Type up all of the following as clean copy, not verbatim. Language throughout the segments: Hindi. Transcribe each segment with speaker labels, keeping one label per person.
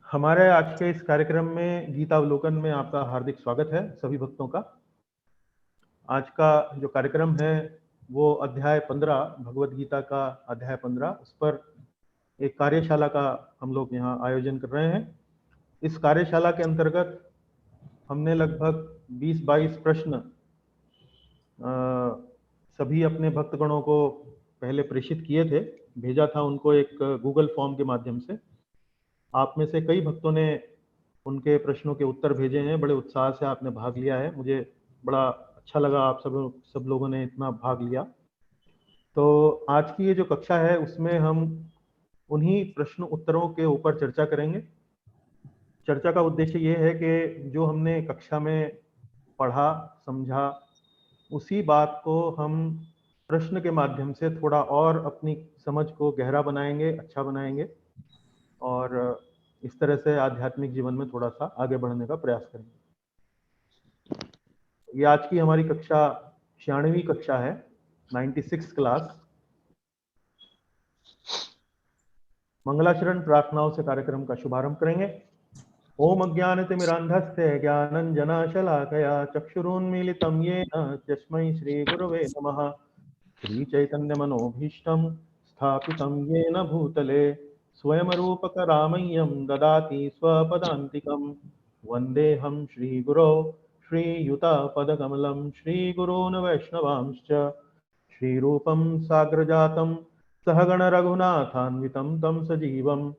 Speaker 1: हमारे आज के इस कार्यक्रम में गीतावलोकन में आपका हार्दिक स्वागत है सभी भक्तों का। आज का जो कार्यक्रम है वो अध्याय 15 भगवत गीता का अध्याय 15 उस पर एक कार्यशाला का हम लोग यहाँ आयोजन कर रहे हैं। इस कार्यशाला के अंतर्गत हमने लगभग 20-22 प्रश्न सभी अपने भक्तगणों को पहले प्रेषित किए थे, भेजा था उनको एक गूगल फॉर्म के माध्यम से। आप में से कई भक्तों ने उनके प्रश्नों के उत्तर भेजे हैं, बड़े उत्साह से आपने भाग लिया है, मुझे बड़ा अच्छा लगा आप सब लोगों ने इतना भाग लिया। तो आज की ये जो कक्षा है उसमें हम उन्हीं प्रश्न उत्तरों के ऊपर चर्चा करेंगे। चर्चा का उद्देश्य ये है कि जो हमने कक्षा में पढ़ा समझा उसी बात को हम प्रश्न के माध्यम से थोड़ा और अपनी समझ को गहरा बनाएंगे, अच्छा बनाएंगे और इस तरह से आध्यात्मिक जीवन में थोड़ा सा आगे बढ़ने का प्रयास करेंगे। ये आज की हमारी कक्षा 96वीं कक्षा है, 96 क्लास। मंगलाचरण प्रार्थनाओं से कार्यक्रम का शुभारंभ करेंगे। ओम अज्ञानतिमिरान्धस्य ज्ञानञ्जनशलाकया चक्षुरुन्मीलितं येन तस्मै श्रीगुरवे नमः। श्रीचैतन्यमनोभीष्टं स्थापितं येन भूतले स्वयं रूपकरामय्यं ददाति स्वपदान्तिकं। वन्देऽहं श्रीगुरो श्रीयुतापदकमलं श्रीगुरून् वैष्णवांश्च श्रीरूपं साग्रजातं सहगण रघुनाथान्वितं तं सजीवं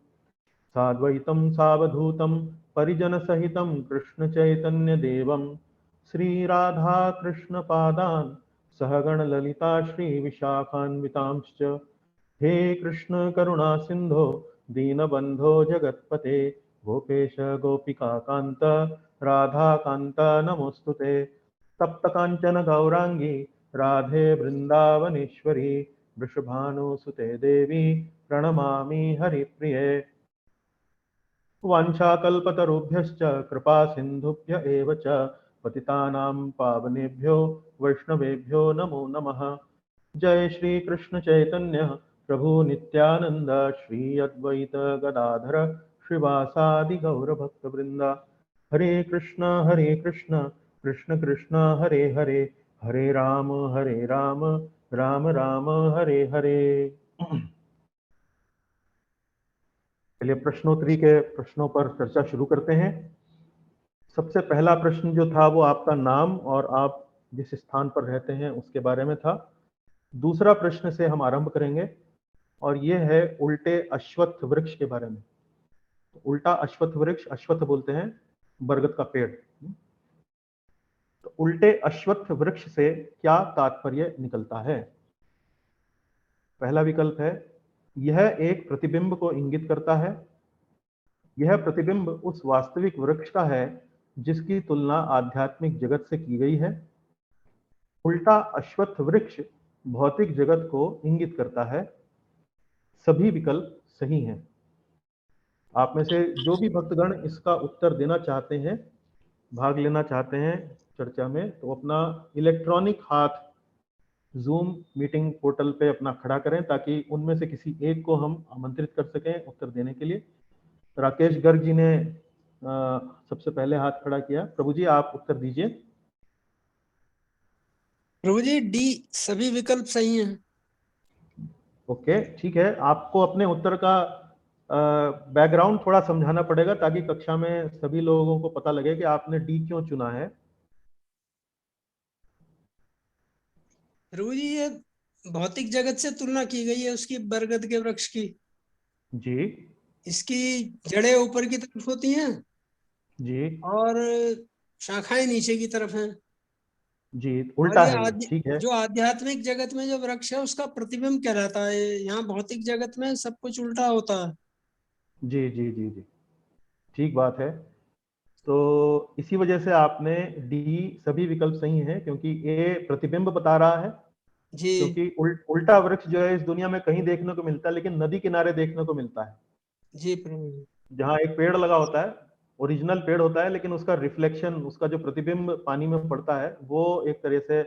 Speaker 1: साद्वैतं सावधूतं परिजनसहितं कृष्णचैतन्यदेवं श्रीराधाकृष्णपादान् सहगण ललिता श्रीविशाखान्वितांश्च। हे कृष्ण करुणा सिंधो दीनबंधो जगत्पते गोपेश गोपिका कांत राधा कांत नमोस्तुते। तप्त कांचन गौरांगी राधे वृंदावनेश्वरी वृषभानुसुते देवी प्रणमामि हरिप्रिये। वाञ्छाकल्पतरुभ्यश्च कृपा सिन्धुभ्य एव च पतितानां पावनेभ्यो वैष्णवेभ्यो नमो नमः। जय श्री कृष्ण चैतन्य प्रभु नित्यानंद श्री अद्वैत गदाधर श्रीवासादि गौर भक्त वृंदा। हरे कृष्ण कृष्ण कृष्ण हरे हरे हरे राम राम राम हरे हरे। चलिए प्रश्नोत्तरी के प्रश्नों पर चर्चा शुरू करते हैं। सबसे पहला प्रश्न जो था वो आपका नाम और आप जिस स्थान पर रहते हैं उसके बारे में था। दूसरा प्रश्न से हम आरंभ करेंगे और ये है उल्टे अश्वत्थ वृक्ष के बारे में। उल्टा अश्वत्थ वृक्ष, अश्वत्थ बोलते हैं बरगद का पेड़। तो उल्टे अश्वत्थ वृक्ष से क्या तात्पर्य निकलता है? पहला विकल्प है यह एक प्रतिबिंब को इंगित करता है। यह प्रतिबिंब उस वास्तविक वृक्ष का है जिसकी तुलना आध्यात्मिक जगत से की गई है। उल्टा अश्वत्थ वृक्ष भौतिक जगत को इंगित करता है। सभी विकल्प सही हैं। आप में से जो भी भक्तगण इसका उत्तर देना चाहते हैं, भाग लेना चाहते हैं चर्चा में, तो अपना इलेक्ट्रॉनिक हाथ जूम मीटिंग पोर्टल पे अपना खड़ा करें ताकि उनमें से किसी एक को हम आमंत्रित कर सकें उत्तर देने के लिए। राकेश गर्ग जी ने सबसे पहले हाथ खड़ा किया। प्रभु जी आप उत्तर दीजिए।
Speaker 2: प्रभु जी डी सभी विकल्प सही हैं।
Speaker 1: ओके ठीक है, आपको अपने उत्तर का बैकग्राउंड थोड़ा समझाना पड़ेगा ताकि कक्षा में सभी लोगों को पता लगे कि आपने डी क्यों चुना है।
Speaker 2: प्रभु जी ये भौतिक जगत से तुलना की गई है उसकी बरगद के वृक्ष की।
Speaker 1: जी
Speaker 2: इसकी जड़ें ऊपर की तरफ होती हैं
Speaker 1: जी
Speaker 2: और शाखाएं नीचे की तरफ हैं।
Speaker 1: जी
Speaker 2: और
Speaker 1: उल्टा
Speaker 2: ये
Speaker 1: है, ठीक है।
Speaker 2: जो आध्यात्मिक जगत में जो वृक्ष है उसका प्रतिबिंब कहलाता है। यहाँ भौतिक जगत में सब कुछ उल्टा होता है।
Speaker 1: जी जी जी जी ठीक बात है। तो इसी वजह से आपने डी सभी विकल्प सही हैं क्योंकि ए प्रतिबिंब बता रहा है।
Speaker 2: जी
Speaker 1: क्योंकि उल्टा वृक्ष जो है इस दुनिया में कहीं देखने को मिलता है, लेकिन नदी किनारे देखने को मिलता है।
Speaker 2: जी प्रभु जी।
Speaker 1: जहाँ एक पेड़ लगा होता है, ओरिजिनल पेड़ होता है, लेकिन उसका रिफ्लेक्शन, उसका जो प्रतिबिंब पानी में पड़ता है वो एक तरह से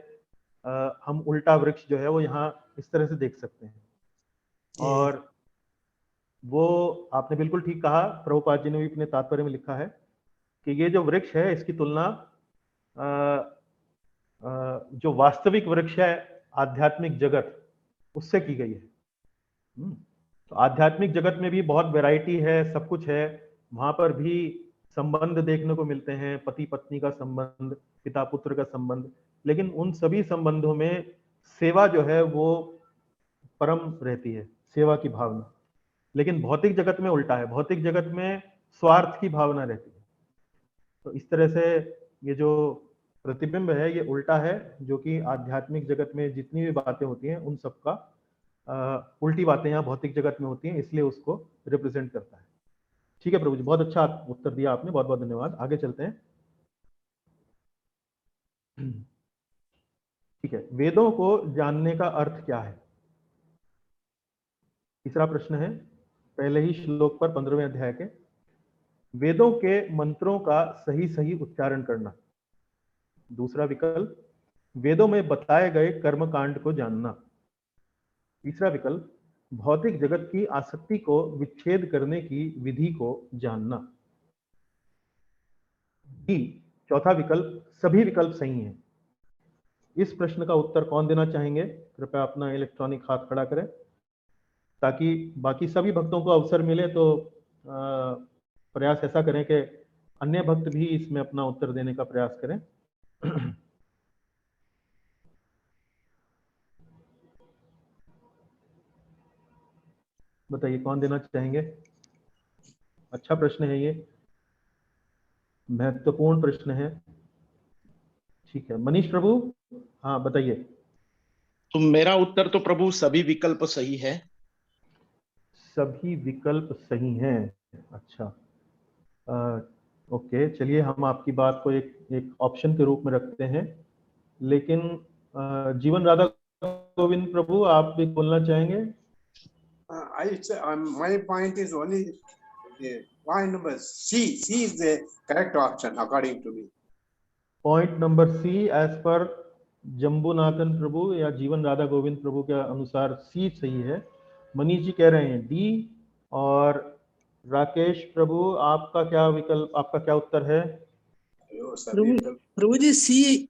Speaker 1: हम उल्टा वृक्ष जो है वो यहाँ इस तरह से देख सकते हैं।
Speaker 2: जी
Speaker 1: और वो आपने बिल्कुल ठीक कहा, प्रभुपाद जी ने भी अपने तात्पर्य में लिखा है कि ये जो वृक्ष है इसकी तुलना जो वास्तविक वृक्ष है आध्यात्मिक जगत उससे की गई है। तो आध्यात्मिक जगत में भी बहुत वैरायटी है, सब कुछ है, वहां पर भी संबंध देखने को मिलते हैं, पति पत्नी का संबंध, पिता पुत्र का संबंध, लेकिन उन सभी संबंधों में सेवा जो है वो परम रहती है, सेवा की भावना। लेकिन भौतिक जगत में उल्टा है, भौतिक जगत में स्वार्थ की भावना रहती है। तो इस तरह से ये जो प्रतिबिंब है ये उल्टा है, जो कि आध्यात्मिक जगत में जितनी भी बातें होती हैं उन सबका उल्टी बातें यहाँ भौतिक जगत में होती हैं, इसलिए उसको रिप्रेजेंट करता है। ठीक है प्रभु जी, बहुत अच्छा उत्तर दिया आपने, बहुत बहुत धन्यवाद। आगे चलते हैं। ठीक है, वेदों को जानने का अर्थ क्या है? तीसरा प्रश्न है पहले ही श्लोक पर 15वें अध्याय के, वेदों के मंत्रों का सही सही उच्चारण करना। दूसरा विकल्प, वेदों में बताए गए कर्मकांड को जानना। तीसरा विकल्प, भौतिक जगत की आसक्ति को विच्छेद करने की विधि को जानना। डी, चौथा विकल्प, सभी विकल्प सही हैं। इस प्रश्न का उत्तर कौन देना चाहेंगे? कृपया अपना इलेक्ट्रॉनिक हाथ खड़ा करें ताकि बाकी सभी भक्तों को अवसर मिले। तो प्रयास ऐसा करें कि अन्य भक्त भी इसमें अपना उत्तर देने का प्रयास करें। बताइए कौन देना चाहेंगे? अच्छा प्रश्न है ये, महत्वपूर्ण प्रश्न है। ठीक है, मनीष प्रभु, हाँ बताइए।
Speaker 3: तो मेरा उत्तर तो प्रभु सभी विकल्प सही है।
Speaker 1: सभी विकल्प सही हैं, अच्छा। ओके, चलिए हम आपकी बात को एक ऑप्शन के रूप में रखते हैं, लेकिन जीवन राधा गोविंद प्रभु आप भी बोलना चाहेंगे?
Speaker 4: My point is only point number C. C is the correct option according to me.
Speaker 1: Point number C as पर जम्बूनाथन प्रभु या जीवन राधा गोविंद प्रभु के अनुसार सी सही है। मनीष जी कह रहे हैं डी, और राकेश प्रभु आपका क्या विकल्प, आपका क्या उत्तर है?
Speaker 2: प्रभु जी
Speaker 1: सी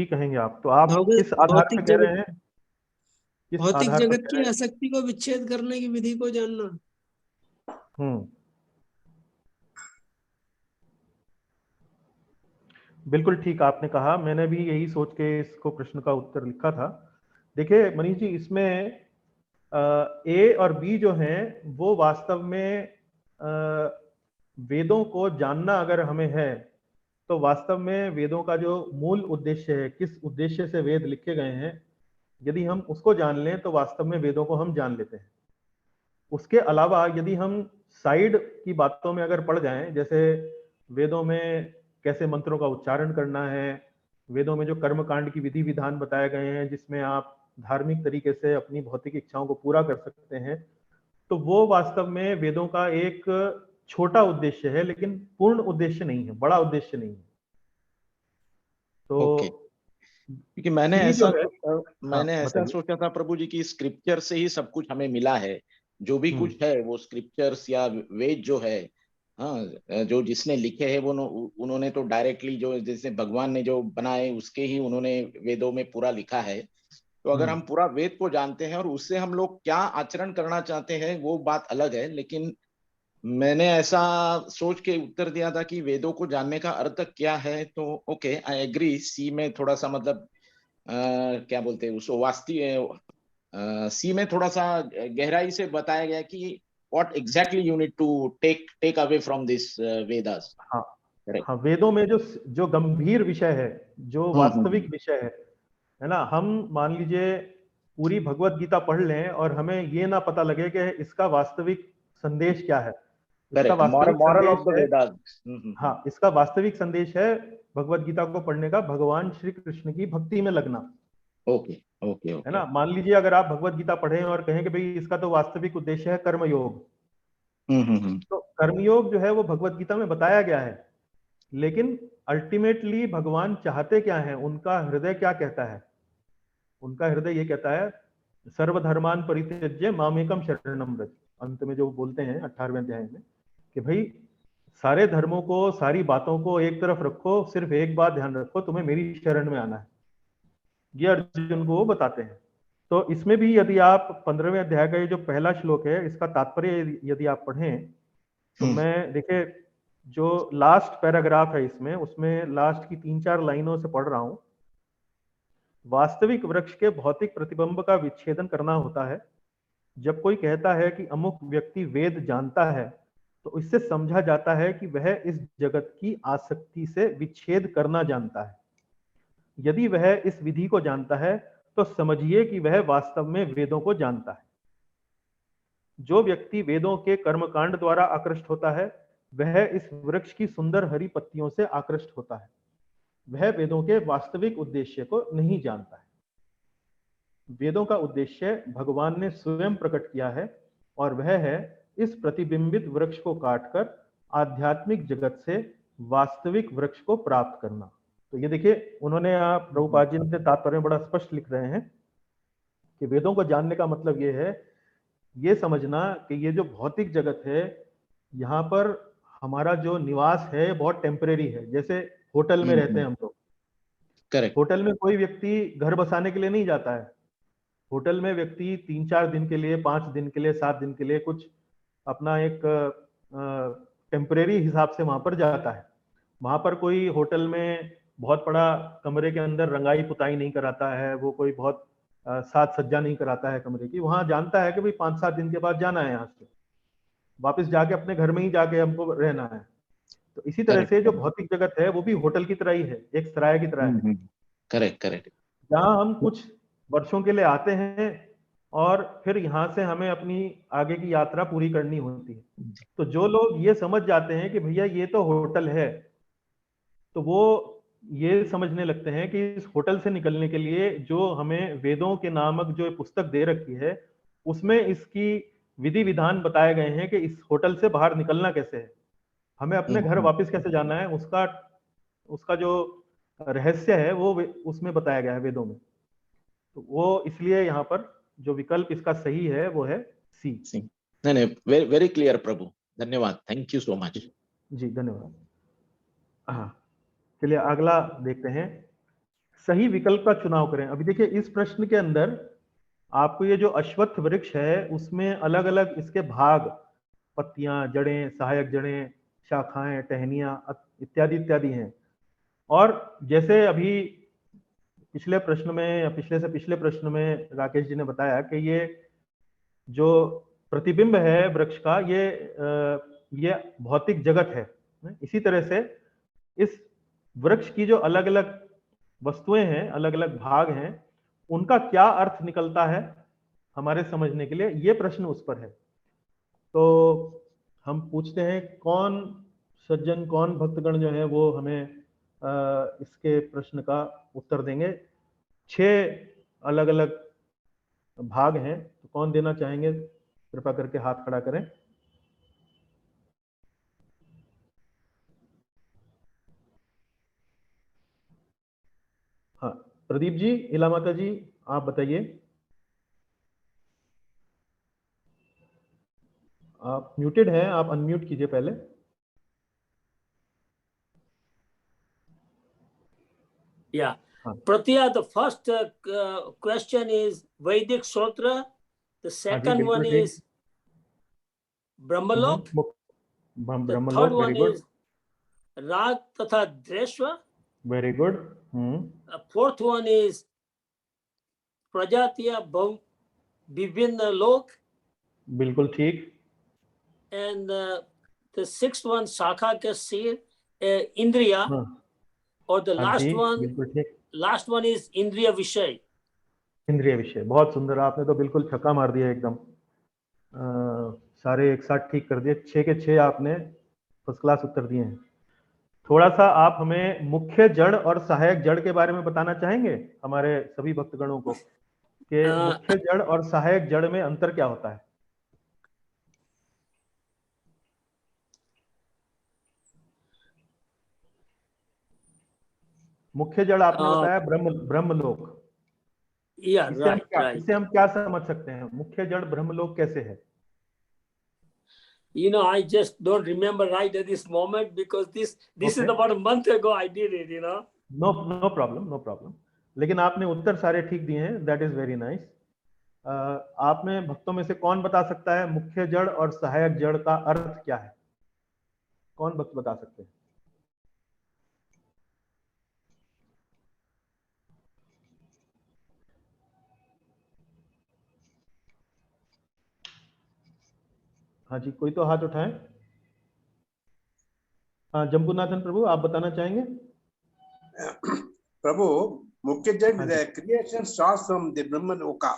Speaker 1: कहेंगे आप? तो आप किस आधार पर कह रहे हैं? किस
Speaker 2: भौतिक
Speaker 1: आधार पर
Speaker 2: जगत
Speaker 1: कह
Speaker 2: की
Speaker 1: रहे हैं?
Speaker 2: आसक्ति को विच्छेद करने की विधि को जानना।
Speaker 1: बिल्कुल ठीक आपने कहा, मैंने भी यही सोच के इसको प्रश्न का उत्तर लिखा था। देखिए मनीष जी, इसमें ए और बी जो हैं वो वास्तव में वेदों को जानना अगर हमें है तो वास्तव में वेदों का जो मूल उद्देश्य है, किस उद्देश्य से वेद लिखे गए हैं, यदि हम उसको जान लें तो वास्तव में वेदों को हम जान लेते हैं। उसके अलावा यदि हम साइड की बातों में अगर पड़ जाएं, जैसे वेदों में कैसे मंत्रों का उच्चारण करना है, वेदों में जो कर्मकांड की विधि विधान बताए गए हैं जिसमें आप धार्मिक तरीके से अपनी भौतिक इच्छाओं को पूरा कर सकते हैं, तो वो वास्तव में वेदों का एक छोटा उद्देश्य है, लेकिन पूर्ण उद्देश्य नहीं है, बड़ा उद्देश्य नहीं है। तो
Speaker 3: क्योंकि मैंने ऐसा सोचा था प्रभु जी की स्क्रिप्चर से ही सब कुछ हमें मिला है, जो भी कुछ है वो स्क्रिप्चर्स या वेद जो है, हाँ, जो जिसने लिखे हैं वो उन्होंने तो डायरेक्टली जो जैसे भगवान ने जो बनाए उसके ही उन्होंने वेदों में पूरा लिखा है। तो अगर हम पूरा वेद को जानते हैं और उससे हम लोग क्या आचरण करना चाहते हैं वो बात अलग है, लेकिन मैंने ऐसा सोच के उत्तर दिया था कि वेदों को जानने का अर्थ क्या है। तो ओके, आई एग्री, सी में थोड़ा सा मतलब क्या बोलते हैं उसको, सी में थोड़ा सा गहराई से बताया गया कि what exactly you need to take away from this Vedas.
Speaker 1: हाँ, वेदों में जो गंभीर विषय है, जो वास्तविक विषय है ना, हम मान लीजिए पूरी भगवत गीता पढ़ लें और हमें ये ना पता लगे कि इसका वास्तविक संदेश क्या है। इसका वास्तविक संदेश है, हाँ, इसका वास्तविक संदेश है भगवत गीता को पढ़ने का भगवान श्री कृष्ण की भक्ति में लगना।
Speaker 3: ओके,
Speaker 1: है ना, मान लीजिए अगर आप भगवत गीता पढ़ें और कहें कि भाई इसका तो वास्तविक उद्देश्य है कर्मयोग, तो कर्मयोग जो है वो भगवत गीता में बताया गया है, लेकिन अल्टीमेटली भगवान चाहते क्या है, उनका हृदय क्या कहता है? उनका हृदय ये कहता है सर्वधर्मान परित्यज्य मामेकम शरणम व्रज, अंत में जो बोलते हैं 18वें अध्याय में कि भाई सारे धर्मों को, सारी बातों को एक तरफ रखो, सिर्फ एक बात ध्यान रखो, तुम्हें मेरी शरण में आना है। ये अर्जुन को वो बताते हैं। तो इसमें भी यदि आप 15वें अध्याय का ये जो पहला श्लोक है, इसका तात्पर्य यदि आप पढ़ें तो मैं देखिए जो लास्ट पैराग्राफ है इसमें, उसमें लास्ट की 3-4 लाइनों से पढ़ रहा हूं। वास्तविक वृक्ष के भौतिक प्रतिबिंब का विच्छेदन करना होता है। जब कोई कहता है कि अमुक व्यक्ति वेद जानता है, तो इससे समझा जाता है कि वह इस जगत की आसक्ति से विच्छेद करना जानता है। यदि वह इस विधि को जानता है तो समझिए कि वह वास्तव में वेदों को जानता है। जो व्यक्ति वेदों के कर्मकांड द्वारा आकृष्ट होता है, वह इस वृक्ष की सुंदर हरी पत्तियों से आकृष्ट होता है। वह वेदों के वास्तविक उद्देश्य को नहीं जानता है। वेदों का उद्देश्य भगवान ने स्वयं प्रकट किया है और वह है इस प्रतिबिंबित वृक्ष को काटकर आध्यात्मिक जगत से वास्तविक वृक्ष को प्राप्त करना। तो ये देखिए उन्होंने प्रभुपाद जी ने तात्पर्य में बड़ा स्पष्ट लिख रहे हैं कि वेदों को जानने का मतलब ये है, ये समझना कि ये जो भौतिक जगत है, यहाँ पर हमारा जो निवास है बहुत टेम्परेरी है। जैसे होटल में रहते हैं हम लोग,
Speaker 3: करेक्ट।
Speaker 1: होटल में कोई व्यक्ति घर बसाने के लिए नहीं जाता है। होटल में व्यक्ति 3-4 दिन के लिए, 5 दिन के लिए, 7 दिन के लिए कुछ अपना एक टेम्परेरी हिसाब से वहां पर जाता है। वहां पर कोई होटल में बहुत बड़ा कमरे के अंदर रंगाई पुताई नहीं कराता है, वो कोई बहुत साज सज्जा नहीं कराता है कमरे की। वहां जानता है कि भाई 5-7 दिन के बाद जाना है, यहाँ से वापस जाके अपने घर में ही जाके हमको रहना है। तो इसी तरह से जो भौतिक जगत है वो भी होटल की तरह ही है, एक सराय की तरह है।
Speaker 3: Correct correct.
Speaker 1: जहाँ हम कुछ वर्षों के लिए आते हैं और फिर यहाँ से हमें अपनी आगे की यात्रा पूरी करनी होती है। तो जो लोग ये समझ जाते हैं कि भैया ये तो होटल है, तो वो ये समझने लगते हैं कि इस होटल से निकलने के लिए जो हमें वेदों के नामक जो पुस्तक दे रखी है, उसमें इसकी विधि विधान बताए गए हैं कि इस होटल से बाहर निकलना कैसे है, हमें अपने घर वापस कैसे जाना है, उसका जो रहस्य है वो उसमें बताया गया है वेदों में। तो वो इसलिए यहाँ पर जो विकल्प इसका सही है वो है सी।
Speaker 3: नहीं नहीं, वेरी वेरी क्लियर प्रभु, धन्यवाद, थैंक यू सो मच।
Speaker 1: जी धन्यवाद। हाँ चलिए अगला देखते हैं, सही विकल्प का चुनाव करें। अभी देखिए इस प्रश्न के अंदर आपको ये जो अश्वत्थ वृक्ष है उसमें अलग अलग इसके भाग, पत्तियां, जड़ें, सहायक जड़ें, शाखाएं, टहनियां इत्यादि इत्यादि हैं। और जैसे अभी पिछले प्रश्न में या पिछले से पिछले प्रश्न में राकेश जी ने बताया कि ये जो प्रतिबिंब है वृक्ष का, ये भौतिक जगत है। इसी तरह से इस वृक्ष की जो अलग अलग वस्तुएं हैं, अलग अलग भाग हैं, उनका क्या अर्थ निकलता है हमारे समझने के लिए, ये प्रश्न उस पर है। तो हम पूछते हैं कौन सज्जन, कौन भक्तगण जो है वो हमें इसके प्रश्न का उत्तर देंगे। 6 अलग अलग भाग हैं, तो कौन देना चाहेंगे, कृपया करके हाथ खड़ा करें। हाँ प्रदीप जी, इला माता जी, आप बताइए। आप म्यूटेड हैं, आप अनम्यूट कीजिए पहले।
Speaker 5: Yeah. Pratya, the first question is Vedic Sutra. The second one is Brahmalok. The third one is Rag Tatha Dreshwa.
Speaker 1: Very good.
Speaker 5: The fourth one is Prajatiya Vibhinna Lok.
Speaker 1: बिल्कुल ठीक।
Speaker 5: And the sixth one Shakha ke Sir Indriya. और द लास्ट वन इज इंद्रिय विषय।
Speaker 1: इंद्रिय विषय, बहुत सुंदर, आपने तो बिल्कुल छक्का मार दिया एकदम। सारे एक साथ ठीक कर दिए, 6 के 6 आपने फर्स्ट क्लास उत्तर दिए हैं। थोड़ा सा आप हमें मुख्य जड़ और सहायक जड़ के बारे में बताना चाहेंगे हमारे सभी भक्तगणों को कि मुख्य जड़ और सहायक जड़ में अंतर क्या होता है। मुख्य जड़ आपने बताया ब्रह्मलोक।
Speaker 5: Yeah, right.
Speaker 1: इससे हम क्या समझ सकते हैं? मुख्य जड़ ब्रह्मलोक कैसे है?
Speaker 5: You know, I just don't remember right at this moment because this is about a month ago I did it, you know.
Speaker 1: No problem. लेकिन आपने उत्तर सारे ठीक दिए हैं, that is very nice. आप में भक्तों में से कौन बता सकता है मुख्य जड़ और सहायक जड़ का अर्थ क्या है? कौन भक्त बता सकते हैं? हाँ जी, कोई तो हाथ उठाएं। हाँ, जम्बूनाथन प्रभु, आप बताना चाहेंगे?
Speaker 4: प्रभु, मुख्य जड़, the creation starts from the Brahman Oka.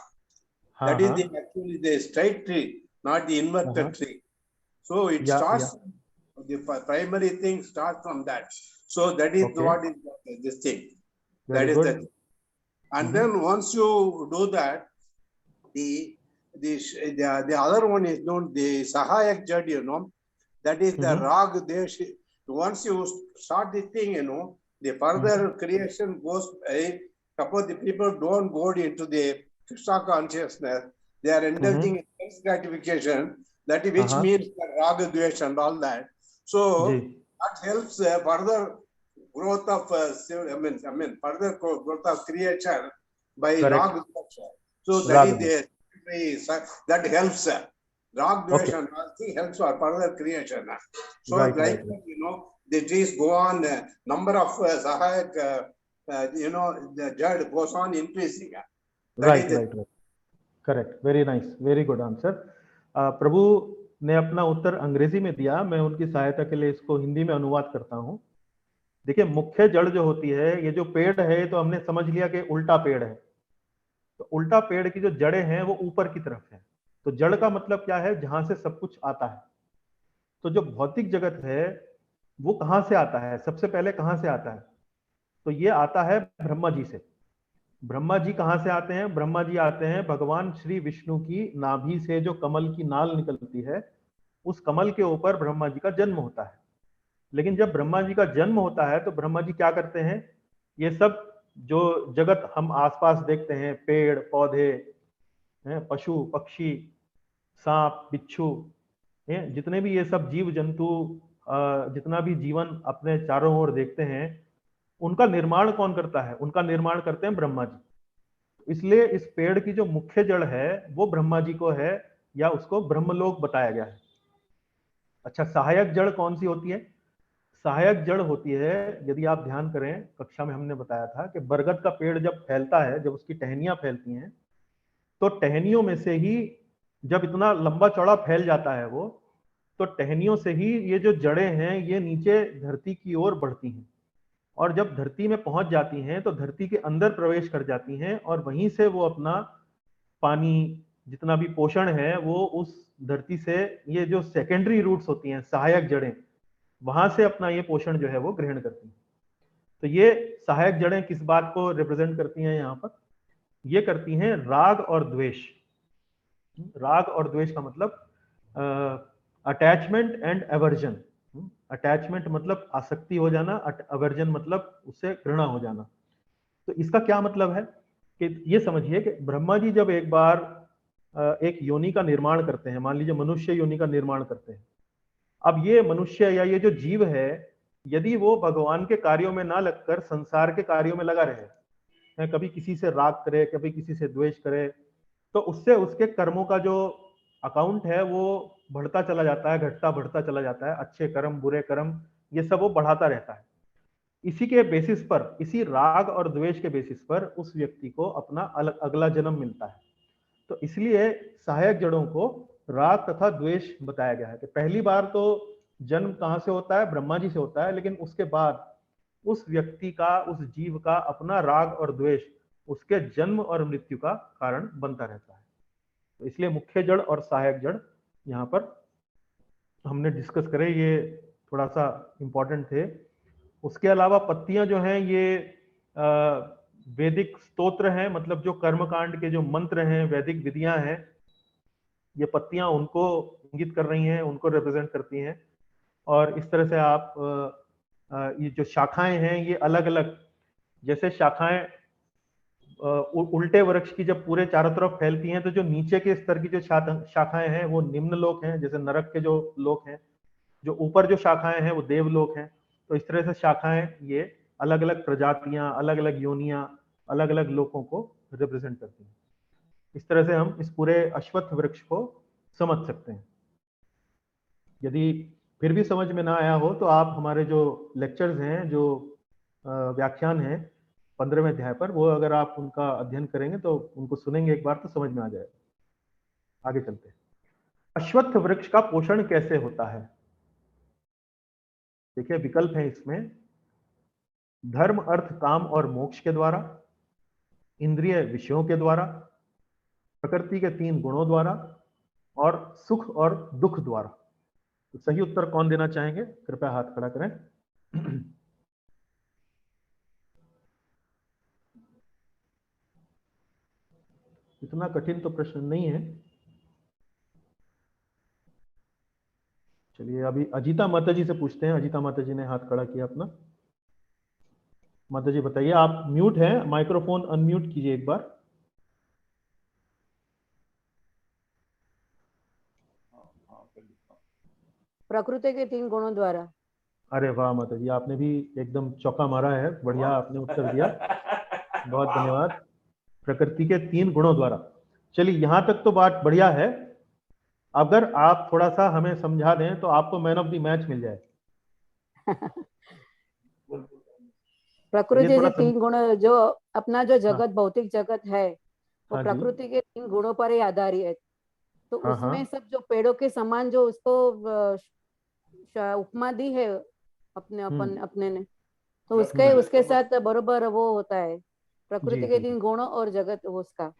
Speaker 4: That is actually the straight tree, not the inverted tree. So it starts, the primary thing starts from that. So that is what is this thing. That is that. And then once you do that, the other one is known, the Sahayak Jad, you know, that is the Rag Desh. Once you start the thing, you know, the further creation goes, suppose the people don't go into the Krishna consciousness, they are indulging in sense gratification, that which means the Raga Dvesh and all that. So that helps further growth of, further growth of creation by Raga Dvesh. So that is that helps. Rag Dvesh and all thing helps for further creation. So like you know, the trees go on, number of Sahayak, you know, the jad goes on increasing.
Speaker 1: Right. Correct. Very nice. Very good answer. प्रभु ने अपना उत्तर अंग्रेजी में दिया, मैं उनकी सहायता के लिए इसको हिंदी में अनुवाद करता हूं। देखिए, मुख्य जड़ जो होती है, ये जो पेड़ है, तो हमने समझ लिया कि उल्टा पेड़ है। तो उल्टा पेड़ की जो जड़ें हैं वो ऊपर की तरफ है। तो जड़ का मतलब क्या है? जहां से सब कुछ आता है। तो जो भौतिक जगत है वो कहां से आता है? सबसे पहले कहां से आता है? तो ये आता है ब्रह्मा जी से। ब्रह्मा जी कहां से आते हैं? ब्रह्मा जी आते हैं भगवान श्री विष्णु की नाभि से, जो कमल की नाल निकलती है, उस कमल के ऊपर ब्रह्मा जी का जन्म होता है। लेकिन जब ब्रह्मा जी का जन्म होता है तो ब्रह्मा जी क्या करते हैं? ये सब जो जगत हम आसपास देखते हैं, पेड़ पौधे, पशु पक्षी, सांप बिच्छू, जितने भी ये सब जीव जंतु, जितना भी जीवन अपने चारों ओर देखते हैं, उनका निर्माण कौन करता है? उनका निर्माण करते हैं ब्रह्मा जी। इसलिए इस पेड़ की जो मुख्य जड़ है वो ब्रह्मा जी को है, या उसको ब्रह्मलोक बताया गया है। अच्छा, सहायक जड़ कौन सी होती है? सहायक जड़ होती है, यदि आप ध्यान करें, कक्षा में हमने बताया था कि बरगद का पेड़ जब फैलता है, जब उसकी टहनियां फैलती हैं, तो टहनियों में से ही, जब इतना लंबा चौड़ा फैल जाता है वो, तो टहनियों से ही ये जो जड़ें हैं ये नीचे धरती की ओर बढ़ती हैं, और जब धरती में पहुंच जाती हैं तो धरती के अंदर प्रवेश कर जाती हैं, और वहीं से वो अपना पानी, जितना भी पोषण है, वो उस धरती से, ये जो सेकेंडरी रूट्स होती हैं, सहायक जड़ें, वहां से अपना ये पोषण जो है वो ग्रहण करती हैं। तो ये सहायक जड़ें किस बात को रिप्रेजेंट करती हैं? यहाँ पर ये करती हैं राग और द्वेष। राग और द्वेष का मतलब अटैचमेंट एंड एवर्जन। अटैचमेंट मतलब आसक्ति हो जाना, अवर्जन मतलब उससे घृणा हो जाना। तो इसका क्या मतलब है कि ये समझिए कि ब्रह्मा जी जब एक बार एक योनि का निर्माण करते हैं, मान लीजिए मनुष्य योनि का निर्माण करते हैं। अब ये मनुष्य या ये जो जीव है, यदि वो भगवान के कार्यों में ना लगकर संसार के कार्यों में लगा रहे, कभी किसी से राग करे, कभी किसी से द्वेष करे, तो उससे उसके कर्मों का जो अकाउंट है वो बढ़ता चला जाता है, घटता बढ़ता चला जाता है। अच्छे कर्म, बुरे कर्म, ये सब वो बढ़ाता रहता है। इसी के बेसिस पर, इसी राग और द्वेष के बेसिस पर उस व्यक्ति को अपना अगला जन्म मिलता है। तो इसलिए सहायक जड़ों को राग तथा द्वेष बताया गया है कि पहली बार तो जन्म कहां से होता है? ब्रह्मा जी से होता है, लेकिन उसके बाद उस व्यक्ति का, उस जीव का अपना राग और द्वेष उसके जन्म और मृत्यु का कारण बनता रहता है। तो इसलिए मुख्य जड़ और सहायक जड़ यहाँ पर हमने डिस्कस करे, ये थोड़ा सा इंपॉर्टेंट थे। उसके अलावा पत्तियां जो हैं ये वैदिक स्तोत्र हैं, मतलब जो कर्मकांड के जो मंत्र हैं, वैदिक विधियां हैं, ये पत्तियां उनको इंगित कर रही हैं, उनको रिप्रेजेंट करती हैं। और इस तरह से आप ये जो शाखाएं हैं ये अलग अलग, जैसे शाखाएं उल्टे वृक्ष की जब पूरे चारों तरफ फैलती हैं तो जो नीचे के स्तर की जो शाखाएं हैं वो निम्न लोक हैं, जैसे नरक के जो लोक हैं, जो ऊपर जो शाखाएं हैं वो देवलोक हैं। तो इस तरह से शाखाएं ये अलग अलग प्रजातियां, अलग अलग योनियां, अलग अलग लोकों को रिप्रेजेंट करती हैं। इस तरह से हम इस पूरे अश्वत्थ वृक्ष को समझ सकते हैं। यदि फिर भी समझ में ना आया हो तो आप हमारे जो लेक्चर्स हैं, जो व्याख्यान हैं 15वें अध्याय पर, वो अगर आप उनका अध्ययन करेंगे तो उनको सुनेंगे एक बार तो समझ में आ जाएगा। आगे चलते हैं। अश्वत्थ वृक्ष का पोषण कैसे होता है? देखिए विकल्प है इसमें, धर्म अर्थ काम और मोक्ष के द्वारा, इंद्रिय विषयों के द्वारा, प्रकृति के 3 गुणों द्वारा और सुख और दुख द्वारा। तो सही उत्तर कौन देना चाहेंगे? कृपया हाथ खड़ा करें। इतना कठिन तो प्रश्न नहीं है। चलिए अभी अजीता माता जी से पूछते हैं। अजीता माता जी ने हाथ खड़ा किया अपना। माता जी बताइए, आप म्यूट हैं, माइक्रोफोन अनम्यूट कीजिए एक बार।
Speaker 6: प्रकृति के 3 गुणों द्वारा।
Speaker 1: अरे वाह माता जी, आपने भी एकदम चौका मारा है, बढ़िया आपने उत्तर दिया, बहुत धन्यवाद। प्रकृति के 3 गुणों द्वारा। चलिए यहां तक तो बात बढ़िया है। अगर आप थोड़ा सा हमें समझा दें तो आपको मैन ऑफ द मैच मिल जाए।
Speaker 6: प्रकृति के 3 गुण, जो अपना जो जगत, भौतिक जगत है वो प्रकृति के 3 गुणों पर ही आधारित है। तो उसमें सब जो पेड़ों के समान जो उसको उपमा दी है अपने ने, तो उसके साथ बरोबर वो होता है, प्रकृति के 3 गुणों और जगत उसका।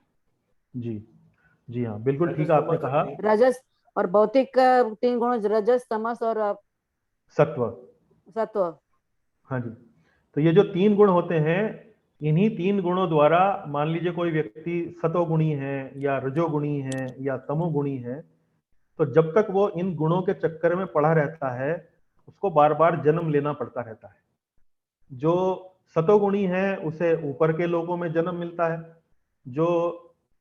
Speaker 1: जी हाँ, बिल्कुल ठीक आपने कहा।
Speaker 6: रजस और भौतिक 3 गुण, रजस, तमस और
Speaker 1: सत्व।
Speaker 6: हाँ
Speaker 1: जी, तो ये जो 3 गुण होते हैं, इन्हीं 3 गुणों द्वारा मान लीजिए कोई व्यक्ति सतोगुणी है या रजोगुणी है या तमोगुणी है, तो जब तक वो इन गुणों के चक्कर में पड़ा रहता है उसको बार बार जन्म लेना पड़ता रहता है। जो सतोगुणी है उसे ऊपर के लोकों में जन्म मिलता है, जो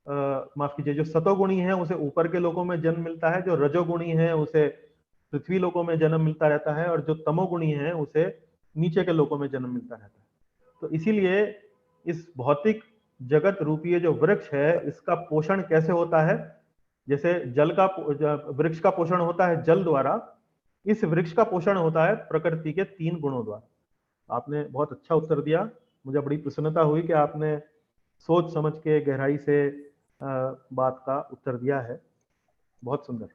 Speaker 1: माफ कीजिए, जो सतोगुणी है उसे ऊपर के लोकों में जन्म मिलता है, जो रजोगुणी है उसे पृथ्वी लोकों में जन्म मिलता रहता है, और जो तमोगुणी है उसे नीचे के लोकों में जन्म मिलता रहता है। तो इसीलिए इस भौतिक जगत रूपी जो वृक्ष है इसका पोषण कैसे होता है? जैसे जल का वृक्ष का पोषण होता है जल द्वारा, इस वृक्ष का पोषण होता है प्रकृति के 3 गुणों द्वारा। आपने बहुत अच्छा उत्तर दिया, मुझे बड़ी प्रसन्नता हुई कि आपने सोच समझ के गहराई से बात का उत्तर दिया है। बहुत सुंदर।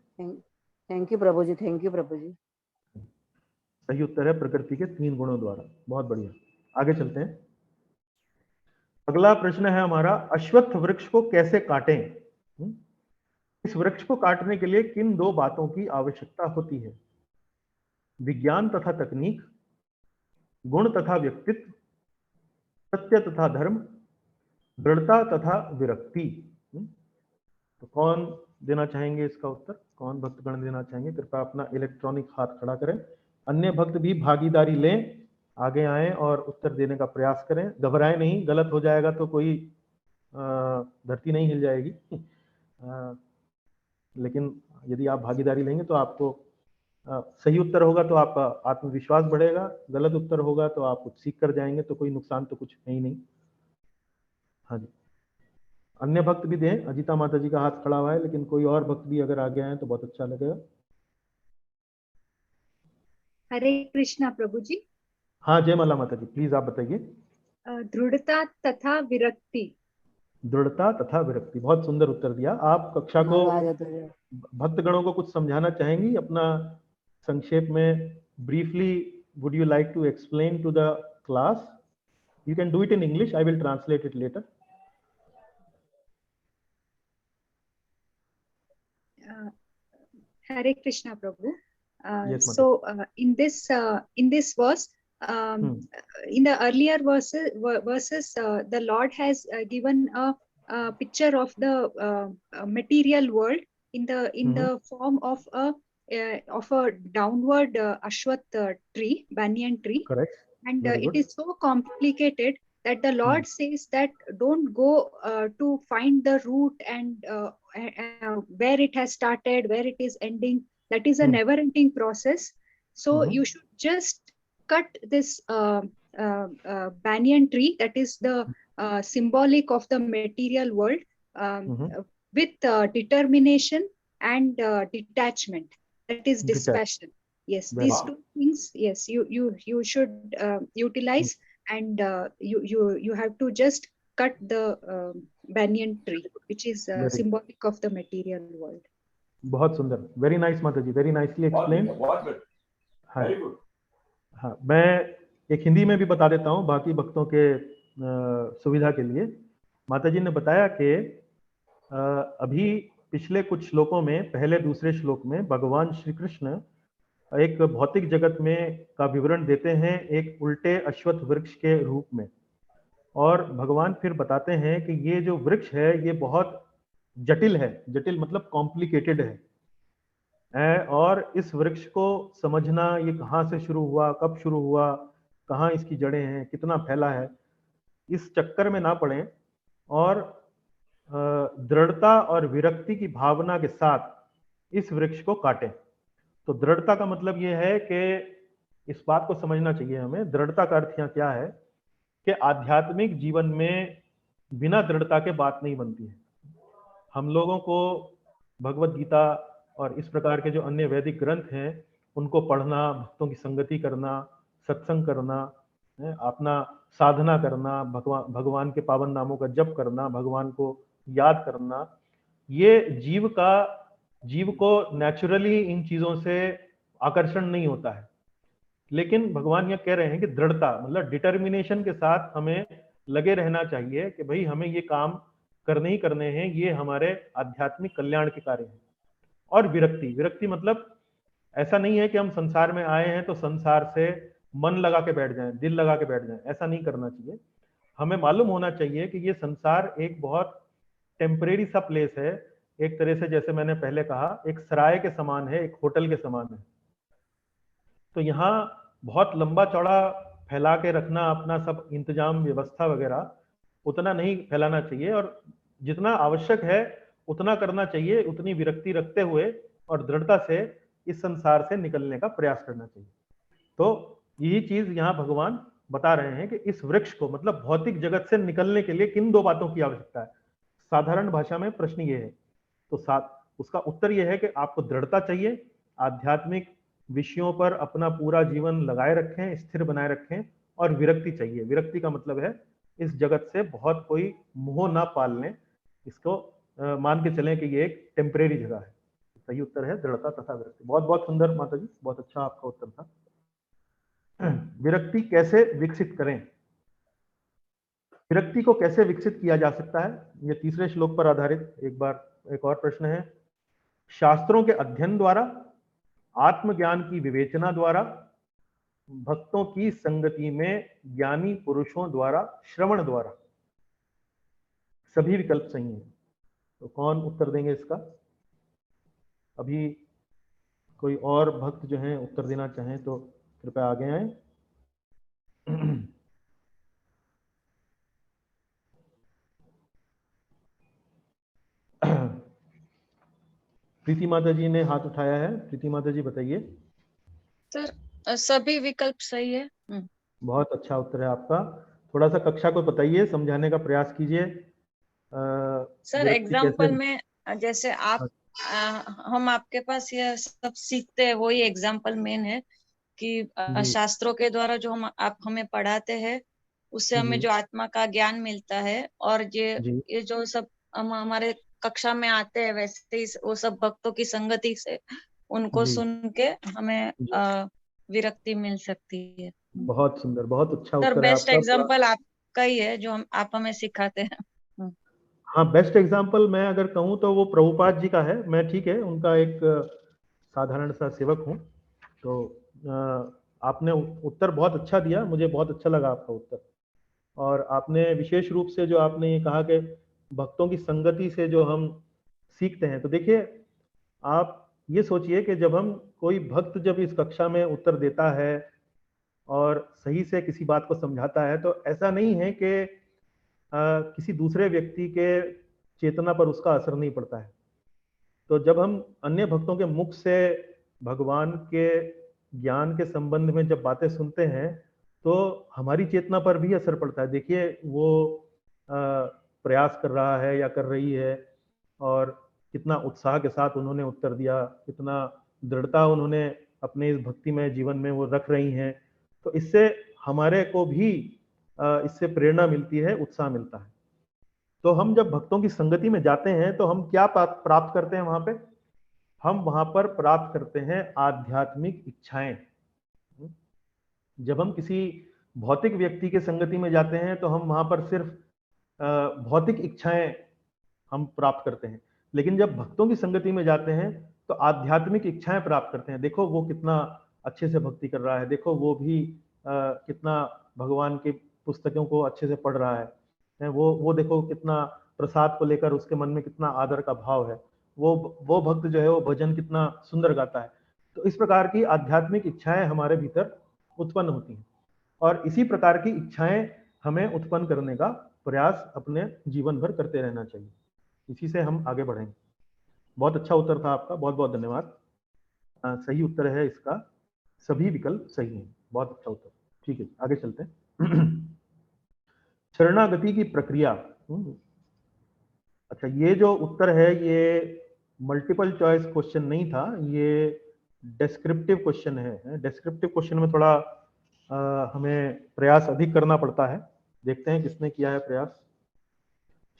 Speaker 6: Thank you Prabhu ji, thank you Prabhu ji.
Speaker 1: सही उत्तर है प्रकृति के 3 गुणों द्वारा। बहुत बढ़िया, आगे चलते हैं। अगला प्रश्न है हमारा, अश्वत्थ वृक्ष को कैसे काटें? इस वृक्ष को काटने के लिए किन 2 बातों की आवश्यकता होती है? विज्ञान तथा तकनीक, गुण तथा व्यक्तित्व, सत्य तथा धर्म, दृढ़ता तथा विरक्ति। तो कौन देना चाहेंगे इसका उत्तर? कौन भक्तगण देना चाहेंगे? कृपया अपना इलेक्ट्रॉनिक हाथ खड़ा करें। अन्य भक्त भी भागीदारी लें, आगे आएं और उत्तर देने का प्रयास करें। घबराएं नहीं, गलत हो जाएगा तो कोई धरती नहीं हिल जाएगी। लेकिन यदि आप भागीदारी लेंगे तो आपको सही उत्तर होगा तो आपका आत्मविश्वास बढ़ेगा, गलत उत्तर होगा तो आप कुछ सीख कर जाएंगे, तो कोई नुकसान तो कुछ है ही नहीं। हाँ जी, अन्य भक्त भी दें। अजीता माता जी का हाथ खड़ा हुआ है, लेकिन कोई और भक्त भी अगर आगे आए तो बहुत अच्छा लगेगा।
Speaker 7: हरे कृष्णा प्रभु जी।
Speaker 1: हाँ, जय माला माता जी, प्लीज आप बताइए।
Speaker 7: दृढ़ता तथा विरक्ति।
Speaker 1: दृढ़ता तथा विरक्ति, बहुत सुंदर उत्तर दिया। आप कक्षा को, भक्तगणों को कुछ समझाना चाहेंगी अपना संक्षेप में? Briefly would you like to explain to the class? You can do it in English, I will translate it later.
Speaker 7: Hare Krishna Prabhu. Yes, so in this verse, in the earlier verses, the Lord has given a picture of the material world in the form of a downward ashwath tree, banyan tree.
Speaker 1: Correct.
Speaker 7: And it is so complicated that the Lord says that don't go to find the root and where it has started, where it is ending. That is a never-ending process. So you should just cut this banyan tree, that is the symbolic of the material world, with determination and detachment. That is dispassion. Yes, these two things. Yes, you should utilize, and you have to just cut the banyan tree, which is symbolic of the material world.
Speaker 1: बहुत सुंदर, वेरी नाइस माता जी, वेरी नाइसली एक्सप्लेन। हाँ, मैं एक हिंदी में भी बता देता हूँ बाकी भक्तों के सुविधा के लिए। माता जी ने बताया कि अभी पिछले कुछ श्लोकों में, पहले दूसरे श्लोक में भगवान श्री कृष्ण एक भौतिक जगत में का विवरण देते हैं एक उल्टे अश्वत्थ वृक्ष के रूप में, और भगवान फिर बताते हैं कि ये जो वृक्ष है ये बहुत जटिल है। जटिल मतलब कॉम्प्लिकेटेड है, और इस वृक्ष को समझना, ये कहाँ से शुरू हुआ, कब शुरू हुआ, कहाँ इसकी जड़ें हैं, कितना फैला है, इस चक्कर में ना पड़ें और दृढ़ता और विरक्ति की भावना के साथ इस वृक्ष को काटें। तो दृढ़ता का मतलब ये है कि इस बात को समझना चाहिए हमें, दृढ़ता का अर्थ यहाँ क्या है कि आध्यात्मिक जीवन में बिना दृढ़ता के बात नहीं बनती है। हम लोगों को भगवत गीता और इस प्रकार के जो अन्य वैदिक ग्रंथ हैं उनको पढ़ना, भक्तों की संगति करना, सत्संग करना, अपना साधना करना, भगवान के पावन नामों का जप करना, भगवान को याद करना, ये जीव को नेचुरली इन चीजों से आकर्षण नहीं होता है। लेकिन भगवान ये कह रहे हैं कि दृढ़ता मतलब डिटर्मिनेशन के साथ हमें लगे रहना चाहिए कि भाई हमें ये काम करने ही करने हैं, ये हमारे आध्यात्मिक कल्याण के कार्य हैं। और विरक्ति मतलब ऐसा नहीं है कि हम संसार में आए हैं तो संसार से मन लगा के बैठ जाएं, दिल लगा के बैठ जाएं, ऐसा नहीं करना चाहिए। हमें मालूम होना चाहिए कि ये संसार एक बहुत टेम्परेरी सा प्लेस है, एक तरह से जैसे मैंने पहले कहा एक सराय के समान है, एक होटल के समान है। तो यहाँ बहुत लंबा चौड़ा फैला के रखना अपना सब इंतजाम व्यवस्था वगैरह उतना नहीं फैलाना चाहिए, और जितना आवश्यक है उतना करना चाहिए, उतनी विरक्ति रखते हुए और दृढ़ता से इस संसार से निकलने का प्रयास करना चाहिए। तो यही चीज यहाँ भगवान बता रहे हैं कि इस वृक्ष को मतलब भौतिक जगत से निकलने के लिए किन दो बातों की आवश्यकता है। साधारण भाषा में प्रश्न ये है, तो उसका उत्तर यह है कि आपको दृढ़ता चाहिए, आध्यात्मिक विषयों पर अपना पूरा जीवन लगाए रखें, स्थिर बनाए रखें, और विरक्ति चाहिए। विरक्ति का मतलब है इस जगत से बहुत कोई मोह ना पाल लें, इसको मान के चलें कि ये एक टेम्परेरी जगह है। सही उत्तर है दृढ़ता तथा विरक्ति। बहुत बहुत सुंदर माता जी, बहुत अच्छा आपका उत्तर था। विरक्ति कैसे विकसित करें, विरक्ति को कैसे विकसित किया जा सकता है, ये तीसरे श्लोक पर आधारित एक और प्रश्न है। शास्त्रों के अध्ययन द्वारा, आत्मज्ञान की विवेचना द्वारा, भक्तों की संगति में ज्ञानी पुरुषों द्वारा, श्रवण द्वारा। सभी विकल्प सही हैं। तो कौन उत्तर देंगे इसका? अभी कोई और भक्त जो हैं उत्तर देना चाहें तो कृपया आगे आए। प्रीति माता जी ने हाथ उठाया है। प्रीति माता जी बताइए।
Speaker 8: सर सभी विकल्प सही है।
Speaker 1: बहुत अच्छा उत्तर है आपका। थोड़ा सा कक्षा को बताइए, समझाने का प्रयास कीजिए।
Speaker 8: सर एग्जाम्पल में जैसे आप हम आपके पास ये सब सीखते हैं, वही एग्जाम्पल मेन है कि शास्त्रों के द्वारा जो आप हमें पढ़ाते हैं उससे हमें जो आत्मा का ज्ञान मिलता है, और ये जो सब हम हमारे कक्षा में आते हैं वैसे ही वो सब भक्तों की संगति से उनको सुन के हमें विरक्ति मिल सकती है।
Speaker 1: बहुत सुंदर, बहुत अच्छा उत्तर
Speaker 8: है। बेस्ट एग्जाम्पल आपका ही है जो आप हमें सिखाते हैं।
Speaker 1: हाँ, बेस्ट एग्जाम्पल मैं अगर कहूँ तो वो प्रभुपाद जी का है। मैं ठीक है उनका एक साधारण सा सेवक हूँ। तो आपने उत्तर बहुत अच्छा दिया, मुझे बहुत अच्छा लगा आपका उत्तर। और आपने विशेष रूप से जो आपने ये कहा कि भक्तों की संगति से जो हम सीखते हैं, तो देखिए आप ये सोचिए कि जब हम कोई भक्त जब इस कक्षा में उत्तर देता है और सही से किसी बात को समझाता है, तो ऐसा नहीं है कि किसी दूसरे व्यक्ति के चेतना पर उसका असर नहीं पड़ता है। तो जब हम अन्य भक्तों के मुख से भगवान के ज्ञान के संबंध में जब बातें सुनते हैं तो हमारी चेतना पर भी असर पड़ता है। देखिए वो प्रयास कर रहा है या कर रही है, और कितना उत्साह के साथ उन्होंने उत्तर दिया, कितना दृढ़ता उन्होंने अपने इस भक्तिमय जीवन में वो रख रही हैं। तो इससे हमारे को भी इससे प्रेरणा मिलती है, उत्साह मिलता है। तो हम जब भक्तों की संगति में जाते हैं तो हम क्या प्राप्त करते हैं वहां पे? हम वहां पर प्राप्त करते हैं आध्यात्मिक इच्छाएं। जब हम किसी भौतिक व्यक्ति के संगति में जाते हैं तो हम वहां पर सिर्फ भौतिक इच्छाएं हम प्राप्त करते हैं, लेकिन जब भक्तों की संगति में जाते हैं तो आध्यात्मिक इच्छाएं प्राप्त करते हैं। देखो वो कितना अच्छे से भक्ति कर रहा है, देखो वो भी कितना भगवान की पुस्तकों को अच्छे से पढ़ रहा है, वो देखो कितना प्रसाद को लेकर उसके मन में कितना आदर का भाव है, वो भक्त जो है वो भजन कितना सुंदर गाता है। तो इस प्रकार की आध्यात्मिक इच्छाएं हमारे भीतर उत्पन्न होती हैं, और इसी प्रकार की इच्छाएं हमें उत्पन्न करने का प्रयास अपने जीवन भर करते रहना चाहिए। इसी से हम आगे बढ़ेंगे। बहुत अच्छा उत्तर था आपका, बहुत बहुत धन्यवाद। सही उत्तर है इसका, सभी विकल्प सही हैं। बहुत अच्छा उत्तर। ठीक है, आगे चलते हैं। शरणागति की प्रक्रिया। अच्छा, ये जो उत्तर है ये मल्टीपल चॉइस क्वेश्चन नहीं था, ये डेस्क्रिप्टिव क्वेश्चन है। डेस्क्रिप्टिव क्वेश्चन में थोड़ा हमें प्रयास अधिक करना पड़ता है। देखते हैं किसने किया है प्रयास।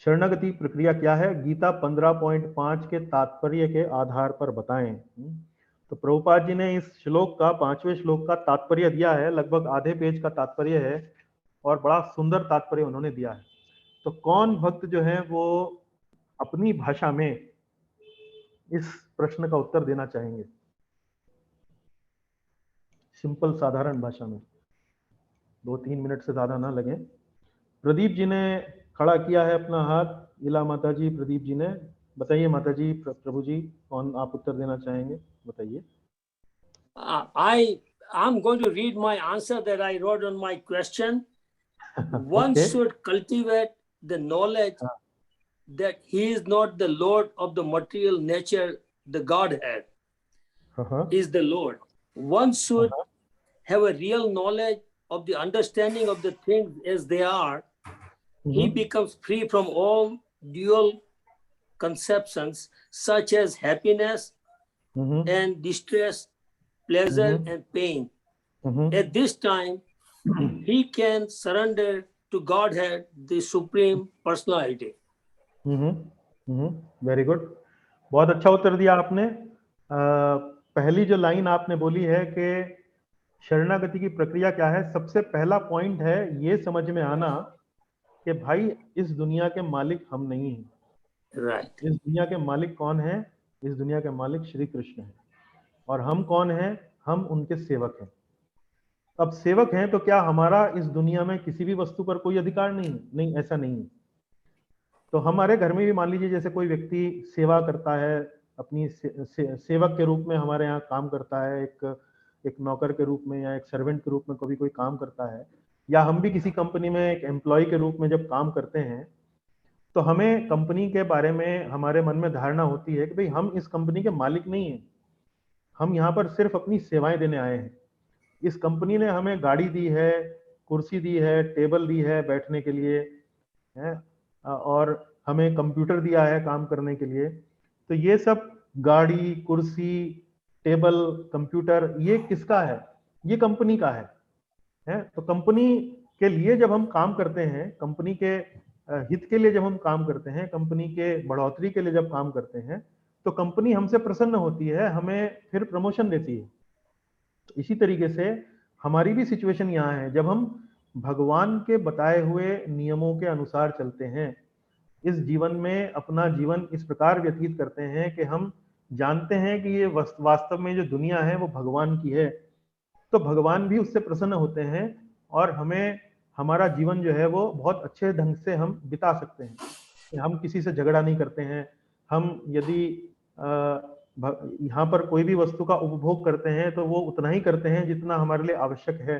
Speaker 1: शरणागति प्रक्रिया क्या है? गीता 15.5 के तात्पर्य के आधार पर बताएं। तो प्रभुपाद जी ने इस श्लोक का 5वें श्लोक का तात्पर्य दिया है, लगभग आधे पेज का तात्पर्य है, और बड़ा सुंदर तात्पर्य उन्होंने दिया है। तो कौन भक्त जो है वो अपनी भाषा में इस प्रश्न का उत्तर देना चाहेंगे? सिंपल साधारण भाषा में, 2-3 मिनट से ज्यादा ना लगे। प्रदीप जी ने खड़ा किया है अपना हाथ, इला माता जी, प्रदीप जी ने। बताइए माता जी, प्रभु जी, कौन आप उत्तर देना चाहेंगे? बताइए।
Speaker 5: I'm going to read my answer that I wrote on my question. One should cultivate the knowledge that he is not the Lord of the material nature, the Godhead is the Lord. One should have a real knowledge of the understanding of the things as they are. He becomes free from all dual conceptions such as happiness and distress, pleasure and pain. At this time, he can surrender to Godhead, the Supreme Personality.
Speaker 1: Very good, बहुत अच्छा उत्तर दिया आपने। पहली जो लाइन आपने बोली है कि शरणागति की प्रक्रिया क्या है, सबसे पहला पॉइंट है ये समझ में आना कि भाई इस दुनिया के मालिक हम नहीं हैं।
Speaker 5: राइट।
Speaker 1: इस दुनिया के मालिक कौन है? इस दुनिया के मालिक श्री कृष्ण हैं। और हम कौन हैं? हम उनके सेवक हैं। अब सेवक हैं तो क्या हमारा इस दुनिया में किसी भी वस्तु पर कोई अधिकार नहीं है? नहीं, ऐसा नहीं है। तो हमारे घर में भी मान लीजिए जैसे कोई व्यक्ति सेवा करता है, अपनी सेवक के रूप में हमारे यहाँ काम करता है, एक नौकर के रूप में या एक सर्वेंट के रूप में कभी कोई काम करता है, या हम भी किसी कंपनी में एक एम्प्लॉय के रूप में जब काम करते हैं तो हमें कंपनी के बारे में हमारे मन में धारणा होती है कि भाई हम इस कंपनी के मालिक नहीं हैं, हम यहाँ पर सिर्फ अपनी सेवाएं देने आए हैं। इस कंपनी ने हमें गाड़ी दी है, कुर्सी दी है, टेबल दी है बैठने के लिए, है, और हमें कंप्यूटर दिया है काम करने के लिए। तो ये सब गाड़ी, कुर्सी, टेबल, कंप्यूटर, ये किसका है? ये कंपनी का है। तो कंपनी के लिए जब हम काम करते हैं, कंपनी के हित के लिए जब हम काम करते हैं, कंपनी के बढ़ोतरी के लिए जब काम करते हैं, तो कंपनी हमसे प्रसन्न होती है, हमें फिर प्रमोशन देती है। तो इसी तरीके से हमारी भी सिचुएशन यहाँ है। जब हम भगवान के बताए हुए नियमों के अनुसार चलते हैं, इस जीवन में अपना जीवन इस प्रकार व्यतीत करते हैं कि हम जानते हैं कि ये वास्तव में जो दुनिया है वो भगवान की है, तो भगवान भी उससे प्रसन्न होते हैं और हमें हमारा जीवन जो है वो बहुत अच्छे ढंग से हम बिता सकते हैं। हम किसी से झगड़ा नहीं करते हैं। हम यदि यहाँ पर कोई भी वस्तु का उपभोग करते हैं तो वो उतना ही करते हैं जितना हमारे लिए आवश्यक है।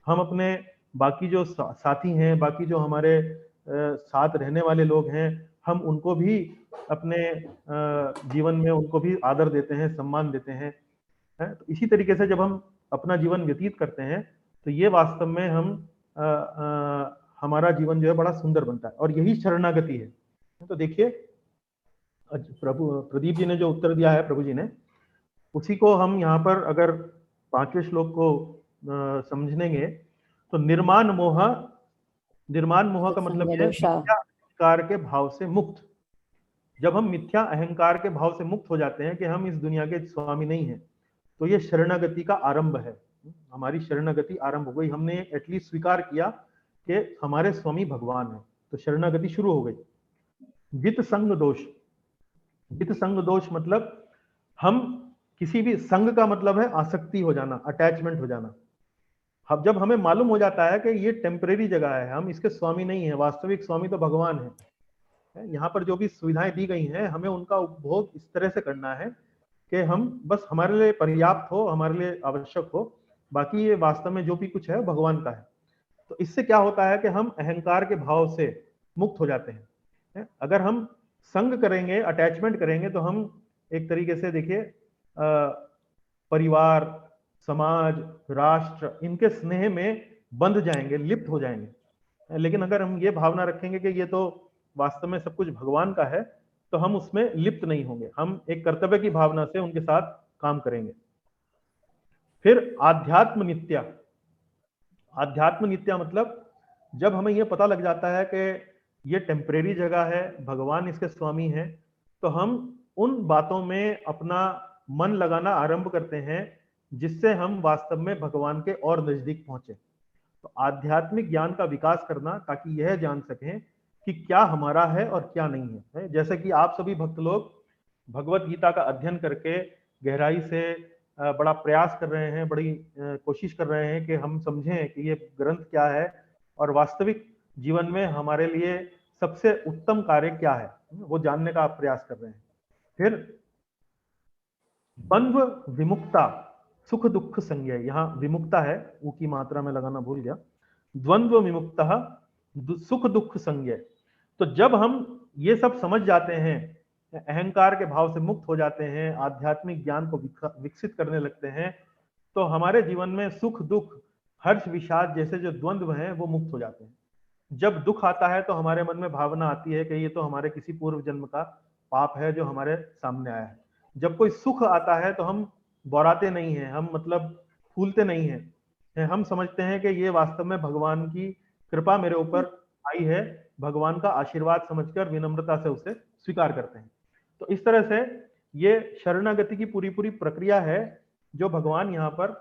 Speaker 1: हम अपने बाकी जो साथी हैं, बाकी जो हमारे साथ रहने वाले लोग हैं, हम उनको भी अपने जीवन में उनको भी आदर देते हैं, सम्मान देते हैं। तो इसी तरीके से जब हम अपना जीवन व्यतीत करते हैं तो ये वास्तव में हमारा जीवन जो है बड़ा सुंदर बनता है, और यही शरणागति है। तो देखिए प्रदीप जी ने जो उत्तर दिया है प्रभु जी ने, उसी को हम यहाँ पर अगर 5वें श्लोक को समझेंगे तो निर्माण मोह का मतलब है मिथ्या अहंकार के भाव से मुक्त। जब हम मिथ्या अहंकार के भाव से मुक्त हो जाते हैं कि हम इस दुनिया के स्वामी नहीं हैं, तो ये शरणागति का आरंभ है। हमारी शरणागति आरंभ हो गई, हमने एटलीस्ट स्वीकार किया कि हमारे स्वामी भगवान है, तो शरणागति शुरू हो गई। जित संग दोष मतलब हम किसी भी संग का मतलब है आसक्ति हो जाना, अटैचमेंट हो जाना। अब जब हमें मालूम हो जाता है कि ये टेम्परेरी जगह है, हम इसके स्वामी नहीं है, वास्तविक स्वामी तो भगवान है। यहाँ पर जो भी सुविधाएं दी गई हैं हमें उनका उपभोग इस तरह से करना है कि हम बस हमारे लिए पर्याप्त हो, हमारे लिए आवश्यक हो, बाकी ये वास्तव में जो भी कुछ है भगवान का है। तो इससे क्या होता है कि हम अहंकार के भाव से मुक्त हो जाते हैं। अगर हम संग करेंगे, अटैचमेंट करेंगे, तो हम एक तरीके से देखिए परिवार, समाज, राष्ट्र, इनके स्नेह में बंध जाएंगे, लिप्त हो जाएंगे। लेकिन अगर हम ये भावना रखेंगे कि ये तो वास्तव में सब कुछ भगवान का है, तो हम उसमें लिप्त नहीं होंगे, हम एक कर्तव्य की भावना से उनके साथ काम करेंगे। फिर आध्यात्म नित्या मतलब जब हमें यह पता लग जाता है कि ये टेम्परेरी जगह है, भगवान इसके स्वामी हैं, तो हम उन बातों में अपना मन लगाना आरंभ करते हैं जिससे हम वास्तव में भगवान के और नजदीक पहुंचे। तो आध्यात्मिक ज्ञान का विकास करना ताकि यह जान सकें कि क्या हमारा है और क्या नहीं है। जैसे कि आप सभी भक्त लोग भगवत गीता का अध्ययन करके गहराई से बड़ा प्रयास कर रहे हैं, बड़ी कोशिश कर रहे हैं कि हम समझें कि ये ग्रंथ क्या है और वास्तविक जीवन में हमारे लिए सबसे उत्तम कार्य क्या है, वो जानने का आप प्रयास कर रहे हैं। फिर द्वंद्व विमुक्ता सुख दुख संज्ञा, यहाँ विमुक्ता है, ऊ की मात्रा में लगाना भूल गया। द्वंद्व विमुक्ता सुख दुख संज्ञा। तो जब हम ये सब समझ जाते हैं, अहंकार के भाव से मुक्त हो जाते हैं, आध्यात्मिक ज्ञान को विकसित करने लगते हैं, तो हमारे जीवन में सुख दुख, हर्ष विषाद जैसे जो द्वंद्व हैं वो मुक्त हो जाते हैं। जब दुख आता है तो हमारे मन में भावना आती है कि ये तो हमारे किसी पूर्व जन्म का पाप है जो हमारे सामने आया है। जब कोई सुख आता है तो हम बौराते नहीं हैं, हम मतलब फूलते नहीं हैं, हम समझते हैं कि ये वास्तव में भगवान की कृपा मेरे ऊपर आई है, भगवान का आशीर्वाद समझकर विनम्रता से उसे स्वीकार करते हैं। तो इस तरह से ये शरणागति की पूरी पूरी प्रक्रिया है जो भगवान यहाँ पर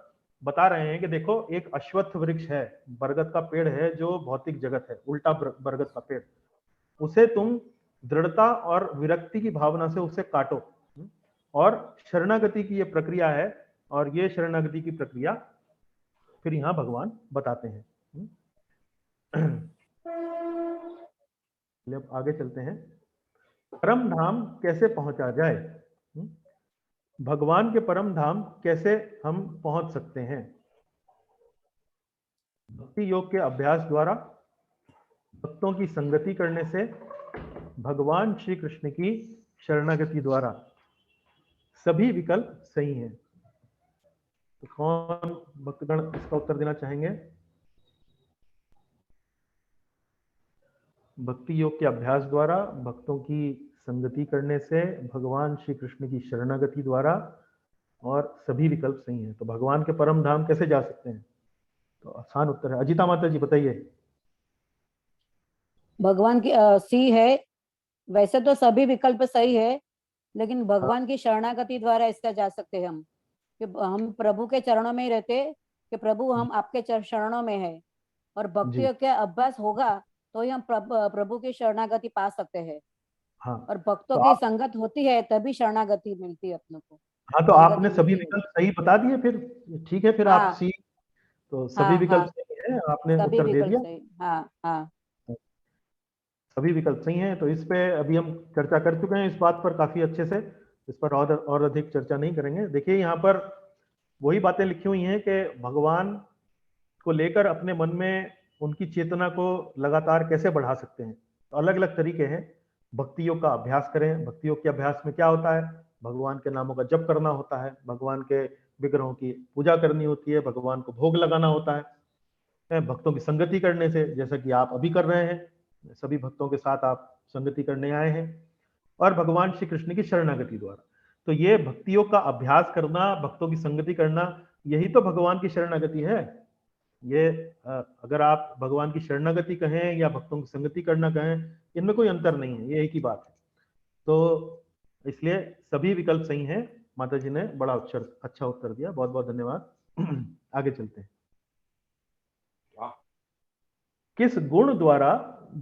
Speaker 1: बता रहे हैं कि देखो एक अश्वत्थ वृक्ष है, बरगद का पेड़ है जो भौतिक जगत है, उल्टा बरगद का पेड़, उसे तुम दृढ़ता और विरक्ति की भावना से उसे काटो। और शरणागति की ये प्रक्रिया है, और ये शरणागति की प्रक्रिया फिर यहाँ भगवान बताते हैं। अब आगे चलते हैं, परम धाम कैसे पहुंचा जाए, भगवान के परम धाम कैसे हम पहुंच सकते हैं। भक्ति योग के अभ्यास द्वारा, भक्तों की संगति करने से, भगवान श्री कृष्ण की शरणागति द्वारा, सभी विकल्प सही हैं। तो कौन भक्तगण इसका उत्तर देना चाहेंगे? भक्ति योग के अभ्यास द्वारा, भक्तों की संगति करने से, भगवान श्री कृष्ण की शरणागति द्वारा, और सभी विकल्प सही हैं। तो भगवान के परम धाम कैसे जा सकते हैं? तो आसान उत्तर है। अजिता माता जी बताइए।
Speaker 6: भगवान की सी है, वैसे तो सभी विकल्प सही है, लेकिन भगवान की शरणागति द्वारा इसका जा सकते हैं हम, कि हम प्रभु के चरणों में ही रहते कि प्रभु हम आपके शरणों में है, और भक्ति का अभ्यास होगा तो ही हम प्रभु की शरणागति पा सकते हैं। हाँ, और भक्तों तो की संगत होती है तभी शरणागति मिलती है अपनों को।
Speaker 1: हाँ, तो आपने सभी विकल्प सही बता दिए, फिर ठीक है, फिर आप सी, तो सभी विकल्प सही है, आपने उत्तर दे दिया।
Speaker 6: हाँ हाँ,
Speaker 1: सभी विकल्प सही हैं। तो इस पे अभी हम चर्चा कर चुके हैं, इस बात पर काफी अच्छे से, इस पर और अधिक चर्चा नहीं करेंगे। देखिए यहाँ पर वही बातें लिखी हुई हैं कि भगवान को लेकर अपने मन में उनकी चेतना को लगातार कैसे बढ़ा सकते हैं। तो अलग अलग तरीके हैं। भक्ति योग का अभ्यास करें। भक्ति योग के अभ्यास में क्या होता है, भगवान के नामों का जप करना होता है, भगवान के विग्रहों की पूजा करनी होती है, भगवान को भोग लगाना होता है। भक्तों की संगति करने से, जैसा कि आप अभी कर रहे हैं, सभी भक्तों के साथ आप संगति करने आए हैं, और भगवान श्री कृष्ण की शरणागति द्वारा। तो ये भक्ति योग का अभ्यास करना, भक्तों की संगति करना, यही तो भगवान की शरणागति है। ये अगर आप भगवान की शरणागति कहें या भक्तों की संगति करना कहें, इनमें कोई अंतर नहीं है, ये एक ही बात है। तो इसलिए सभी विकल्प सही हैं। माता जी ने बड़ा अच्छा उत्तर दिया, बहुत बहुत धन्यवाद। आगे चलते हैं। किस गुण द्वारा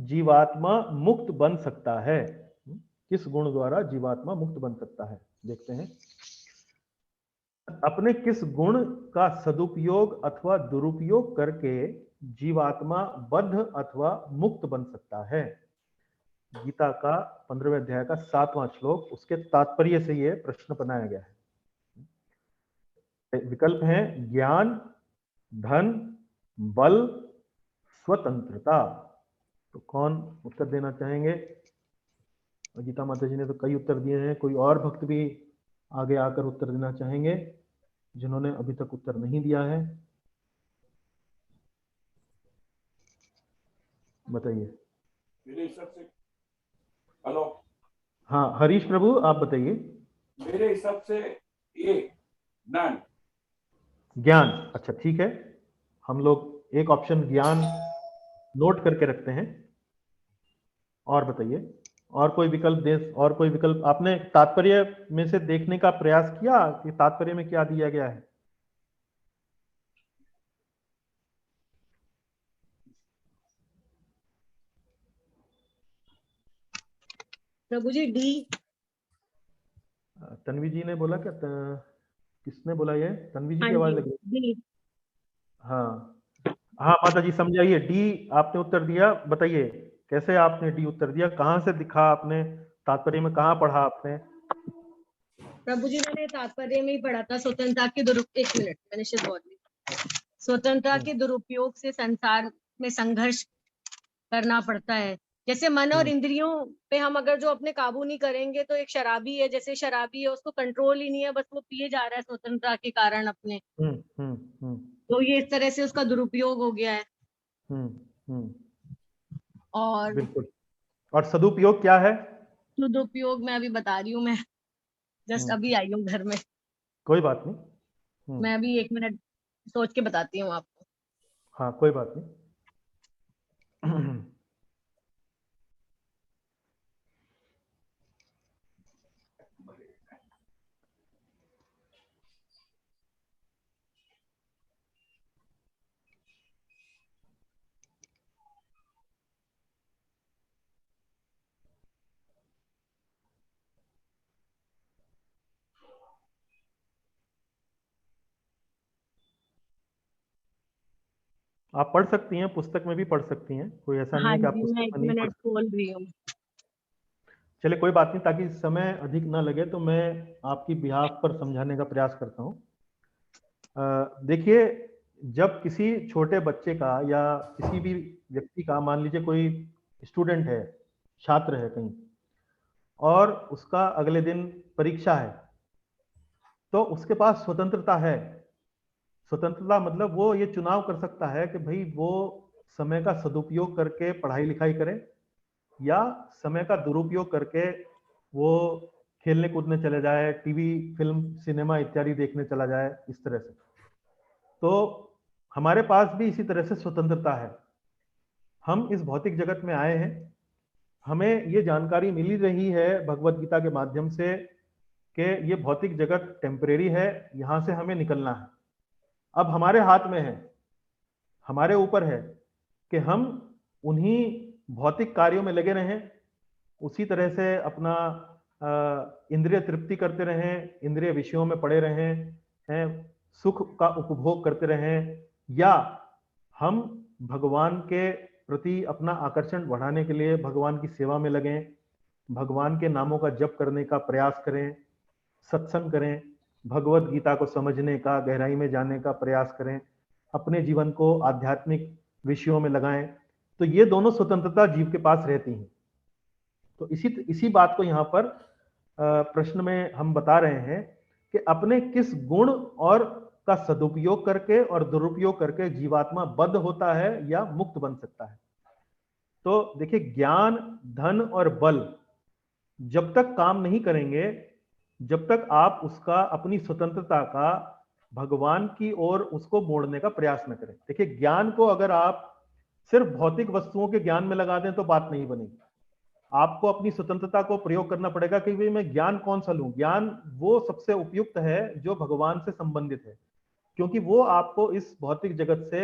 Speaker 1: जीवात्मा मुक्त बन सकता है? किस गुण द्वारा जीवात्मा मुक्त बन सकता है, देखते हैं। अपने किस गुण का सदुपयोग अथवा दुरुपयोग करके जीवात्मा बद्ध अथवा मुक्त बन सकता है? गीता का 15वें अध्याय का 7वां श्लोक, उसके तात्पर्य से यह प्रश्न बनाया गया है। विकल्प हैं ज्ञान, धन, बल, स्वतंत्रता। तो कौन उत्तर देना चाहेंगे? गीता माता जी ने तो कई उत्तर दिए हैं, कोई और भक्त भी आगे आकर उत्तर देना चाहेंगे जिन्होंने अभी तक उत्तर नहीं दिया है? बताइए।
Speaker 9: मेरे हिसाब से, हेलो,
Speaker 1: हाँ हरीश प्रभु आप बताइए।
Speaker 9: मेरे हिसाब से ये ज्ञान।
Speaker 1: ज्ञान, अच्छा ठीक है, हम लोग एक ऑप्शन ज्ञान नोट करके रखते हैं। और बताइए, और कोई विकल्प दे, और कोई विकल्प आपने तात्पर्य में से देखने का प्रयास किया कि तात्पर्य में क्या दिया गया है?
Speaker 8: प्रभु जी डी।
Speaker 1: तन्वी जी ने बोला क्या? किसने बोला ये? तन्वी जी की आवाज लगी। हाँ हाँ माता जी समझाइए, डी आपने उत्तर दिया, बताइए कैसे आपने डी उत्तर दिया, कहाँ से दिखा आपने, तात्पर्य में कहाँ पढ़ा आपने?
Speaker 8: प्रभु जी मैंने तात्पर्य में ही पढ़ा था, स्वतंत्रता के एक मिनट मैंने स्वतंत्रता के दुरुपयोग से संसार में संघर्ष करना पड़ता है। जैसे मन और इंद्रियों पे हम अगर जो अपने काबू नहीं करेंगे, तो एक शराबी है, जैसे शराबी है उसको कंट्रोल ही नहीं है, बस वो पिए जा रहा है स्वतंत्रता के कारण अपने। तो ये इस तरह से उसका दुरुपयोग हो गया है। और
Speaker 1: बिल्कुल, और सदुपयोग क्या है?
Speaker 8: सदुपयोग मैं अभी बता रही हूँ, मैं जस्ट अभी आई हूँ घर में।
Speaker 1: कोई बात नहीं,
Speaker 8: मैं अभी 1 मिनट सोच के बताती हूँ आपको।
Speaker 1: हाँ कोई बात नहीं। आप पढ़ सकती हैं, पुस्तक में भी पढ़ सकती हैं, कोई ऐसा नहीं है कि आप पुस्तक में नहीं पढ़ सकती।
Speaker 8: खोल रही हूँ।
Speaker 1: चलिए कोई बात नहीं, ताकि समय अधिक ना लगे तो मैं आपकी बिहाफ पर समझाने का प्रयास करता हूँ। देखिए, जब किसी छोटे बच्चे का या किसी भी व्यक्ति का, मान लीजिए कोई स्टूडेंट है, छात्र है कहीं, और उसका अगले दिन परीक्षा है, तो उसके पास स्वतंत्रता है। स्वतंत्रता मतलब वो ये चुनाव कर सकता है कि भाई वो समय का सदुपयोग करके पढ़ाई लिखाई करे या समय का दुरुपयोग करके वो खेलने कूदने चले जाए, टीवी, फिल्म, सिनेमा इत्यादि देखने चला जाए, इस तरह से। तो हमारे पास भी इसी तरह से स्वतंत्रता है। हम इस भौतिक जगत में आए हैं, हमें ये जानकारी मिली रही है भगवत गीता के माध्यम से कि ये भौतिक जगत टेम्परेरी है, यहाँ से हमें निकलना है। अब हमारे हाथ में है, हमारे ऊपर है कि हम उन्हीं भौतिक कार्यों में लगे रहें, उसी तरह से अपना इंद्रिय तृप्ति करते रहें, इंद्रिय विषयों में पड़े रहें, हैं सुख का उपभोग करते रहें, या हम भगवान के प्रति अपना आकर्षण बढ़ाने के लिए भगवान की सेवा में लगें, भगवान के नामों का जप करने का प्रयास करें, सत्संग करें, भगवत गीता को समझने का, गहराई में जाने का प्रयास करें। अपने जीवन को आध्यात्मिक विषयों में लगाएं, तो ये दोनों स्वतंत्रता जीव के पास रहती हैं। तो इसी बात को यहाँ पर प्रश्न में हम बता रहे हैं कि अपने किस गुण और का सदुपयोग करके और दुरुपयोग करके जीवात्मा बद्ध होता है या मुक्त बन सकता है। तो देखिए, ज्ञान, धन और बल जब तक काम नहीं करेंगे, जब तक आप उसका, अपनी स्वतंत्रता का भगवान की ओर उसको मोड़ने का प्रयास न करें। देखिए, ज्ञान को अगर आप सिर्फ भौतिक वस्तुओं के ज्ञान में लगा दें तो बात नहीं बनेगी। आपको अपनी स्वतंत्रता को प्रयोग करना पड़ेगा कि भाई मैं ज्ञान कौन सा लूं। ज्ञान वो सबसे उपयुक्त है जो भगवान से संबंधित है, क्योंकि वो आपको इस भौतिक जगत से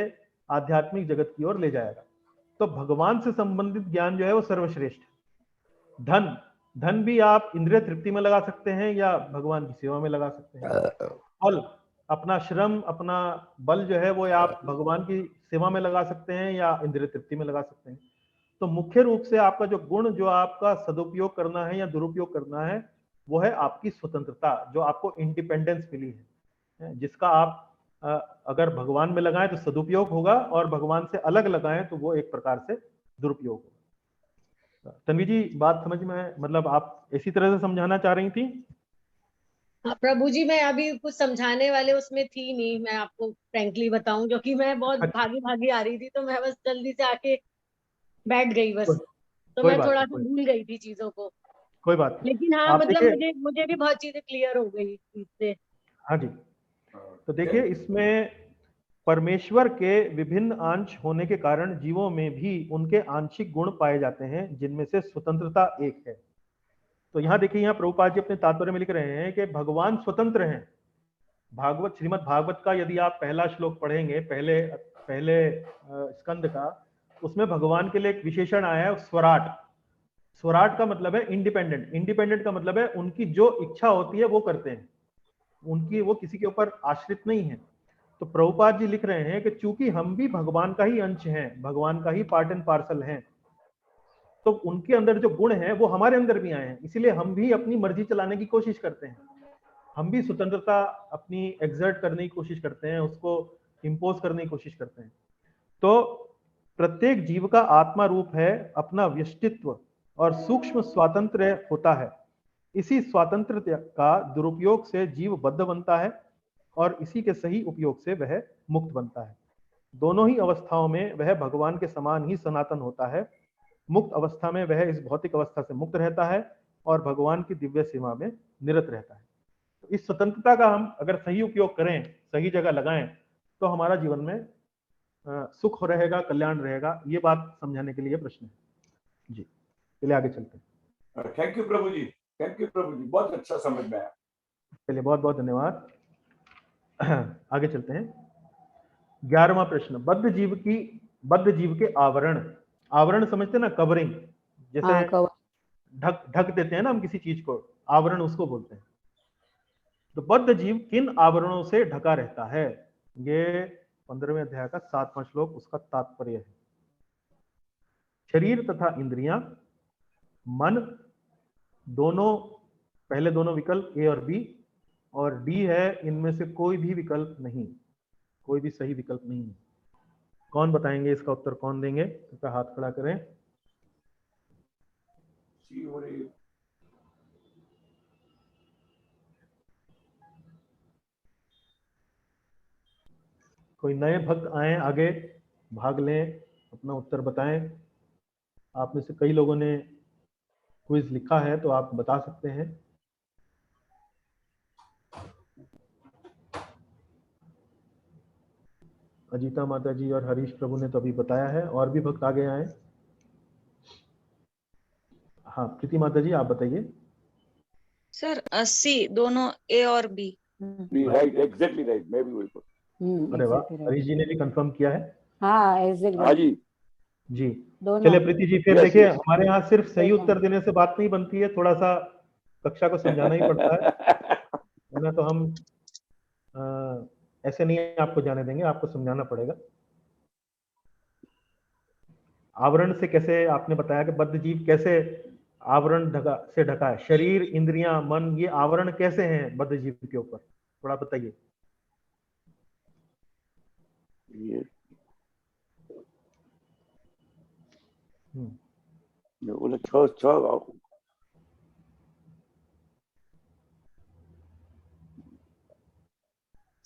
Speaker 1: आध्यात्मिक जगत की ओर ले जाएगा। तो भगवान से संबंधित ज्ञान जो है वो सर्वश्रेष्ठ है। धन भी आप इंद्रिय तृप्ति में लगा सकते हैं या भगवान की सेवा में लगा सकते हैं। फल, अपना श्रम, अपना बल जो है वो आप भगवान की सेवा में लगा सकते हैं या इंद्रिय तृप्ति में लगा सकते हैं। तो मुख्य रूप से आपका जो गुण, जो आपका सदुपयोग करना है या दुरुपयोग करना है, वो है आपकी स्वतंत्रता, जो आपको इंडिपेंडेंस मिली है, जिसका आप अगर भगवान में लगाएं तो सदुपयोग होगा और भगवान से अलग लगाएं तो वो एक प्रकार से दुरुपयोग होगा। तन्वी जी, बात समझ में, मतलब आप इसी तरह से समझाना चाह रही थी?
Speaker 10: हाँ प्रभु जी, मैं अभी कुछ समझाने वाले उसमें थी नहीं, मैं आपको फ्रैंकली बताऊं, क्योंकि मैं बहुत भागी भागी आ रही थी, तो मैं बस जल्दी से आके बैठ गई बस, तो मैं थोड़ा सा भूल गई थी चीजों को।
Speaker 1: कोई बात नहीं,
Speaker 10: लेकिन हाँ, मतलब मुझे भी बहुत चीजें क्लियर हो गई इससे।
Speaker 1: हाँ जी, तो देखिए, इसमें परमेश्वर के विभिन्न अंश होने के कारण जीवों में भी उनके आंशिक गुण पाए जाते हैं, जिनमें से स्वतंत्रता एक है। तो यहाँ देखिए, यहाँ प्रभुपाद जी अपने तात्पर्य में लिख रहे हैं कि भगवान स्वतंत्र हैं। भागवत, श्रीमद् भागवत का यदि आप पहला श्लोक पढ़ेंगे, पहले स्कंद का, उसमें भगवान के लिए एक विशेषण आया है, स्वराट। स्वराट का मतलब है इंडिपेंडेंट। इंडिपेंडेंट का मतलब है उनकी जो इच्छा होती है वो करते हैं, उनकी, वो किसी के ऊपर आश्रित नहीं है। तो प्रभुपाद जी लिख रहे हैं कि चूंकि हम भी भगवान का ही अंश हैं, भगवान का ही पार्ट एंड पार्सल हैं, तो उनके अंदर जो गुण हैं वो हमारे अंदर भी आए हैं, इसीलिए हम भी अपनी मर्जी चलाने की कोशिश करते हैं। हम भी स्वतंत्रता अपनी एग्जर्ट करने की कोशिश करते हैं, उसको इंपोज करने की कोशिश करते हैं। तो प्रत्येक जीव का आत्मा रूप है अपना व्यष्टित्व और सूक्ष्म स्वातंत्र्य होता है। इसी स्वातंत्र्य का दुरुपयोग से जीव बद्ध बनता है और इसी के सही उपयोग से वह मुक्त बनता है। दोनों ही अवस्थाओं में वह भगवान के समान ही सनातन होता है। मुक्त अवस्था में वह इस भौतिक अवस्था से मुक्त रहता है और भगवान की दिव्य सेवा में निरत रहता है। तो इस स्वतंत्रता का हम अगर सही उपयोग करें, सही जगह लगाएं, तो हमारा जीवन में सुख रहेगा, कल्याण रहेगा। ये बात समझाने के लिए प्रश्न है जी। चलिए आगे चलते हैं।
Speaker 9: Thank you Prabhu ji, thank you Prabhu ji, बहुत अच्छा समझ में आया।
Speaker 1: चलिए, बहुत बहुत धन्यवाद। आगे चलते हैं। 11वां प्रश्न, बद्ध जीव के आवरण। आवरण समझते ना, कवरिंग, जैसे ढक देते हैं ना हम किसी चीज को, आवरण उसको बोलते हैं। तो बद्ध जीव किन आवरणों से ढका रहता है? ये 15वें अध्याय का 7वां श्लोक, उसका तात्पर्य है। शरीर तथा इंद्रियां, मन, दोनों, पहले दोनों विकल्प ए और बी, और डी है इनमें से कोई भी विकल्प नहीं, कोई भी सही विकल्प नहीं है। कौन बताएंगे इसका उत्तर, कौन देंगे? इसका हाथ खड़ा करें। कोई नए भक्त आए आगे, भाग लें, अपना उत्तर बताएं। आप में से कई लोगों ने क्विज लिखा है तो आप बता सकते हैं। अजीता माता जी और हरीश प्रभु ने तो अभी बताया है, और भी भक्त आगे आए। हाँ, प्रीति माता जी आप बताइए।
Speaker 8: सर 80, दोनों ए और बी।
Speaker 9: राइट, एग्जैक्टली राइट, मैं भी वही बोल।
Speaker 1: अरे वाह, हरीश जी ने भी कंफर्म किया है।
Speaker 6: हाँ एग्जैक्टली।
Speaker 9: हाँ जी
Speaker 1: जी, चलिए प्रीति जी, फिर देखिए हमारे यहाँ सिर्फ सही उत्तर देने से बात नहीं बनती है, थोड़ा सा कक्षा को समझाना ही पड़ता है ना। तो हम ऐसे नहीं आपको जाने देंगे, आपको समझाना पड़ेगा। आवरण से कैसे, आपने बताया कि बद्ध जीव कैसे आवरण से ढका है, शरीर, इंद्रियां, मन, ये आवरण कैसे हैं बद्ध जीव के ऊपर, थोड़ा बताइए।
Speaker 11: ये बोले छह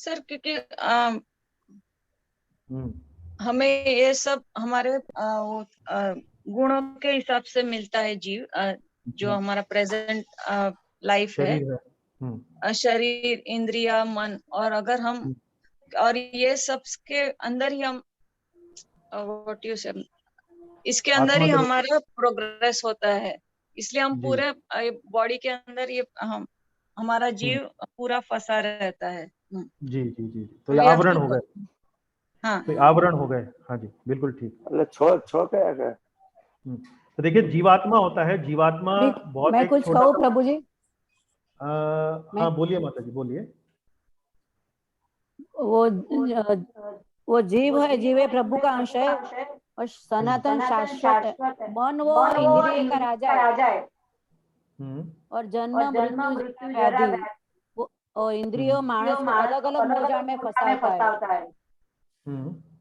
Speaker 8: सर क्योंकि हमें ये सब हमारे गुणों के हिसाब से मिलता है जीव, जो हमारा प्रेजेंट लाइफ है, शरीर, इंद्रिया, मन, और अगर हम और ये सब के अंदर ही हम व्हाट यू से इसके अंदर ही हमारा प्रोग्रेस होता है, इसलिए हम पूरे बॉडी के अंदर ये हमारा जीव पूरा फंसा रहता है।
Speaker 1: जी जी जी, तो ये आवरण हो गए।
Speaker 8: हाँ,
Speaker 1: तो आवरण हो गए। हाँ जी, बिल्कुल ठीक।
Speaker 11: छह क्या?
Speaker 1: तो देखिए, जीवात्मा होता है, जीवात्मा बहुत
Speaker 6: मैं कुछ कहूँ प्रभु जी?
Speaker 1: हाँ बोलिए माता जी, बोलिए।
Speaker 6: वो जीव है, जीव है, प्रभु का अंश है, और सनातन शाश्वत है। मन वो इंद्रिय का राजा है, और जन्म मृत्यु व्याधि और इंद्रियों मानस को अलग अलग मोजा में फंसाता है,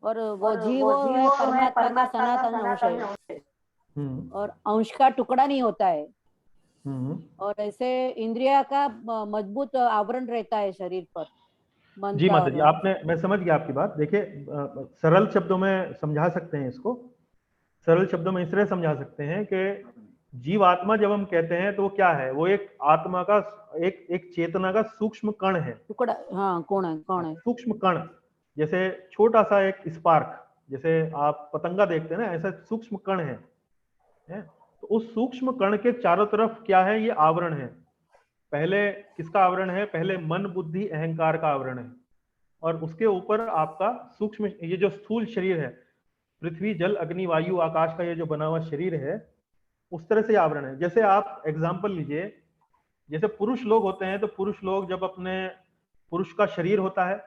Speaker 6: और वो जीव है परमात्मा का सनातन अंश है, और अंश का टुकड़ा नहीं होता है, और ऐसे इंद्रिया का मजबूत आवरण रहता है शरीर पर।
Speaker 1: जी माता जी, मैं समझ गया आपकी बात। देखिए, सरल शब्दों में समझा सकते हैं इसको। सरल शब्दों में इस तरह समझा सकते हैं कि जीवात्मा जब हम कहते हैं तो वो क्या है? वो एक आत्मा का एक चेतना का सूक्ष्म कण है,
Speaker 6: टुकड़ा। हाँ, कौन है?
Speaker 1: सूक्ष्म कण, जैसे छोटा सा एक स्पार्क, जैसे आप पतंगा देखते हैं ना, ऐसा सूक्ष्म कण है। तो उस सूक्ष्म कण के चारों तरफ क्या है? ये आवरण है। पहले किसका आवरण है? पहले मन, बुद्धि, अहंकार का आवरण है, और उसके ऊपर आपका सूक्ष्म, ये जो स्थूल शरीर है, पृथ्वी, जल, अग्नि, वायु, आकाश का ये जो बना हुआ शरीर है, उस तरह से आवरण है। जैसे आप एग्जाम्पल लीजिए, जैसे पुरुष लोग होते हैं, तो पुरुष लोग जब अपने, पुरुष का शरीर होता है,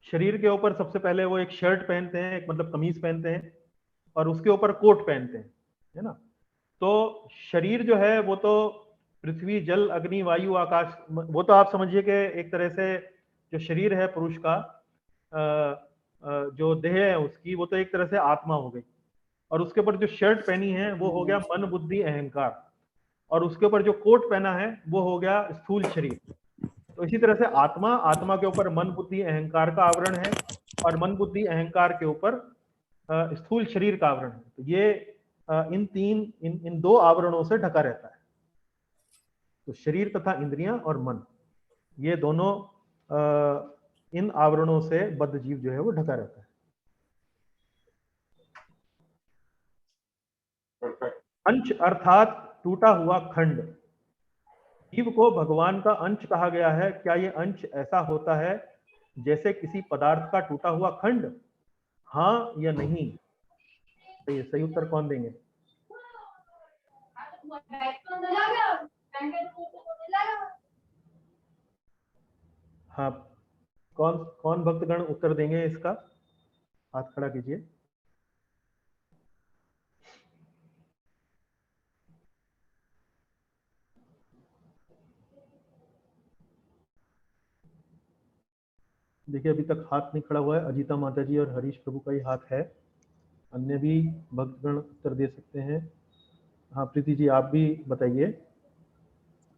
Speaker 1: शरीर के ऊपर सबसे पहले वो एक शर्ट पहनते हैं, एक मतलब कमीज पहनते हैं, और उसके ऊपर कोट पहनते हैं, है ना। तो शरीर जो है वो तो पृथ्वी, जल, अग्नि, वायु, आकाश, वो तो आप समझिए कि एक तरह से जो शरीर है पुरुष का, जो देह है उसकी, वो तो एक तरह से आत्मा हो गई, और उसके ऊपर जो शर्ट पहनी है वो हो गया मन, बुद्धि, अहंकार, और उसके ऊपर जो कोट पहना है वो हो गया स्थूल शरीर। तो इसी तरह से आत्मा के ऊपर मन, बुद्धि, अहंकार का आवरण है, और मन, बुद्धि, अहंकार के ऊपर स्थूल शरीर का आवरण है। तो ये इन दो आवरणों से ढका रहता है। तो शरीर तथा इंद्रियां और मन, ये दोनों इन आवरणों से बद्ध जीव जो है वो ढका रहता है। अंश अर्थात टूटा हुआ खंड। जीव को भगवान का अंश कहा गया है। क्या ये अंश ऐसा होता है जैसे किसी पदार्थ का टूटा हुआ खंड? हाँ या नहीं? तो ये सही उत्तर कौन देंगे? हाँ, कौन भक्तगण उत्तर देंगे इसका? हाथ खड़ा कीजिए। देखिए, अभी तक हाथ नहीं खड़ा हुआ है। अजीता माता जी और हरीश प्रभु का ही हाथ है। अन्य भी भक्तगण उत्तर दे सकते हैं। हाँ प्रीति जी, आप भी बताइए।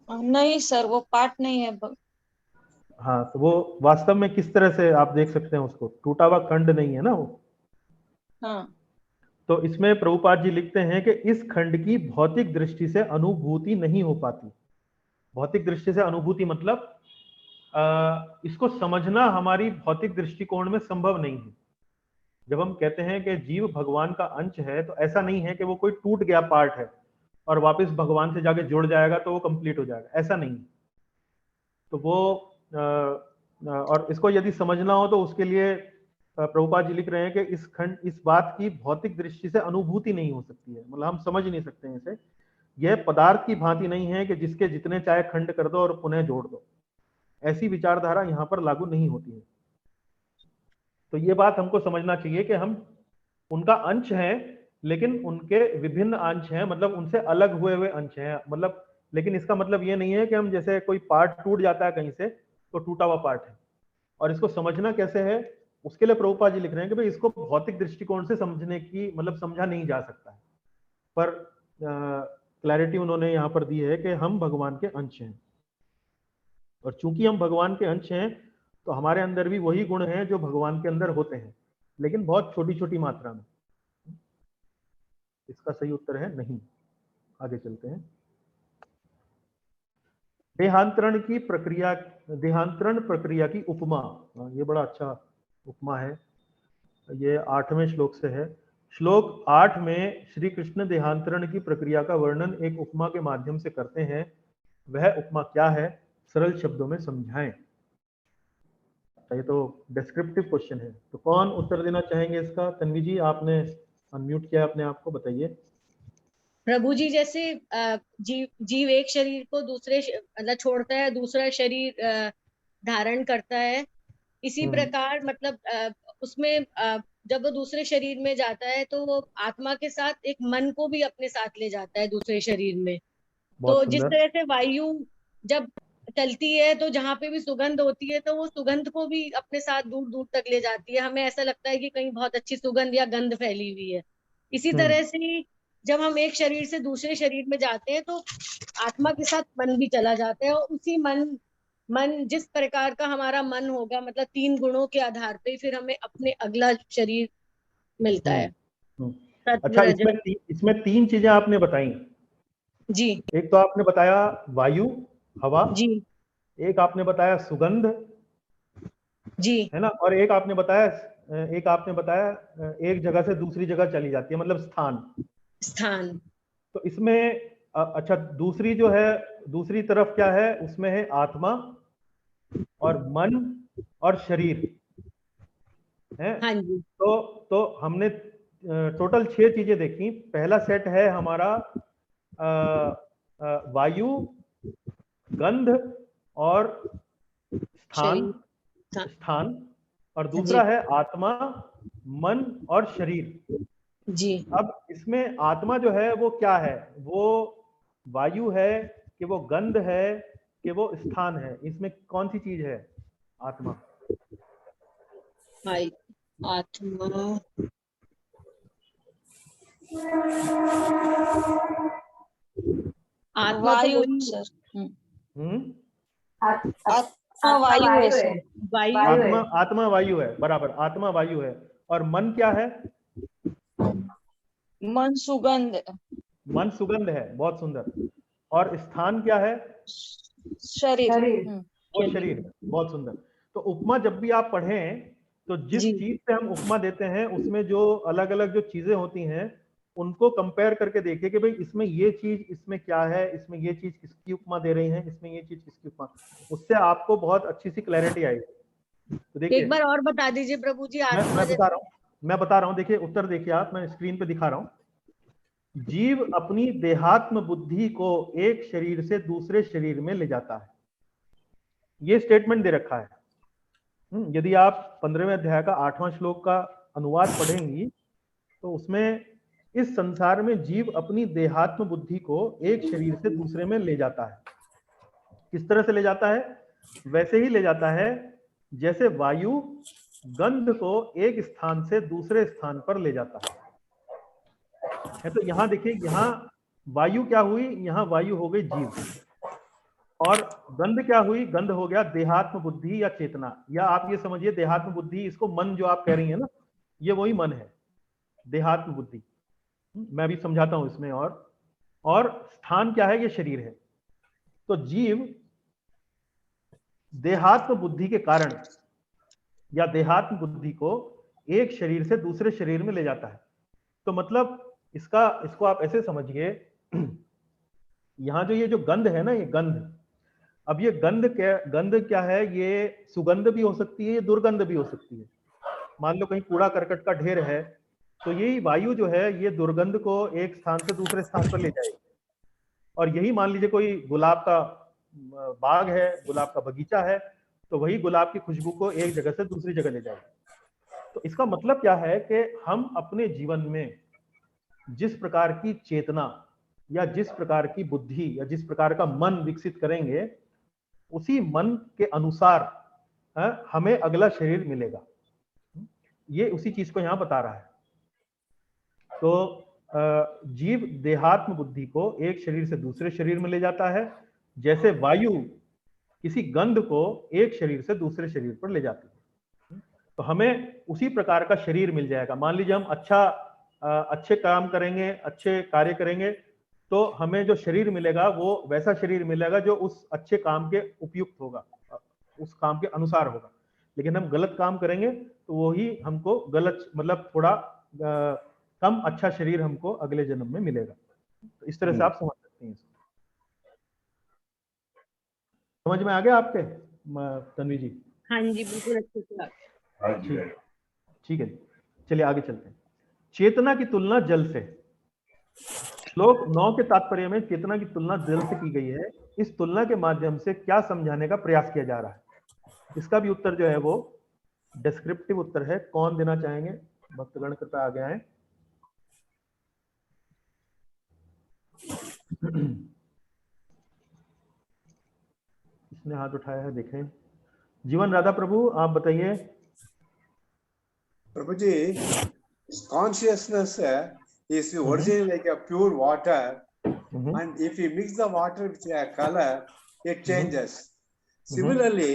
Speaker 8: नहीं सर, वो पार्ट नहीं है।
Speaker 1: हाँ, तो वो वास्तव में किस तरह से आप देख सकते हैं उसको? टूटा हुआ खंड नहीं है ना वो।
Speaker 8: हाँ।
Speaker 1: तो इसमें प्रभुपाद जी लिखते हैं कि इस खंड की भौतिक दृष्टि से अनुभूति नहीं हो पाती। भौतिक दृष्टि से अनुभूति मतलब इसको समझना हमारी भौतिक दृष्टिकोण में संभव नहीं है। जब हम कहते हैं कि जीव भगवान का अंश है, तो ऐसा नहीं है कि वो कोई टूट गया पार्ट है और वापस भगवान से जाके जुड़ जाएगा तो वो कंप्लीट हो जाएगा, ऐसा नहीं। तो वो और इसको यदि समझना हो तो उसके लिए प्रभुपाद जी लिख रहे हैं कि इस बात की भौतिक दृष्टि से अनुभूति नहीं हो सकती है, मतलब हम समझ नहीं सकते हैं इसे। यह पदार्थ की भांति नहीं है कि जिसके जितने चाहे खंड कर दो और पुनः जोड़ दो। ऐसी विचारधारा यहाँ पर लागू नहीं होती है। तो ये बात हमको समझना चाहिए कि हम उनका अंश हैं, लेकिन उनके विभिन्न अंश हैं, मतलब उनसे अलग हुए हुए अंश हैं। मतलब, लेकिन इसका मतलब ये नहीं है कि हम जैसे कोई पार्ट टूट जाता है कहीं से तो टूटा हुआ पार्ट है। और इसको समझना कैसे है? उसके लिए प्रभुपाद जी लिख रहे हैं कि भाई इसको भौतिक दृष्टिकोण से समझने की मतलब समझा नहीं जा सकता है, पर क्लैरिटी उन्होंने यहाँ पर दी है कि हम भगवान के अंश हैं, और चूंकि हम भगवान के अंश हैं तो हमारे अंदर भी वही गुण हैं जो भगवान के अंदर होते हैं, लेकिन बहुत छोटी छोटी मात्रा में। इसका सही उत्तर है नहीं। आगे चलते हैं। देहांतरण प्रक्रिया की उपमा, ये बड़ा अच्छा उपमा है। ये 8वें श्लोक से है। श्लोक 8 में श्री कृष्ण देहांतरण की प्रक्रिया का वर्णन एक उपमा के माध्यम से करते हैं। वह उपमा क्या है, सरल शब्दों में समझाएं। ये तो डिस्क्रिप्टिव क्वेश्चन है, तो कौन उत्तर देना चाहेंगे इसका? तन्वी जी, आपने अनम्यूट किया अपने आप को, बताइए।
Speaker 10: प्रभु जी, जैसे जीव एक शरीर को दूसरे मतलब छोड़ता है, दूसरा शरीर धारण करता है, इसी प्रकार मतलब उसमें जब वो दूसरे शरीर में जाता है तो वो आत्मा के साथ एक मन को भी अपने साथ ले जाता है दूसरे शरीर में। तो जिस तरह से वायु जब चलती है तो जहाँ पे भी सुगंध होती है तो वो सुगंध को भी अपने साथ दूर दूर तक ले जाती है। हमें ऐसा लगता है कि कहीं बहुत अच्छी सुगंध या गंध फैली हुई है। इसी तरह से जब हम एक शरीर से दूसरे शरीर में जाते हैं तो आत्मा के साथ मन भी चला जाता है, और उसी मन जिस प्रकार का हमारा मन होगा, मतलब 3 गुणों के आधार पे फिर हमें अपने अगला शरीर मिलता है।
Speaker 1: अच्छा, इसमें 3 चीजें आपने बताई
Speaker 10: जी।
Speaker 1: एक तो आपने बताया वायु, हवा
Speaker 10: जी,
Speaker 1: एक आपने बताया सुगंध
Speaker 10: जी,
Speaker 1: है ना, और एक आपने बताया एक जगह से दूसरी जगह चली जाती है, मतलब स्थान। तो इसमें अच्छा, दूसरी जो है, दूसरी तरफ क्या है, उसमें है आत्मा और मन और शरीर है।
Speaker 10: हाँ जी।
Speaker 1: तो हमने टोटल 6 चीजें देखी। पहला सेट है हमारा वायु, गंध और स्थान, और दूसरा है आत्मा, मन और शरीर।
Speaker 10: जी।
Speaker 1: अब इसमें आत्मा जो है वो क्या है, वो वायु है कि वो गंध है कि वो स्थान है? इसमें कौन सी चीज है आत्मा?
Speaker 8: वायु सर। वायु है सर।
Speaker 1: आत्मा वायु है, बराबर, आत्मा वायु है। और मन क्या है?
Speaker 8: मन सुगंध।
Speaker 1: मन सुगंध है, बहुत सुंदर। और स्थान क्या है?
Speaker 8: शरीर।
Speaker 1: वो शरीर है, बहुत सुंदर। तो उपमा जब भी आप पढ़ें तो जिस चीज से हम उपमा देते हैं उसमें जो अलग अलग जो चीजें होती हैं उनको कंपेयर करके देखिए कि भाई इसमें ये चीज इसमें क्या है, इसमें ये चीज किसकी उपमा दे रही है, इसमें ये चीज किसकी उपमा, उससे आपको बहुत अच्छी सी क्लैरिटी आएगी। तो देखिए,
Speaker 10: एक बार और बता दीजिए प्रभु जी।
Speaker 1: मैं बता रहा हूँ, देखिए उत्तर देखिए आप, मैं स्क्रीन पे दिखा रहा हूँ। जीव अपनी देहात्म बुद्धि को एक शरीर से दूसरे शरीर में ले जाता है, ये स्टेटमेंट दे रखा है। यदि आप 15वें अध्याय का 8वां श्लोक का अनुवाद पढ़ेंगी तो उसमें इस संसार में जीव अपनी देहात्म बुद्धि को एक शरीर से दूसरे में ले जाता है। किस तरह से ले जाता है? वैसे ही ले जाता है जैसे वायु गंध को एक स्थान से दूसरे स्थान पर ले जाता है। तो यहां देखिए, यहां वायु क्या हुई? यहां वायु हो गई जीव, और गंध क्या हुई? गंध हो गया देहात्म बुद्धि या चेतना, या आप ये समझिए देहात्म बुद्धि, इसको मन जो आप कह रही है ना, ये वही मन है, देहात्म बुद्धि। मैं भी समझाता हूं इसमें। और स्थान क्या है? ये शरीर है। तो जीव देहात्म बुद्धि के कारण या देहात्म बुद्धि को एक शरीर से दूसरे शरीर में ले जाता है। तो मतलब इसको आप ऐसे समझिए, यहां जो गंध है ना, ये गंध, अब ये गंध क्या है? ये सुगंध भी हो सकती है, ये दुर्गंध भी हो सकती है। मान लो कहीं कूड़ा करकट का ढेर है तो यही वायु जो है ये दुर्गंध को एक स्थान से दूसरे स्थान पर ले जाएगी। और यही मान लीजिए कोई गुलाब का बाग है, गुलाब का बगीचा है, तो वही गुलाब की खुशबू को एक जगह से दूसरी जगह ले जाएगी। तो इसका मतलब क्या है कि हम अपने जीवन में जिस प्रकार की चेतना या जिस प्रकार की बुद्धि या जिस प्रकार का मन विकसित करेंगे, उसी मन के अनुसार हमें अगला शरीर मिलेगा। ये उसी चीज को यहाँ बता रहा है। तो जीव देहात्म बुद्धि को एक शरीर से दूसरे शरीर में ले जाता है, जैसे वायु किसी गंध को एक शरीर से दूसरे शरीर पर ले जाती है। तो हमें उसी प्रकार का शरीर मिल जाएगा। मान लीजिए हम अच्छे काम करेंगे, अच्छे कार्य करेंगे, तो हमें जो शरीर मिलेगा वो वैसा शरीर मिलेगा जो उस अच्छे काम के उपयुक्त होगा, उस काम के अनुसार होगा। लेकिन हम गलत काम करेंगे तो वही हमको गलत, मतलब थोड़ा कम अच्छा शरीर हमको अगले जन्म में मिलेगा। तो इस तरह से आप समझ सकते हैं। समझ में आ गया आपके तन्वी जी?
Speaker 10: हाँ जी, बिल्कुल अच्छे से।
Speaker 1: ठीक है, चलिए आगे चलते हैं। चेतना की तुलना जल से। श्लोक 9 के तात्पर्य में चेतना की तुलना जल से की गई है। इस तुलना के माध्यम से क्या समझाने का प्रयास किया जा रहा है? इसका भी उत्तर जो है वो डिस्क्रिप्टिव उत्तर है। कौन देना चाहेंगे? भक्तगण कृपया आगे आए। इसने हाथ उठाया है, देखें। जीवन राधा प्रभु, आप बताइए।
Speaker 4: प्रभु जी, consciousness is originally like a pure water, and if you mix the water with a color, it changes. Similarly,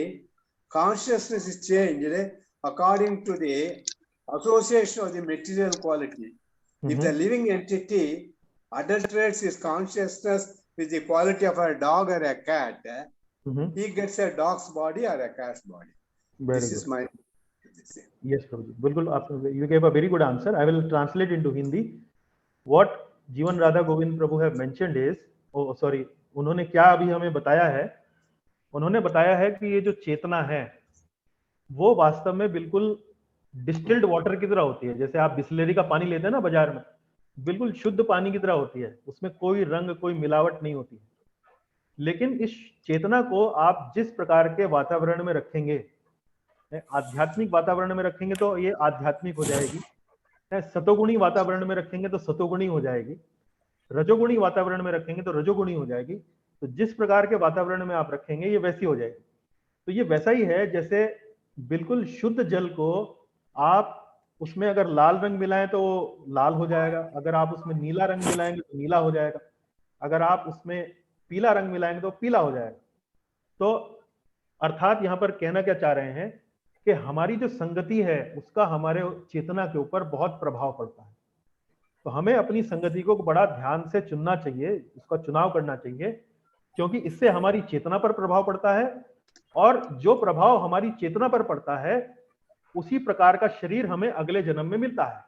Speaker 4: consciousness is changed according to the association of the material quality. If the living entity adulterates his consciousness with the quality of a dog or a cat, he gets a dog's body or a cat's body. This is my...
Speaker 1: Yes, Prabhuji. बिल्कुल, you gave a very good answer. I will translate into Hindi. What Jivan Radha Govind Prabhu have mentioned is, उन्होंने क्या अभी हमें बताया है? उन्होंने बताया है कि ये जो चेतना है वो वास्तव में बिल्कुल डिस्टिल्ड वाटर की तरह होती है। जैसे आप बिस्लेरी का पानी लेते हैं ना बाजार में, बिल्कुल शुद्ध पानी की तरह होती है, उसमें कोई रंग, कोई मिलावट नहीं होती। लेकिन इस चेतना को आप जिस प्रकार के वातावरण में रखेंगे, आध्यात्मिक वातावरण में रखेंगे तो ये आध्यात्मिक हो जाएगी, सतोगुणी वातावरण में रखेंगे तो सतोगुणी हो जाएगी, रजोगुणी वातावरण में रखेंगे तो रजोगुणी हो जाएगी। तो जिस प्रकार के वातावरण में आप रखेंगे ये वैसी हो जाएगी। तो ये वैसा ही है जैसे बिल्कुल शुद्ध जल को आप उसमें अगर लाल रंग मिलाएं तो लाल हो जाएगा, अगर आप उसमें नीला रंग मिलाएंगे तो नीला हो जाएगा, अगर आप उसमें पीला रंग मिलाएंगे तो पीला हो जाएगा। तो अर्थात यहाँ पर कहना क्या चाह रहे हैं कि हमारी जो संगति है उसका हमारे चेतना के ऊपर बहुत प्रभाव पड़ता है। तो हमें अपनी संगति को बड़ा ध्यान से चुनना चाहिए, उसका चुनाव करना चाहिए, क्योंकि इससे हमारी चेतना पर प्रभाव पड़ता है और जो प्रभाव हमारी चेतना पर पड़ता है उसी प्रकार का शरीर हमें अगले जन्म में मिलता है।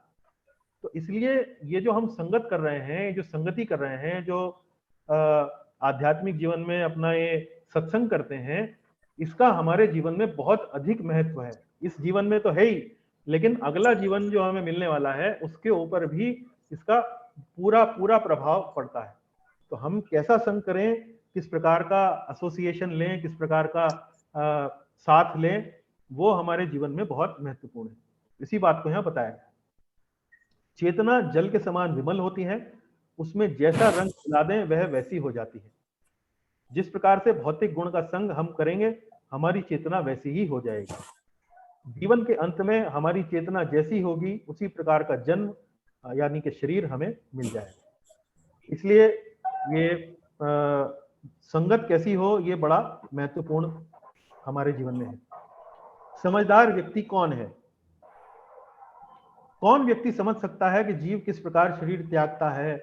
Speaker 1: तो इसलिए ये जो हम संगत कर रहे हैं, जो संगति कर रहे हैं, जो आध्यात्मिक जीवन में अपना ये सत्संग करते हैं, इसका हमारे जीवन में बहुत अधिक महत्व है। इस जीवन में तो है ही, लेकिन अगला जीवन जो हमें मिलने वाला है उसके ऊपर भी इसका पूरा पूरा प्रभाव पड़ता है। तो हम कैसा संग करें, किस प्रकार का एसोसिएशन लें, किस प्रकार का साथ लें, वो हमारे जीवन में बहुत महत्वपूर्ण है। इसी बात को यहाँ बताया गया। चेतना जल के समान विमल होती है, उसमें जैसा रंग मिला दें वह वैसी हो जाती है। जिस प्रकार से भौतिक गुण का संग हम करेंगे हमारी चेतना वैसी ही हो जाएगी। जीवन के अंत में हमारी चेतना जैसी होगी उसी प्रकार का जन्म यानी कि शरीर हमें मिल जाएगा। इसलिए ये संगत कैसी हो ये बड़ा महत्वपूर्ण हमारे जीवन में है। समझदार व्यक्ति कौन है? कौन व्यक्ति समझ सकता है कि जीव किस प्रकार शरीर त्यागता है,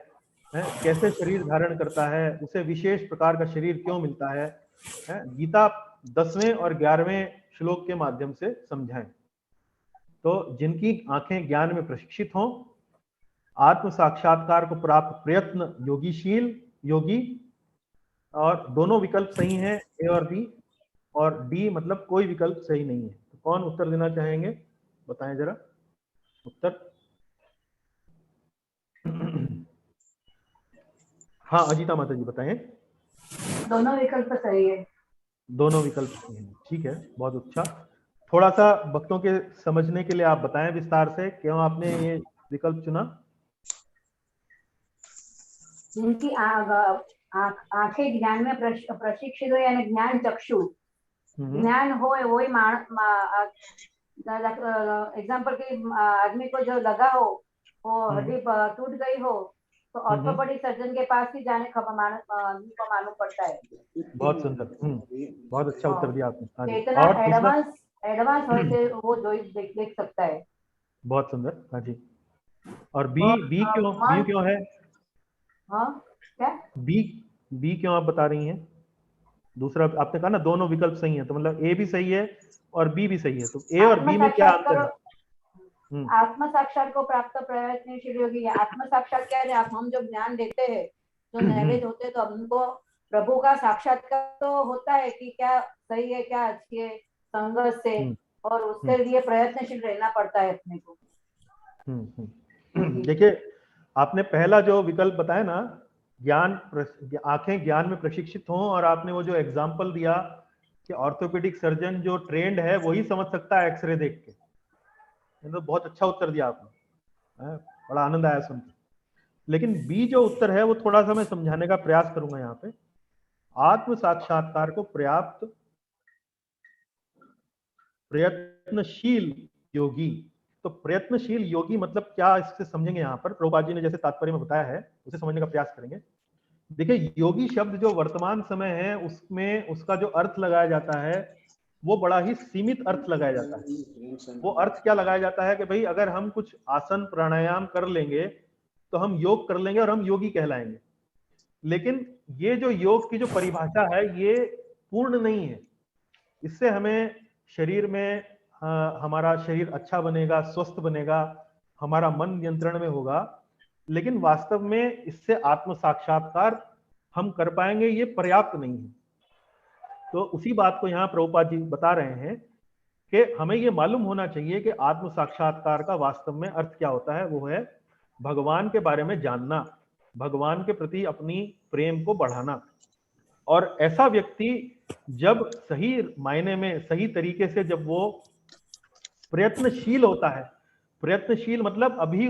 Speaker 1: कैसे शरीर धारण करता है, उसे विशेष प्रकार का शरीर क्यों मिलता है? गीता 10वें और 11वें श्लोक के माध्यम से समझाएं। तो जिनकी आंखें ज्ञान में प्रशिक्षित हों, आत्म साक्षात्कार को प्राप्त प्रयत्न योगीशील योगी, और दोनों विकल्प सही हैं, ए और बी, और डी मतलब कोई विकल्प सही नहीं है। तो कौन उत्तर देना चाहेंगे? बताएं जरा उत्तर। हाँ अजीता माता जी बताएं।
Speaker 6: दोनों विकल्प सही है।
Speaker 1: दोनों विकल्प सही हैं, ठीक है, बहुत अच्छा। थोड़ा सा भक्तों के समझने के लिए आप बताएं विस्तार से क्यों आपने ये विकल्प चुना।
Speaker 6: जिनकी आंखें ज्ञान में प्रशिक्षित हो यानी ज्ञान चक्षु ज्ञान हो, वही एग्जाम्पल के आदमी को जो लगा हो वो हड्डी टूट गई हो तो ऑर्थोपेडिक सर्जन के पास ही जाने को मालूम पड़ता है।
Speaker 1: बहुत सुंदर, बहुत अच्छा उत्तर दिया आपने। हाँ जी।
Speaker 6: इतना
Speaker 1: और
Speaker 6: एडवांस वैसे वो देख सकता है।
Speaker 1: बहुत सुंदर। हाँ जी। और बी क्यों है?
Speaker 6: हाँ क्या
Speaker 1: बी क्यों आप बता रही हैं? दूसरा आपने कहा ना दोनों विकल्प सही हैं, तो मतलब ए भी सही है और बी भी सही है, तो ए और बी में क्या अंतर है?
Speaker 6: आत्म साक्षात को प्राप्त प्रयत्नशील योगी। आत्म साक्षात्कार आप हम जो ज्ञान देते हैं, जो नॉलेज होते हैं, तो हमको प्रभु का साक्षात्कार तो होता है कि क्या सही है क्या अच्छी है संघर्ष से, और उसके लिए प्रयत्नशील रहना पड़ता है अपने को।
Speaker 1: देखिए आपने पहला जो विकल्प बताया ना, आंखें ज्ञान में प्रशिक्षित हों, और आपने वो जो एग्जाम्पल दिया कि ऑर्थोपेडिक सर्जन जो ट्रेंड है वही समझ सकता है एक्सरे देख के, तो बहुत अच्छा उत्तर दिया आपने, बड़ा आनंद आया सुनकर। लेकिन बी जो उत्तर है वो थोड़ा सा मैं समझाने का प्रयास करूंगा यहाँ पे। आत्म साक्षात्कार को प्रयत्नशील योगी, तो प्रयत्नशील योगी मतलब क्या, इससे समझेंगे यहाँ पर। प्रभुपाद जी ने जैसे तात्पर्य में बताया है उसे समझने का प्रयास करेंगे। देखिए योगी शब्द जो वर्तमान समय है उसमें उसका जो अर्थ लगाया जाता है वो बड़ा ही सीमित अर्थ लगाया जाता है। वो अर्थ क्या लगाया जाता है कि भाई अगर हम कुछ आसन प्राणायाम कर लेंगे तो हम योग कर लेंगे और हम योगी कहलाएंगे। लेकिन ये जो योग की जो परिभाषा है ये पूर्ण नहीं है। इससे हमें शरीर में हमारा शरीर अच्छा बनेगा, स्वस्थ बनेगा, हमारा मन नियंत्रण में होगा, लेकिन वास्तव में इससे आत्म साक्षात्कार हम कर पाएंगे ये पर्याप्त नहीं है। तो उसी बात को यहाँ प्रभुपाद जी बता रहे हैं कि हमें ये मालूम होना चाहिए कि आत्म साक्षात्कार का वास्तव में अर्थ क्या होता है। वो है भगवान के बारे में जानना, भगवान के प्रति अपनी प्रेम को बढ़ाना। और ऐसा व्यक्ति जब सही मायने में सही तरीके से जब वो प्रयत्नशील होता है, प्रयत्नशील मतलब अभी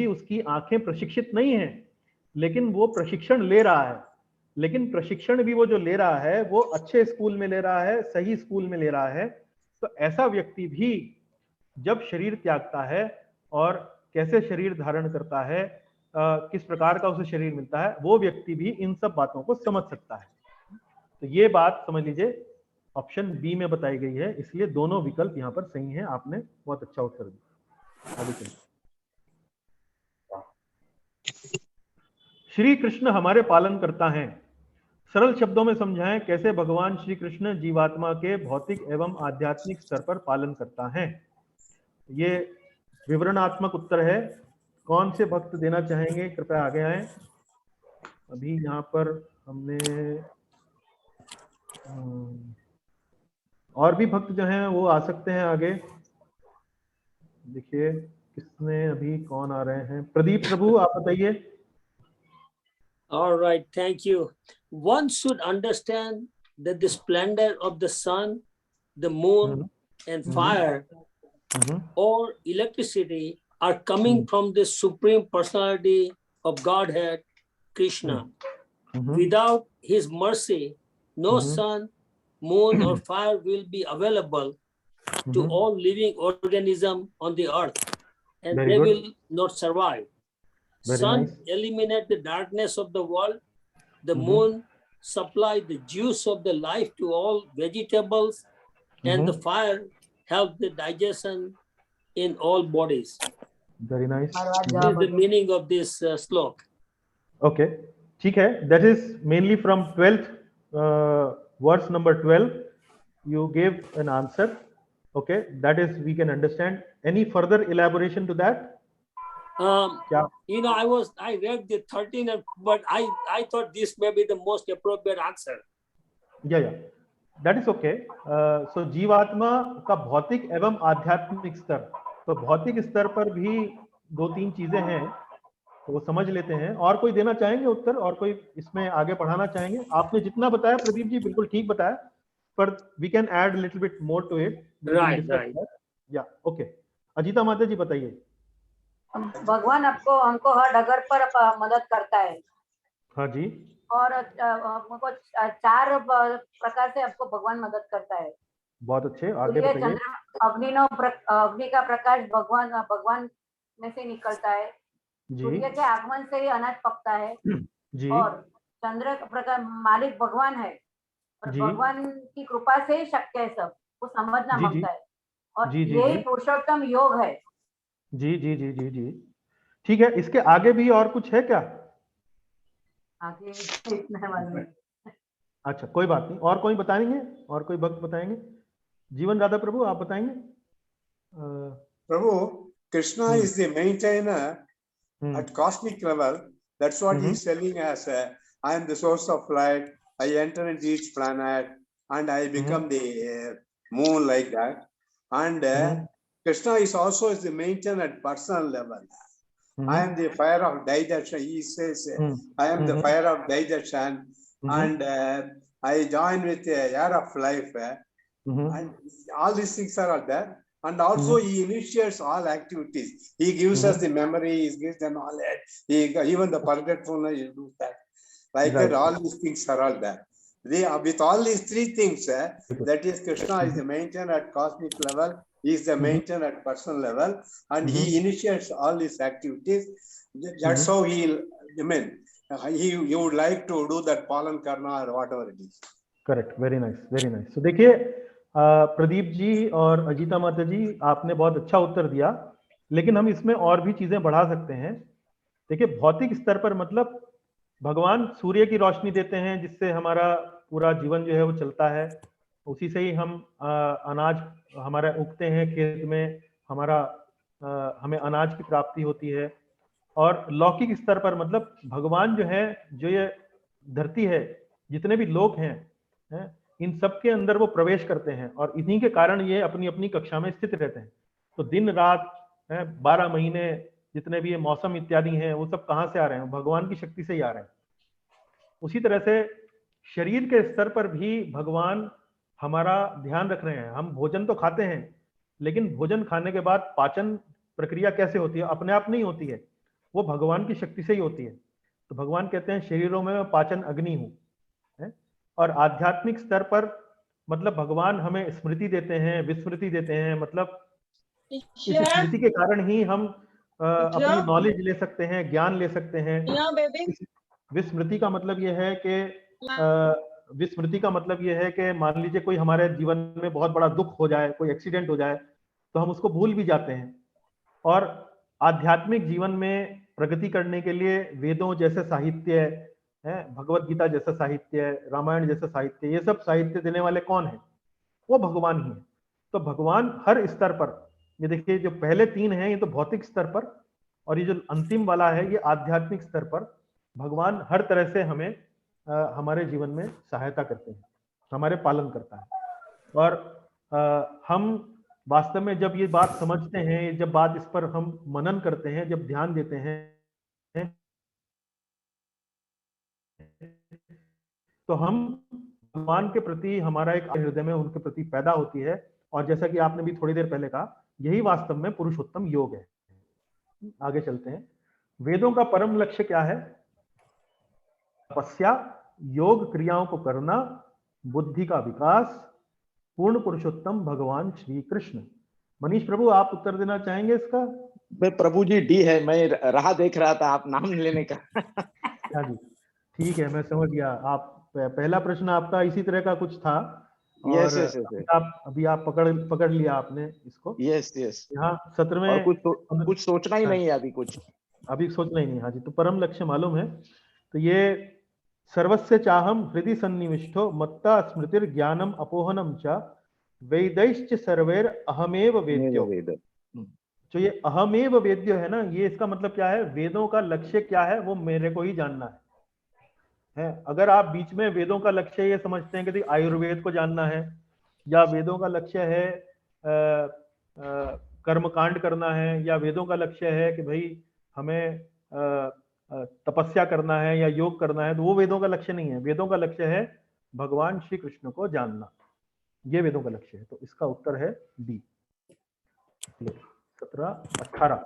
Speaker 1: उसकी आंखें प्रशिक्षित नहीं है, लेकिन वो प्रशिक्षण ले रहा है। लेकिन प्रशिक्षण भी वो जो ले रहा है वो अच्छे स्कूल में ले रहा है, सही स्कूल में ले रहा है। तो ऐसा व्यक्ति भी जब शरीर त्यागता है और कैसे शरीर धारण करता है, किस प्रकार का उसे शरीर मिलता है, वो व्यक्ति भी इन सब बातों को समझ सकता है। तो ये बात समझ लीजिए ऑप्शन बी में बताई गई है, इसलिए दोनों विकल्प यहाँ पर सही हैं। आपने बहुत अच्छा उत्तर दिया। आगे चलिए। श्री कृष्ण हमारे पालन करता है, सरल शब्दों में समझाएं कैसे भगवान श्री कृष्ण जीवात्मा के भौतिक एवं आध्यात्मिक स्तर पर पालन करता है। ये विवरणात्मक उत्तर है। कौन से भक्त देना चाहेंगे, कृपया आगे आए। अभी यहाँ पर हमने और भी भक्त जो हैं वो आ सकते हैं आगे। देखिए किसने अभी कौन आ रहे हैं। प्रदीप प्रभु आप बताइए।
Speaker 5: All right, thank you. One should understand that the splendor of the sun, the moon, and fire or electricity are coming from the Supreme Personality of Godhead, Krishna. Without His mercy, no sun, moon, or fire will be available to all living organisms on the earth, and they will not survive. Sun eliminate the darkness of the world. The moon supply the juice of the life to all vegetables, and the fire help the digestion in all bodies.
Speaker 1: Very nice.
Speaker 5: This is the meaning of this slok.
Speaker 1: Okay, ठीक है. That is mainly from 12th verse number 12. You gave an answer. Okay, that is we can understand. Any further elaboration to that?
Speaker 5: You know, I read the 13, but I thought this may be the most appropriate answer.
Speaker 1: Yeah, that is okay. So जीवात्मा का भौतिक एवं आध्यात्मिक स्तर, तो भौतिक स्तर पर भी 2-3 चीजें हैं, तो वो समझ लेते हैं। और कोई देना चाहेंगे उत्तर, और कोई इसमें आगे बढ़ाना चाहेंगे? आपने जितना बताया प्रदीप जी बिल्कुल ठीक बताया, पर we can add a little bit more to it.
Speaker 5: Right.
Speaker 1: Yeah, okay. Ajita माता जी बताइए।
Speaker 6: भगवान हमको हर डगर पर मदद करता है।
Speaker 1: हाँ जी।
Speaker 6: और हमको 4 प्रकार से आपको भगवान मदद करता है।
Speaker 1: बहुत अच्छे, आगे
Speaker 6: सूर्य,
Speaker 1: बताइए।
Speaker 6: चंद्र, अग्नि का प्रकाश भगवान में से निकलता है।
Speaker 1: जी
Speaker 6: सूर्य के आगमन से ही अनाज पकता है।
Speaker 1: जी
Speaker 6: और चंद्र का प्रकाश मालिक भगवान है, और
Speaker 1: जी
Speaker 6: भगवान की कृपा से ही शक्य है सब, वो समझना
Speaker 1: जी जी
Speaker 6: मांगता है। और
Speaker 1: जी जी
Speaker 6: यही
Speaker 1: जी
Speaker 6: पुरुषोत्तम योग है।
Speaker 1: जी जी जी जी जी ठीक है। इसके आगे भी और कुछ है क्या?
Speaker 6: आगे इतना मालूम है।
Speaker 1: अच्छा, कोई बात नहीं, और कोई बताएंगे? और कोई भक्त बताएंगे? जीवन दादा प्रभु आप बताएंगे?
Speaker 4: Prabhu, Krishna is the maintainer at cosmic level. That's what he's telling us. I am the source of light. I enter into each planet and I become the moon, like that. And Krishna is also the maintainer at personal level. I am the fire of digestion. He says, I am the fire of digestion, and I join with the air of life. And all these things are there. And also he initiates all activities. He gives us the memory, he gives the knowledge, even the forgetfulness, he does that. Like that, all these things are all there. With all these three things, that is, Krishna is the maintainer at cosmic level, he is the maintainer at personal level, and he initiates all these activities. That's how he would like to do that Palan Karna or whatever it is.
Speaker 1: Correct, very nice, very nice. तो देखिए प्रदीप जी और अजीता माता जी, आपने बहुत अच्छा उत्तर दिया, लेकिन हम इसमें और भी चीजें बढ़ा सकते हैं। देखिए भौतिक स्तर पर मतलब भगवान सूर्य की रोशनी देते हैं, जिससे हमारा पूरा जीवन जो है वो चलता है। उसी से ही हम अनाज हमारा उगते हैं खेत में, हमें अनाज की प्राप्ति होती है। और लौकिक स्तर पर मतलब भगवान जो है, जो ये धरती है, जितने भी लोग हैं, इन सब के अंदर वो प्रवेश करते हैं, और इन्हीं के कारण ये अपनी अपनी कक्षा में स्थित रहते हैं। तो दिन रात 12 महीने जितने भी ये मौसम इत्यादि हैं, वो सब कहाँ से आ रहे हैं? भगवान की शक्ति से ही आ रहे हैं। उसी तरह से शरीर के स्तर पर भी भगवान हमारा ध्यान रख रहे हैं। हम भोजन तो खाते हैं, लेकिन भोजन खाने के बाद पाचन प्रक्रिया कैसे होती है? अपने आप नहीं होती है, वो भगवान की शक्ति से ही होती है। तो भगवान कहते हैं शरीरों में मैं पाचन अग्नि हूं। और आध्यात्मिक स्तर पर मतलब भगवान हमें स्मृति देते हैं, विस्मृति देते हैं। मतलब इस स्मृति के कारण ही हम अपनी नॉलेज ले सकते हैं, ज्ञान ले सकते हैं। विस्मृति का मतलब यह है कि मान लीजिए कोई हमारे जीवन में बहुत बड़ा दुख हो जाए, कोई एक्सीडेंट हो जाए, तो हम उसको भूल भी जाते हैं। और आध्यात्मिक जीवन में प्रगति करने के लिए वेदों जैसे साहित्य है, भगवत गीता जैसा साहित्य, रामायण जैसा साहित्य, ये सब साहित्य देने वाले कौन है? वो भगवान ही है। तो भगवान हर स्तर पर, ये देखिए जो पहले तीन हैं ये तो भौतिक स्तर पर, और ये जो अंतिम वाला है ये आध्यात्मिक स्तर पर। भगवान हर तरह से हमें हमारे जीवन में सहायता करते हैं, हमारे पालन करता है। और हम वास्तव में जब ये बात समझते हैं, जब बात इस पर हम मनन करते हैं, जब ध्यान देते हैं, तो हम भगवान के प्रति हमारा एक हृदय में उनके प्रति पैदा होती है। और जैसा कि आपने भी थोड़ी देर पहले कहा, यही वास्तव में पुरुषोत्तम योग है। आगे चलते हैं। वेदों का परम लक्ष्य क्या है? तपस्या, योग क्रियाओं को करना, बुद्धि का विकास, पूर्ण पुरुषोत्तम भगवान श्री कृष्ण। मनीष प्रभु आप उत्तर देना चाहेंगे इसका?
Speaker 3: मैं प्रभु जी डी है, मैं राह देख रहा था आप नाम लेने का।
Speaker 1: हाँ जी, ठीक है, मैं समझ गया। आप पहला प्रश्न आपका इसी तरह का कुछ था, और अभी आप पकड़ लिया आपने इसको।
Speaker 3: यस
Speaker 1: यहाँ सत्र में
Speaker 3: कुछ सोचना ही नहीं है, अभी
Speaker 1: सोचना ही नहीं। हाँ जी, तो परम लक्ष्य मालूम है। तो ये सर्वस्य चाहम हृदय सन्निविष्टो मत्ता स्मृतिर ज्ञानम अपोहनम च वेदैश्च सर्वैर अहमेव वेद्यो। तो ये अहमेव वेद्यो है ना, ये इसका मतलब क्या है? वेदों का लक्ष्य क्या है वो मेरे को ही जानना है। अगर आप बीच में वेदों का लक्ष्य ये समझते हैं कि आयुर्वेद को जानना है, या वेदों का लक्ष्य है कर्मकांड करना है, या वेदों का लक्ष्य है कि भाई हमें तपस्या करना है या योग करना है, तो वो वेदों का लक्ष्य नहीं है। वेदों का लक्ष्य है भगवान श्री कृष्ण को जानना, ये वेदों का लक्ष्य है। तो इसका उत्तर है डी। 17-18।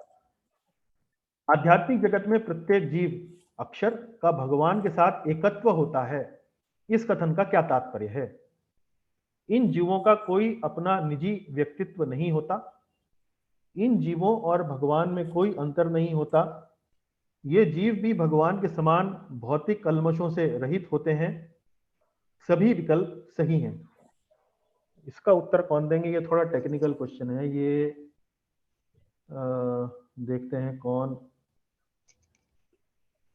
Speaker 1: आध्यात्मिक जगत में प्रत्येक जीव अक्षर का भगवान के साथ एकत्व होता है, इस कथन का क्या तात्पर्य है? इन जीवों का कोई अपना निजी व्यक्तित्व नहीं होता। इन जीवों और भगवान में कोई अंतर नहीं होता। ये जीव भी भगवान के समान भौतिक कल्मशों से रहित होते हैं। सभी विकल्प सही हैं। इसका उत्तर कौन देंगे? ये थोड़ा टेक्निकल क्वेश्चन है। ये देखते हैं कौन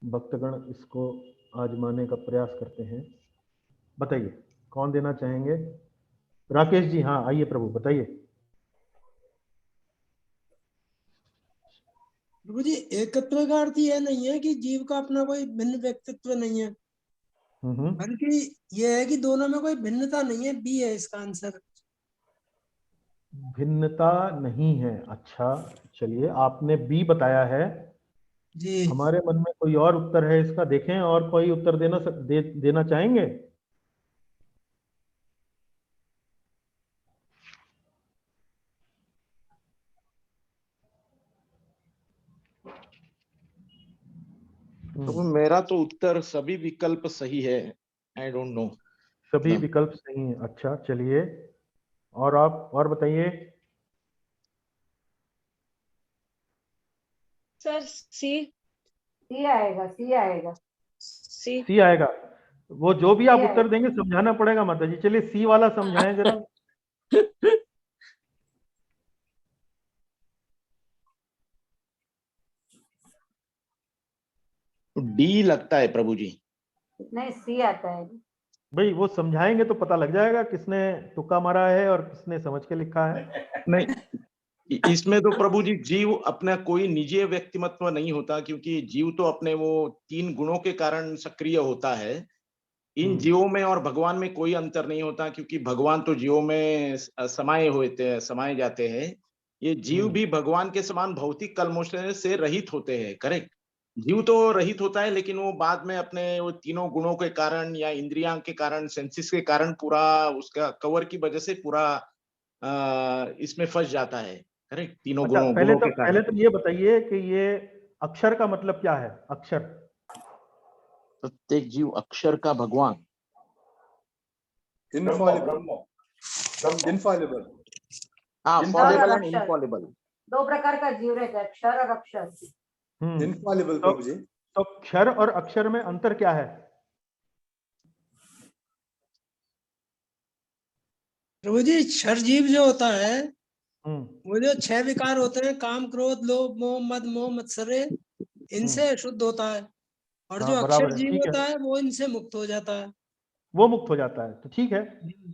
Speaker 1: भक्तगण इसको आजमाने का प्रयास करते हैं। बताइए कौन देना चाहेंगे? राकेश जी, हाँ आइए प्रभु, बताइए।
Speaker 2: प्रभु जी, एकत्व का अर्थ यह नहीं है कि जीव का अपना कोई भिन्न व्यक्तित्व नहीं है, बल्कि यह है कि दोनों में कोई भिन्नता नहीं है। बी है इसका आंसर।
Speaker 1: भिन्नता नहीं है। अच्छा चलिए, आपने बी बताया है
Speaker 2: जी।
Speaker 1: हमारे मन में कोई और उत्तर है इसका, देखें और कोई उत्तर देना चाहेंगे?
Speaker 3: तो मेरा तो उत्तर सभी विकल्प सही है। I don't know.
Speaker 1: सभी विकल्प सही हैं। अच्छा चलिए, और आप और बताइए।
Speaker 8: सर सी
Speaker 6: आएगा।
Speaker 1: सी आएगा। वो जो भी आप उत्तर देंगे समझाना पड़ेगा माता जी। चलिए सी वाला समझाएं जरा।
Speaker 3: डी लगता है प्रभु जी।
Speaker 6: नहीं, सी आता है
Speaker 1: भाई वो समझाएंगे तो पता लग जाएगा किसने तुक्का मारा है और किसने समझ के लिखा है।
Speaker 3: नहीं, इसमें तो प्रभु जी जीव अपना कोई निजी व्यक्तिमत्व नहीं होता, क्योंकि जीव तो अपने वो 3 गुणों के कारण सक्रिय होता है। इन जीवों में और भगवान में कोई अंतर नहीं होता, क्योंकि भगवान तो जीवों में समाये जाते हैं। ये जीव भी भगवान के समान भौतिक कलमोश से रहित होते हैं। करेक्ट। जीव तो रहित होता है, लेकिन वो बाद में अपने वो 3 गुणों के कारण या इंद्रियां के कारण, सेंसिस के कारण पूरा उसका कवर की वजह से पूरा इसमें फंस जाता है। करेक्ट। 3
Speaker 1: अच्छा,
Speaker 3: गुणों के कारण।
Speaker 1: पहले तो ये बताइए कि ये अक्षर का मतलब क्या है? अक्षर,
Speaker 3: प्रत्येक जीव अक्षर का भगवान।
Speaker 4: इनफॉलिबल।
Speaker 3: हाँ, फॉलेबल एंड इनफॉलेबल।
Speaker 6: 2 प्रकार का जीव रहता है, क्षर और अक्षर।
Speaker 4: इनफॉलिबल प्रभु जी।
Speaker 1: तो क्षर और अक्षर में अंतर क्या है?
Speaker 2: प्रभु जी, क्षर जीव जो होता है वो जो 6 विकार होते हैं, काम, क्रोध, लोभ, मोह, मद, मोह, मत्सर्य, इनसे शुद्ध होता है। और जो अक्षर जीव होता है वो इनसे मुक्त हो जाता है।
Speaker 1: वो मुक्त हो जाता है, तो ठीक है।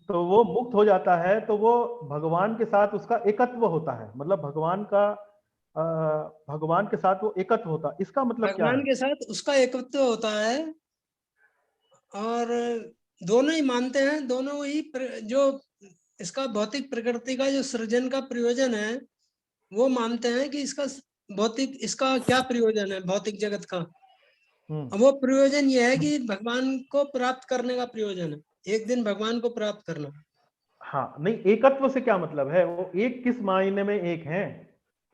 Speaker 1: तो वो मुक्त हो जाता है तो वो भगवान के साथ उसका एकत्व होता है। मतलब भगवान के साथ वो एकत्व होता है। इसका मतलब क्या है?
Speaker 2: भगवान के साथ उसका एकत्व होता है। और दोनों ही मानते हैं, दोनों ही जो इसका भौतिक प्रकृति का जो सृजन का प्रयोजन है वो मानते हैं कि इसका क्या प्रयोजन है भौतिक जगत का। वो प्रयोजन ये है कि भगवान को प्राप्त करने का प्रयोजन है, एक दिन भगवान को प्राप्त करना।
Speaker 1: हाँ, नहीं, एकत्व से क्या मतलब है? वो एक किस मायने में एक है?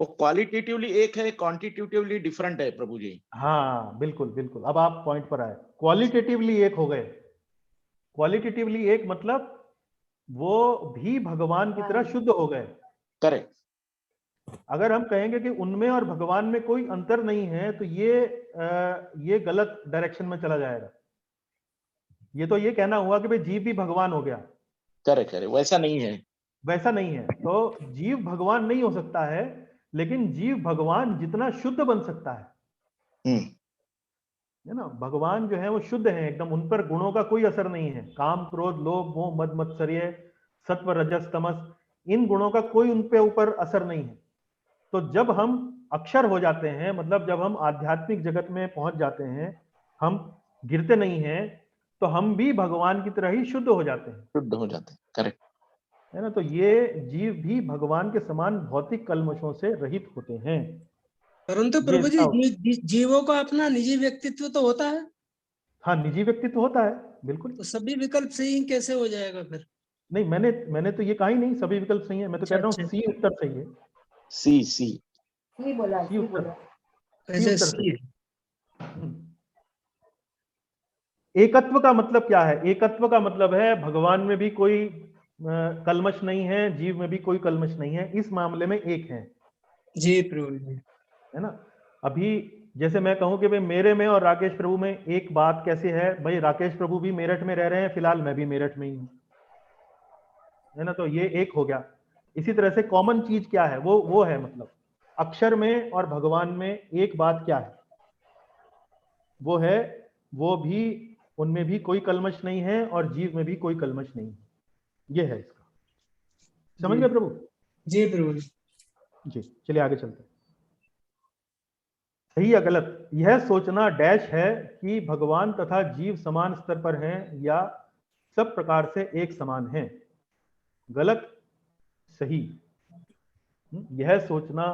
Speaker 3: वो क्वालिटेटिवली एक है, क्वांटिटेटिवली डिफरेंट है प्रभु जी।
Speaker 1: हाँ बिल्कुल बिल्कुल, अब आप पॉइंट पर आए। क्वालिटेटिवली एक हो गए। क्वालिटेटिवली एक मतलब वो भी भगवान की तरह शुद्ध हो गए।
Speaker 3: करेक्ट।
Speaker 1: अगर हम कहेंगे कि उनमें और भगवान में कोई अंतर नहीं है तो ये गलत डायरेक्शन में चला जाएगा। ये तो ये कहना हुआ कि भाई जीव भी भगवान हो गया।
Speaker 3: करेक्ट, वैसा नहीं है।
Speaker 1: वैसा नहीं है। तो जीव भगवान नहीं हो सकता है, लेकिन जीव भगवान जितना शुद्ध बन सकता है ना। भगवान जो है वो शुद्ध है एकदम, उन पर गुणों का कोई असर नहीं है। काम, क्रोध, लोभ, मोह, मद, मत्सर्य, सत्व, रजस, तमस, इन गुणों का कोई उन पे ऊपर असर नहीं है। तो जब हम अक्षर हो जाते हैं, मतलब जब हम आध्यात्मिक जगत में पहुंच जाते हैं, हम गिरते नहीं हैं, तो हम भी भगवान की तरह ही शुद्ध हो जाते हैं।
Speaker 3: शुद्ध हो जाते हैं। करेक्ट
Speaker 1: है ना। तो ये जीव भी भगवान के समान भौतिक कल्मशों से रहित होते हैं।
Speaker 2: परंतु प्रभु जी, जीवों का अपना निजी व्यक्तित्व तो होता है।
Speaker 1: हाँ, निजी व्यक्तित्व होता है, बिल्कुल।
Speaker 2: तो सभी विकल्प सही कैसे हो जाएगा फिर?
Speaker 1: नहीं, मैंने तो ये कहा ही नहीं सभी विकल्प सही है। मैं तो कह रहा हूँ सी उत्तर सही है।
Speaker 6: सी बोला।
Speaker 1: सी उत्तर
Speaker 2: सही है।
Speaker 1: एकत्व का मतलब क्या है? एकत्व का मतलब है भगवान में भी कोई कलमश नहीं है, जीव में भी कोई कलमश नहीं है, इस मामले में एक है।
Speaker 2: जी प्रभु जी,
Speaker 1: है ना। अभी जैसे मैं कहूं कि भाई मेरे में और राकेश प्रभु में एक बात कैसे है, भाई राकेश प्रभु भी मेरठ में रह रहे हैं, फिलहाल मैं भी मेरठ में ही हूं, है ना, तो ये एक हो गया। इसी तरह से कॉमन चीज क्या है, वो है मतलब अक्षर में और भगवान में एक बात क्या है, वो है वो भी, उनमें भी कोई कलमश नहीं है और जीव में भी कोई कलमश नहीं है, ये है इसका। समझ गए प्रभु?
Speaker 2: जी प्रभु
Speaker 1: जी, चलिए आगे चलते हैं। सही या गलत? यह सोचना डैश है कि भगवान तथा जीव समान स्तर पर हैं या सब प्रकार से एक समान हैं। गलत, सही। यह सोचना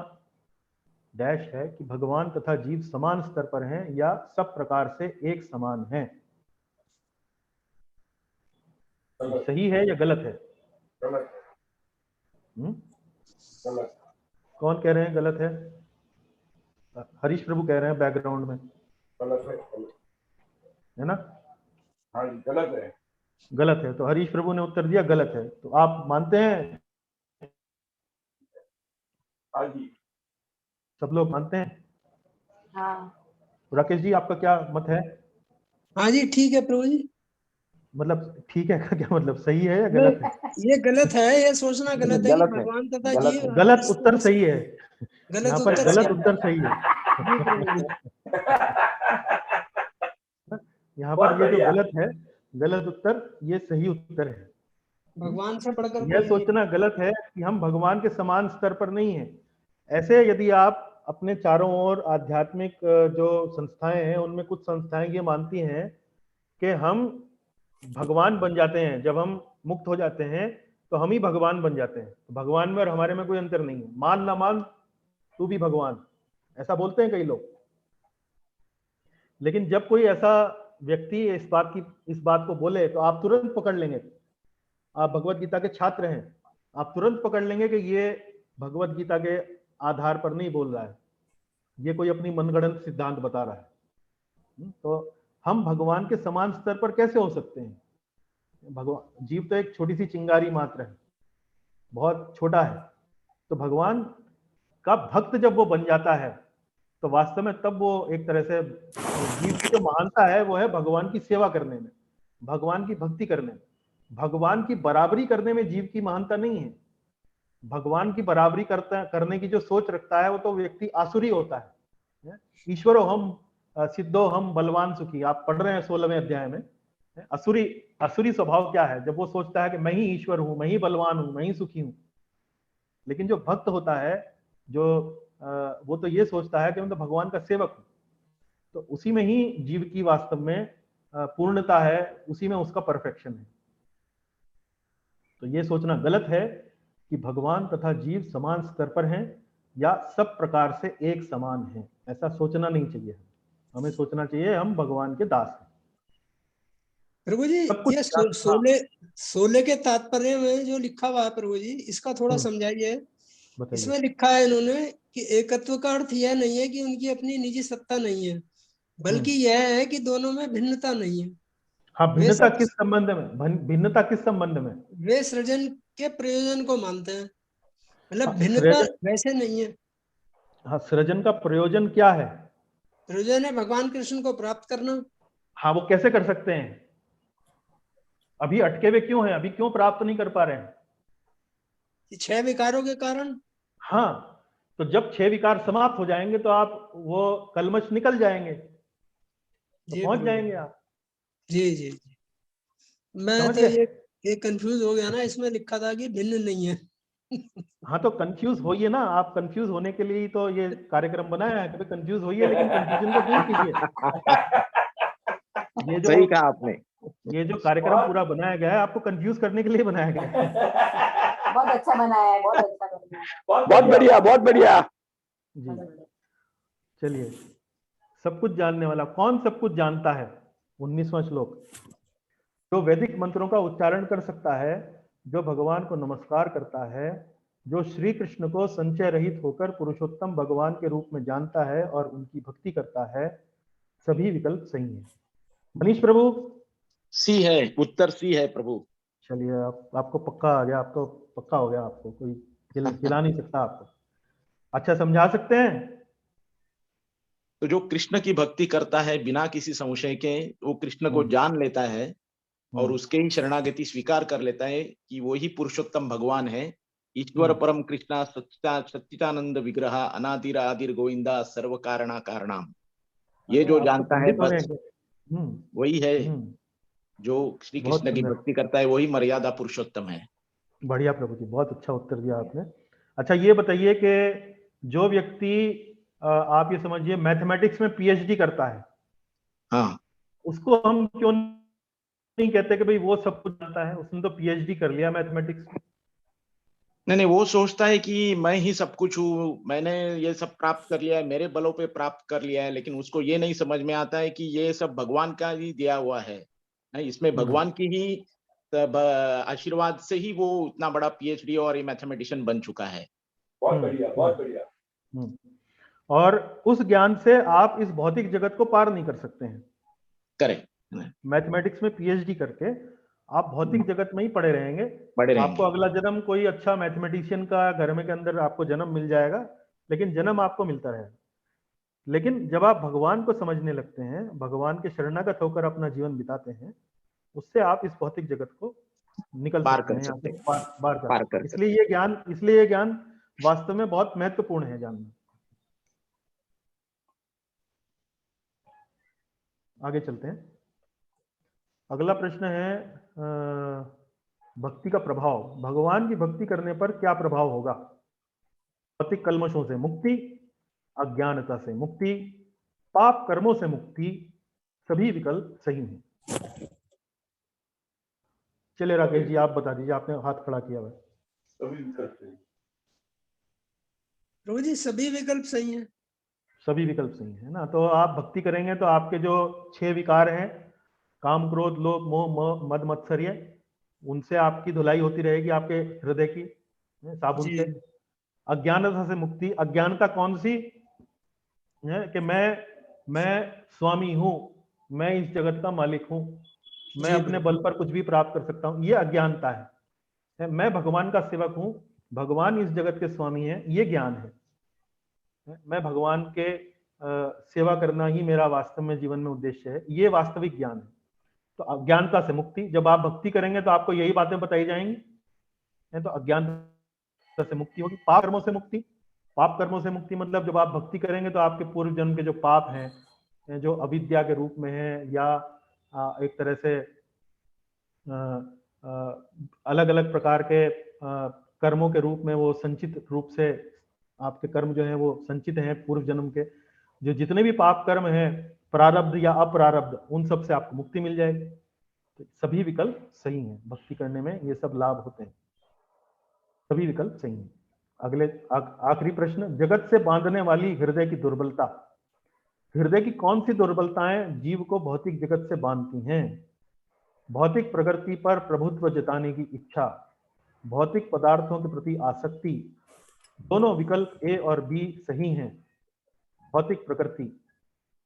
Speaker 1: डैश है कि भगवान तथा जीव समान स्तर पर हैं या सब प्रकार से एक समान हैं। सही है या गलत है?
Speaker 9: गलत।
Speaker 1: कौन कह रहे हैं गलत है? हरीश प्रभु कह रहे हैं बैकग्राउंड में।
Speaker 9: गलत
Speaker 1: है ना?
Speaker 9: हाँ जी, गलत है।
Speaker 1: गलत है, तो हरीश प्रभु ने उत्तर दिया गलत है। तो आप मानते हैं?
Speaker 9: हाँ जी,
Speaker 1: सब लोग मानते हैं?
Speaker 6: हाँ।
Speaker 1: राकेश जी आपका क्या मत है?
Speaker 2: हाँ जी ठीक है प्रभु जी।
Speaker 1: मतलब ठीक है का क्या मतलब, सही है या गलत है?
Speaker 2: ये गलत है, ये सोचना गलत है कि
Speaker 3: गलत है।
Speaker 2: भगवान तथा
Speaker 3: गलत
Speaker 2: जीव
Speaker 3: है।
Speaker 1: गलत उत्तर सही है।
Speaker 2: गलत
Speaker 1: यहाँ पर
Speaker 2: उत्तर
Speaker 1: गलत
Speaker 2: सही
Speaker 1: उत्तर सही है।
Speaker 2: जी प्रभु जी।
Speaker 1: यहाँ पर ये जो गलत है, गलत उत्तर, ये सही उत्तर है।
Speaker 2: भगवान से बढ़कर
Speaker 1: यह
Speaker 2: कोई
Speaker 1: सोचना गलत है कि हम भगवान के समान स्तर पर नहीं हैं। ऐसे यदि आप अपने चारों ओर आध्यात्मिक जो संस्थाएं हैं, उनमें कुछ संस्थाएं ये मानती हैं कि हम भगवान बन जाते हैं, जब हम मुक्त हो जाते हैं तो हम ही भगवान बन जाते हैं, तो भगवान में और हमारे में कोई अंतर नहीं है, मान ना मान तू भी भगवान, ऐसा बोलते हैं कई लोग। लेकिन जब कोई ऐसा व्यक्ति इस बात को बोले तो आप तुरंत पकड़ लेंगे, आप भगवत गीता के छात्र हैं, आप तुरंत पकड़ लेंगे कि ये भगवत गीता के आधार पर नहीं बोल रहा है, ये कोई अपनी मनगढ़ंत सिद्धांत बता रहा है। तो हम भगवान के समान स्तर पर कैसे हो सकते हैं? भगवान, जीव तो एक छोटी सी चिंगारी मात्र है, बहुत छोटा है। तो भगवान का भक्त जब वो बन जाता है तो वास्तव में तब वो एक तरह से, जीव की जो महानता है वो है भगवान की सेवा करने में, भगवान की भक्ति करने में। भगवान की बराबरी करने में जीव की महानता नहीं है। भगवान की बराबरी करने की जो सोच रखता है वो तो व्यक्ति आसुरी होता है। ईश्वरो हम सिद्धो हम बलवान सुखी, आप पढ़ रहे हैं 16वें अध्याय में। असुरी स्वभाव क्या है? जब वो सोचता है कि मैं ही ईश्वर हूं, मैं ही बलवान हूं, मैं ही सुखी हूं। लेकिन जो भक्त होता है, जो वो तो ये सोचता है कि मैं तो भगवान का सेवक हूं। तो उसी में ही जीव की वास्तव में पूर्णता है, उसी में उसका परफेक्शन है। तो ये सोचना गलत है कि भगवान तथा जीव समान स्तर पर हैं या सब प्रकार से एक समान हैं। ऐसा सोचना नहीं चाहिए, हमें सोचना चाहिए हम भगवान के दास हैं।
Speaker 2: प्रभु जी, ये सोले के तात्पर्य में जो लिखा हुआ है प्रभु जी, इसका थोड़ा समझाइए। इसमें लिखा है इन्होंने कि एकत्व का अर्थ यह नहीं है कि उनकी अपनी निजी सत्ता नहीं है, बल्कि यह है कि दोनों में भिन्नता नहीं है।
Speaker 1: हाँ, भिन्नता किस संबंध में? भिन्नता किस संबंध में?
Speaker 2: वे सृजन के प्रयोजन को मानते हैं, मतलब भिन्नता वैसे नहीं है।
Speaker 1: हाँ, सृजन का प्रयोजन क्या है?
Speaker 2: प्रयोजन है भगवान कृष्ण को प्राप्त करना।
Speaker 1: हाँ, वो कैसे कर सकते हैं? अभी अटके हुए क्यों हैं? अभी क्यों प्राप्त नहीं कर पा रहे हैं?
Speaker 2: 6 विकारों के कारण।
Speaker 1: हाँ, तो जब 6 विकार समाप्त हो जाएंगे तो आप वो कलमश निकल जाएंगे, तो पहुंच जाएंगे आप।
Speaker 2: जी जी जी, मैं तो ये कंफ्यूज हो गया ना, इसमें लिखा था कि भिन्न नहीं है।
Speaker 1: हाँ, तो कंफ्यूज होइए ना, आप कंफ्यूज होने के लिए तो ये कार्यक्रम बनाया है कि कंफ्यूज होइए, लेकिन कंफ्यूजन को दूर कीजिए। ये जो
Speaker 3: सही कहा आपने,
Speaker 1: ये जो कार्यक्रम पूरा बनाया गया है आपको कंफ्यूज करने के लिए बनाया गया है।
Speaker 6: बहुत अच्छा बनाया है, बहुत अच्छा बनाया है।
Speaker 11: बहुत बढ़िया, बहुत बढ़िया
Speaker 1: जी। चलिए, सब कुछ जानने वाला कौन सब कुछ जानता है? 19वां श्लोक। जो वैदिक मंत्रों का उच्चारण कर सकता है, जो भगवान को नमस्कार करता है, जो श्री कृष्ण को संचय रहित होकर पुरुषोत्तम भगवान के रूप में जानता है और उनकी भक्ति करता है, सभी विकल्प सही हैं। मनीष प्रभु?
Speaker 3: सी है, उत्तर सी है प्रभु।
Speaker 1: चलिए, आपको पक्का आ गया, आपको पक्का हो गया, आपको कोई हिला नहीं सकता आपको। अच्छा, समझा सकते हैं?
Speaker 3: तो जो कृष्ण की भक्ति करता है बिना किसी संशय के, वो कृष्ण को जान लेता है और उसके ही शरणागति स्वीकार कर लेता है कि वो ही पुरुषोत्तम भगवान है, ईश्वर परम कृष्णा सच्चिदानंद विग्रह अनादिर आदिर गोविंदा सर्व कारणा कारणाम। ये जो जानता है बस वही है जो श्री कृष्ण की भक्ति करता है, वही मर्यादा पुरुषोत्तम है।
Speaker 1: बढ़िया प्रभु जी, बहुत अच्छा उत्तर दिया आपने। अच्छा, ये बताइए कि जो व्यक्ति आप ये समझिए मैथमेटिक्स में पीएचडी करता है,
Speaker 3: हाँ,
Speaker 1: उसको हम क्यों नहीं कहते कि भाई वो सब कुछ जानता है, उसने तो पीएचडी कर लिया मैथमेटिक्स में?
Speaker 3: नहीं, वो सोचता है कि मैं ही सब कुछ हूँ, मैंने ये सब प्राप्त कर लिया है, मेरे बलों पे प्राप्त कर लिया है, लेकिन उसको ये नहीं समझ में आता है कि ये सब भगवान का ही दिया हुआ है। इसमें भगवान की ही आशीर्वाद से ही वो इतना बड़ा पीएचडी और ये मैथमेटिशियन बन चुका है।
Speaker 9: बहुत बढ़िया, बहुत बढ़िया।
Speaker 1: और उस ज्ञान से आप इस भौतिक जगत को पार नहीं कर सकते हैं।
Speaker 3: करेक्ट।
Speaker 1: मैथमेटिक्स में पीएचडी करके आप भौतिक जगत में ही पड़े रहेंगे। आपको अगला जन्म कोई अच्छा मैथमेटिशियन का घर में के अंदर आपको जन्म मिल जाएगा, लेकिन जन्म आपको मिलता रहेगा। लेकिन जब आप भगवान को समझने लगते हैं, भगवान के शरणागत होकर अपना जीवन बिताते हैं, उससे आप इस भौतिक जगत को निकल सकते हैं, यहाँ से पार कर। इसलिए ये ज्ञान वास्तव में बहुत महत्वपूर्ण है जानना। आगे चलते हैं। अगला प्रश्न है भक्ति का प्रभाव। भगवान की भक्ति करने पर क्या प्रभाव होगा? भौतिक कल्मशों से मुक्ति, अज्ञानता से मुक्ति, पाप कर्मों से मुक्ति, सभी विकल्प सही हैं। चलिए राकेश जी, आप बता दीजिए, आपने हाथ खड़ा किया हुआ।
Speaker 9: सभी विकल्प सही।
Speaker 2: प्रभु जी, सभी विकल्प सही हैं।
Speaker 1: सभी विकल्प सही है ना? तो आप भक्ति करेंगे तो आपके जो 6 विकार हैं, काम क्रोध लोभ मोह मद मत्सर्य, उनसे आपकी धुलाई होती रहेगी, आपके हृदय की साबुन से। अज्ञानता से मुक्ति। अज्ञानता कौन सी है? कि मैं स्वामी हूं, मैं इस जगत का मालिक हूं, मैं अपने बल पर कुछ भी प्राप्त कर सकता हूं, ये अज्ञानता है। मैं भगवान का सेवक हूं, भगवान इस जगत के स्वामी है, ये ज्ञान है। मैं भगवान के सेवा करना ही मेरा वास्तव में जीवन में उद्देश्य है, ये वास्तविक ज्ञान है। तो अज्ञानता से मुक्ति। जब आप भक्ति करेंगे तो आपको यही बातें बताई जाएंगी, तो अज्ञानता से मुक्ति होगी। पाप कर्मों से मुक्ति। पाप कर्मों से मुक्ति मतलब जब आप भक्ति करेंगे तो आपके पूर्व जन्म के जो पाप हैं, जो अविद्या के रूप में है या एक तरह से अलग अलग प्रकार के कर्मों के रूप में, वो संचित रूप से आपके कर्म जो है वो संचित हैं पूर्व जन्म के। जो जितने भी पाप कर्म हैं, प्रारब्ध या अप्रारब्ध, उन सब से आपको मुक्ति मिल जाएगी। तो सभी विकल्प सही हैं, भक्ति करने में ये सब लाभ होते हैं, सभी विकल्प सही हैं। अगले आखिरी प्रश्न, जगत से बांधने वाली हृदय की दुर्बलता। हृदय की कौन सी दुर्बलताएं जीव को भौतिक जगत से बांधती हैं? भौतिक प्रकृति पर प्रभुत्व जताने की इच्छा, भौतिक पदार्थों के प्रति आसक्ति। दोनों विकल्प ए और बी सही हैं। भौतिक प्रकृति,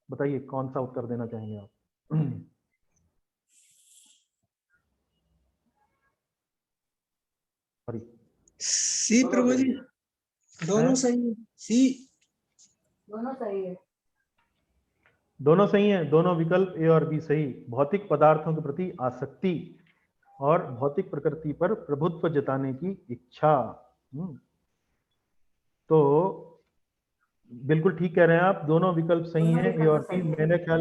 Speaker 1: बताइए कौन सा उत्तर देना चाहेंगे आप?
Speaker 2: सी प्रभु जी, दोनों सही है। सी
Speaker 6: दोनों सही है।
Speaker 1: दोनों सही है, दोनों विकल्प ए और बी सही। भौतिक पदार्थों के प्रति आसक्ति और भौतिक प्रकृति पर प्रभुत्व जताने की इच्छा। तो बिल्कुल ठीक कह रहे हैं आप, दोनों विकल्प सही हैं, ए और बी।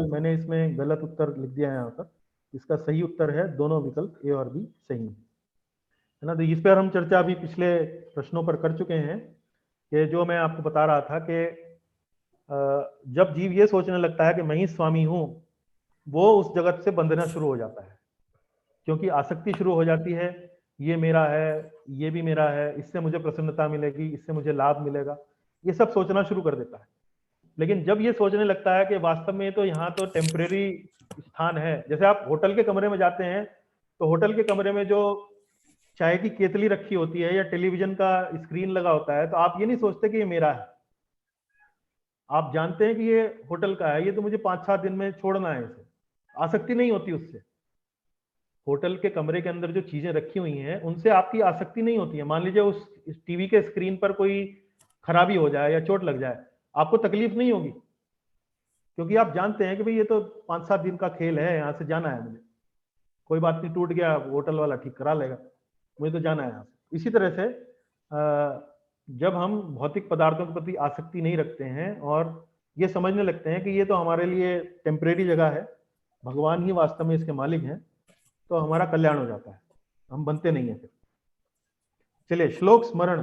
Speaker 1: मैंने इसमें गलत उत्तर लिख दिया है यहाँ पर। इसका सही उत्तर है दोनों विकल्प ए और बी सही है ना? तो इस पर हम चर्चा अभी पिछले प्रश्नों पर कर चुके हैं कि जो मैं आपको बता रहा था कि जब जीव ये सोचने लगता है कि मैं ही स्वामी हूं, वो उस जगत से बंधना शुरू हो जाता है, क्योंकि आसक्ति शुरू हो जाती है। ये मेरा है, ये भी मेरा है, इससे मुझे प्रसन्नता मिलेगी, इससे मुझे लाभ मिलेगा, ये सब सोचना शुरू कर देता है। लेकिन जब ये सोचने लगता है कि वास्तव में तो यहाँ तो टेम्परेरी स्थान है, जैसे आप होटल के कमरे में जाते हैं तो होटल के कमरे में जो चाय की केतली रखी होती है या टेलीविजन का स्क्रीन लगा होता है, तो आप ये नहीं सोचते कि ये मेरा है। आप जानते हैं कि ये होटल का है, ये तो मुझे 5-7 दिन में छोड़ना है, इसे आसक्ति नहीं होती उससे। होटल के कमरे के अंदर जो चीजें रखी हुई हैं उनसे आपकी आसक्ति नहीं होती है। मान लीजिए उस टीवी के स्क्रीन पर कोई खराबी हो जाए या चोट लग जाए, आपको तकलीफ नहीं होगी, क्योंकि आप जानते हैं कि भाई ये तो 5-7 दिन का खेल है, यहाँ से जाना है मुझे, कोई बात नहीं, टूट गया होटल वाला ठीक करा लेगा, मुझे तो जाना है यहाँ से। इसी तरह से जब हम भौतिक पदार्थों के प्रति आसक्ति नहीं रखते हैं और ये समझने लगते हैं कि ये तो हमारे लिए टेम्परेरी जगह है, भगवान ही वास्तव में इसके मालिक हैं, तो हमारा कल्याण हो जाता है, हम बनते नहीं हैं फिर। चलिए श्लोक स्मरण।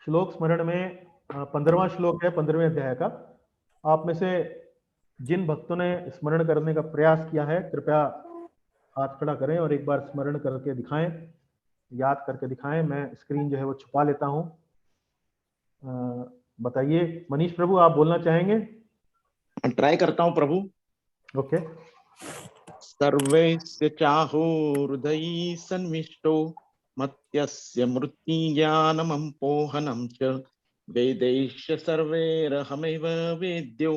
Speaker 1: श्लोक स्मरण में 15वां श्लोक है 15वें अध्याय का। आप में से जिन भक्तों ने स्मरण करने का प्रयास किया है कृपया हाथ खड़ा करें और एक बार स्मरण करके दिखाएं, याद करके दिखाएं। मैं स्क्रीन जो है वो छुपा लेता हूं। बताइए मनीष प्रभु, आप बोलना चाहेंगे?
Speaker 3: ट्राई करता हूं प्रभु।
Speaker 1: ओके।
Speaker 3: सर्वस्य चाहो हृदयी सन्विष्टो मत्यस्य मृत्युज्ञानमपोहनं च वेदैश्च सर्वैरहमेव वेद्यो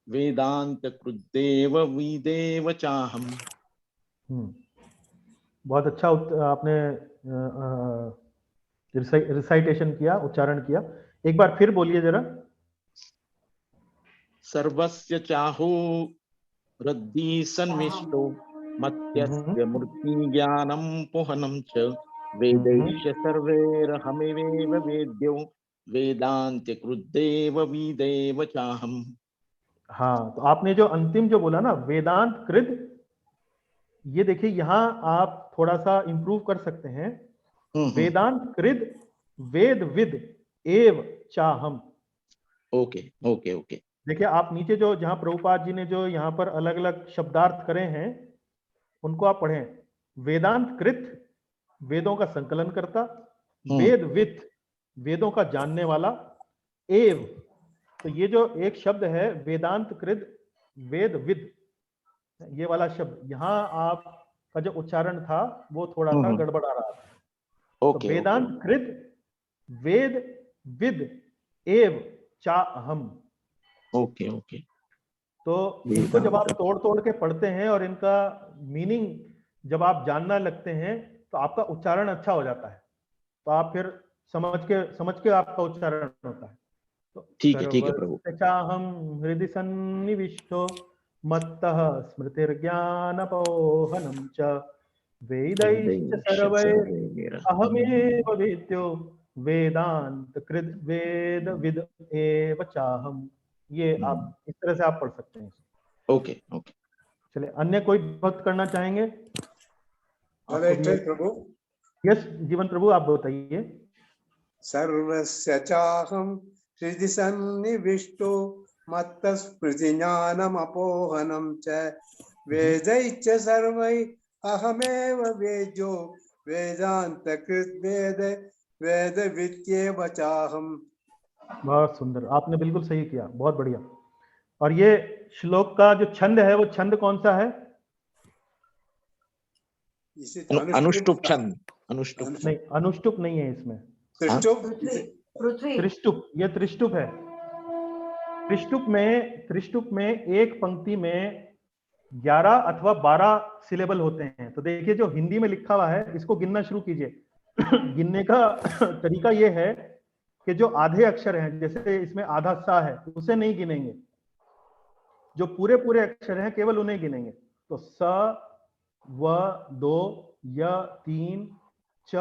Speaker 3: वेदांत कृद्देव विदेव चाहम।
Speaker 1: बहुत अच्छा आपने रिसाइटेशन किया, उच्चारण किया। एक बार फिर बोलिए जरा।
Speaker 3: सर्वस्य चाहो हृदयी सन्विष्टो मत्यस्य मृत्युज्ञानं पोहनं च वेदैश्च सर्वैरहमेव वेद्यो वेदांत कृद्देव विदेव चाहम।
Speaker 1: हाँ, तो आपने जो अंतिम जो बोला ना वेदांत कृत, ये देखिए यहाँ आप थोड़ा सा इंप्रूव कर सकते हैं। वेदांत कृत वेद विद एव चाहम।
Speaker 3: Okay okay okay.
Speaker 1: देखिए आप नीचे जो जहां प्रभुपाद जी ने जो यहाँ पर अलग अलग शब्दार्थ करे हैं उनको आप पढ़ें। वेदांत कृत वेदों का संकलन करता, वेद विद वेदों का जानने वाला, एव, तो ये जो एक शब्द है वेदांत कृत वेद विद, ये वाला शब्द यहाँ आपका जो उच्चारण था वो थोड़ा सा गड़बड़ा रहा था। तो वेदांत कृत वेद विद एव चाहम।
Speaker 3: Okay okay.
Speaker 1: तो इनको जब आप तोड़ तोड़ के पढ़ते हैं और इनका मीनिंग जब आप जानना लगते हैं तो आपका उच्चारण अच्छा हो जाता है, तो आप फिर समझ के आपका उच्चारण होता है। तो
Speaker 3: ठीक है प्रभु।
Speaker 1: चाहम हृदय सन्निविष्टो मत्तः स्मृतिर्ज्ञानपोहनं च वेदैश्च सर्वैरहमेव वेद्यो वेदांत कृत वेद विद एव चाहम। ये आप इस तरह से आप पढ़ सकते हैं।
Speaker 3: Okay okay.
Speaker 1: चलिए अन्य कोई भक्त करना चाहेंगे?
Speaker 4: प्रभु।
Speaker 1: यस जीवन प्रभु, आप बताइए।
Speaker 4: सर्वस्य चाहं हृदि सन्निविष्टो मत्तस्मृतिज्ञानमपोहनं च वेदैश्च सर्वैः अहमेव वेद्यो वेदान्तकृत् वेद विद्येव चाहम्।
Speaker 1: बहुत सुंदर, आपने बिल्कुल सही किया, बहुत बढ़िया। और ये श्लोक का जो छंद है वो छंद कौन सा है?
Speaker 3: अनुष्टुप छंद। अनुष्टुप
Speaker 1: नहीं, अनुष्टुप नहीं है इसमें। त्रिष्टुप, ये त्रिष्टुप है। त्रिष्टुप में एक पंक्ति में 11 अथवा 12 सिलेबल होते हैं। तो देखिए जो हिंदी में लिखा हुआ है इसको गिनना शुरू कीजिए। गिनने का तरीका ये है कि जो आधे अक्षर हैं, जैसे इसमें आधा सा है, उसे नहीं गिनेंगे, जो पूरे पूरे अक्षर हैं केवल उन्हें गिनेंगे। तो स, व 2, य 3, च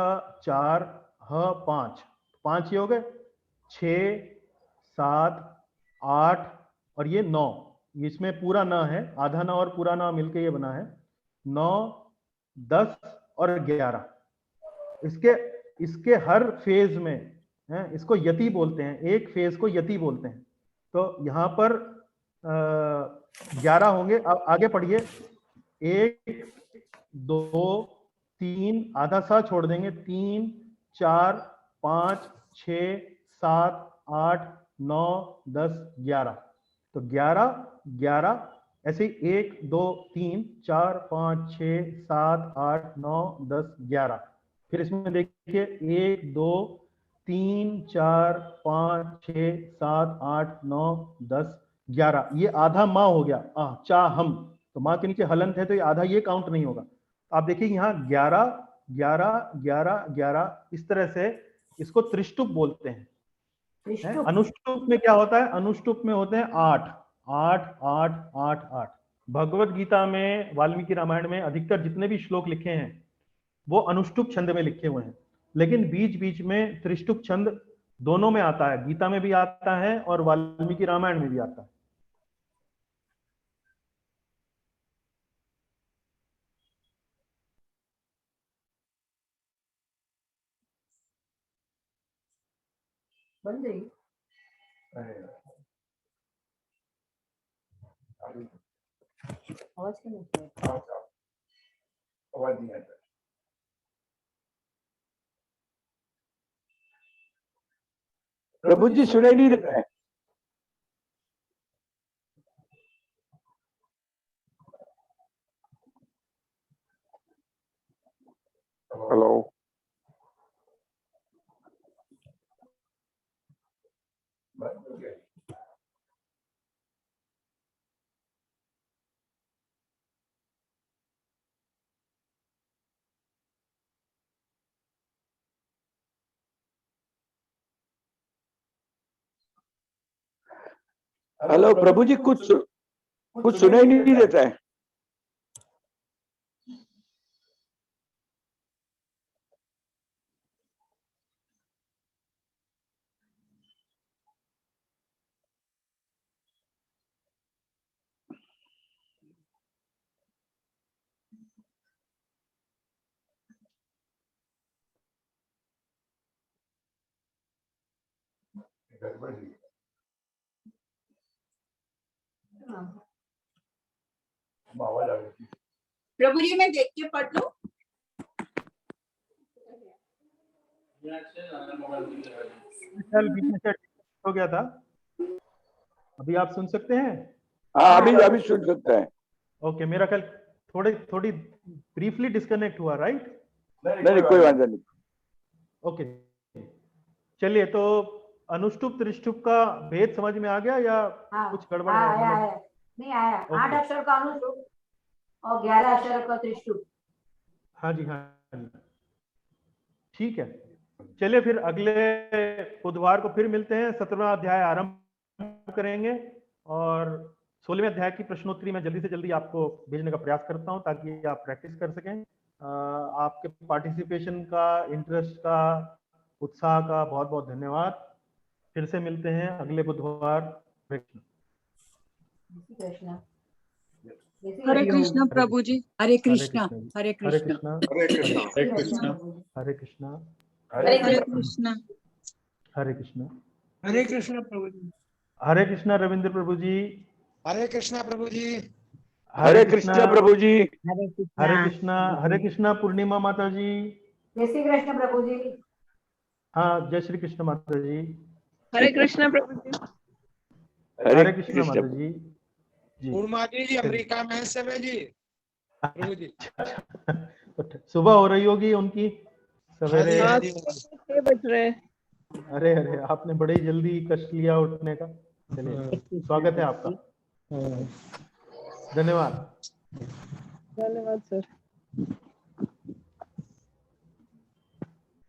Speaker 1: 4, ह 5 ये हो गए। 6, 7, 8 और ये 9, इसमें पूरा न है, आधा न और पूरा न मिलके ये बना है 9, 10 और 11। इसके हर फेज में है, इसको यति बोलते हैं, एक फेज को यति बोलते हैं। तो यहाँ पर 11 होंगे। अब आगे पढ़िए। 1, 2, 3, आधा सा छोड़ देंगे, 3, 4, 5, 6, 7, 8, 9, 10, 11। तो 11, 11 ऐसे ही 1, 2, 3, 4, 5, 6, 7, 8, 9, 10, 11। फिर इसमें देखिए 1, 2, 3, 4, 5, 6, 7, 8, 9, 10, 11। ये आधा माह हो गया चाहम। तो माँ के नीचे हलंत है तो ये आधा ये काउंट नहीं होगा। आप देखिए यहाँ 11 11 11 11 इस तरह से इसको त्रिष्टुप बोलते हैं। अनुष्टुप में क्या होता है? अनुष्टुप में होते हैं 8 8 8 8 8। भगवत गीता में, वाल्मीकि रामायण में अधिकतर जितने भी श्लोक लिखे हैं वो अनुष्टुप छंद में लिखे हुए हैं, लेकिन बीच बीच में त्रिष्टुप छंद दोनों में आता है, गीता में भी आता है और वाल्मीकि रामायण में भी आता है।
Speaker 6: बन गई आवाज क्यों नहीं है?
Speaker 11: आवाज नहीं आता। प्रभु जी सुनाई नहीं देता है। हेलो, हेलो प्रभु जी, कुछ सुनाई नहीं देता है।
Speaker 12: प्रभु जी मैं देख के पढ़ लूं।
Speaker 1: हो गया था, अभी आप सुन सकते हैं?
Speaker 11: हाँ, अभी सुन सकते हैं।
Speaker 1: ओके, मेरा कल थोड़ी ब्रीफली डिस्कनेक्ट हुआ, राइट?
Speaker 11: नहीं, कोई बात नहीं।
Speaker 1: ओके, चलिए, तो अनुष्टुप त्रिष्टुप का भेद समझ में आ गया या कुछ गड़बड़ है?
Speaker 6: आया। नहीं आया। 8 अक्षर का अनुष्टुप और 11 अक्षर का त्रिष्टुप।
Speaker 1: हाँ जी, हाँ जी, ठीक है। चलिए फिर अगले बुधवार को फिर मिलते हैं, 17वां अध्याय आरंभ करेंगे और 16वें अध्याय की प्रश्नोत्तरी मैं जल्दी से जल्दी आपको भेजने का प्रयास करता हूं ताकि आप प्रैक्टिस कर सकें। आपके पार्टिसिपेशन का, इंटरेस्ट का, उत्साह का बहुत बहुत धन्यवाद। फिर से मिलते हैं अगले बुधवार।
Speaker 8: हरे कृष्णा प्रभु जी।
Speaker 12: हरे कृष्णा। हरे
Speaker 1: हरे
Speaker 12: कृष्णा।
Speaker 1: कृष्णा।
Speaker 4: हरे कृष्णा।
Speaker 1: हरे कृष्णा।
Speaker 8: हरे कृष्णा।
Speaker 1: हरे कृष्णा।
Speaker 2: हरे कृष्णा प्रभु जी।
Speaker 1: हरे कृष्णा रविंद्र प्रभु जी।
Speaker 13: हरे कृष्णा प्रभु जी।
Speaker 11: हरे कृष्णा प्रभु जी।
Speaker 1: हरे कृष्णा। हरे कृष्णा पूर्णिमा माता जी।
Speaker 6: जय श्री कृष्ण प्रभु जी।
Speaker 1: हाँ, जय श्री कृष्ण माता जी।
Speaker 8: हरे कृष्णा प्रभु जी।
Speaker 1: हरे कृष्णा माता जी।
Speaker 13: पूर्णिमा जी अमेरिका में समय जी। प्रभु जी
Speaker 1: सुबह हो रही होगी उनकी सवेरे।
Speaker 8: 6 बज रहे।
Speaker 1: अरे अरे, आपने बड़े ही जल्दी कष्ट लिया उठने का। चलिए, स्वागत है आपका। धन्यवाद।
Speaker 8: धन्यवाद सर।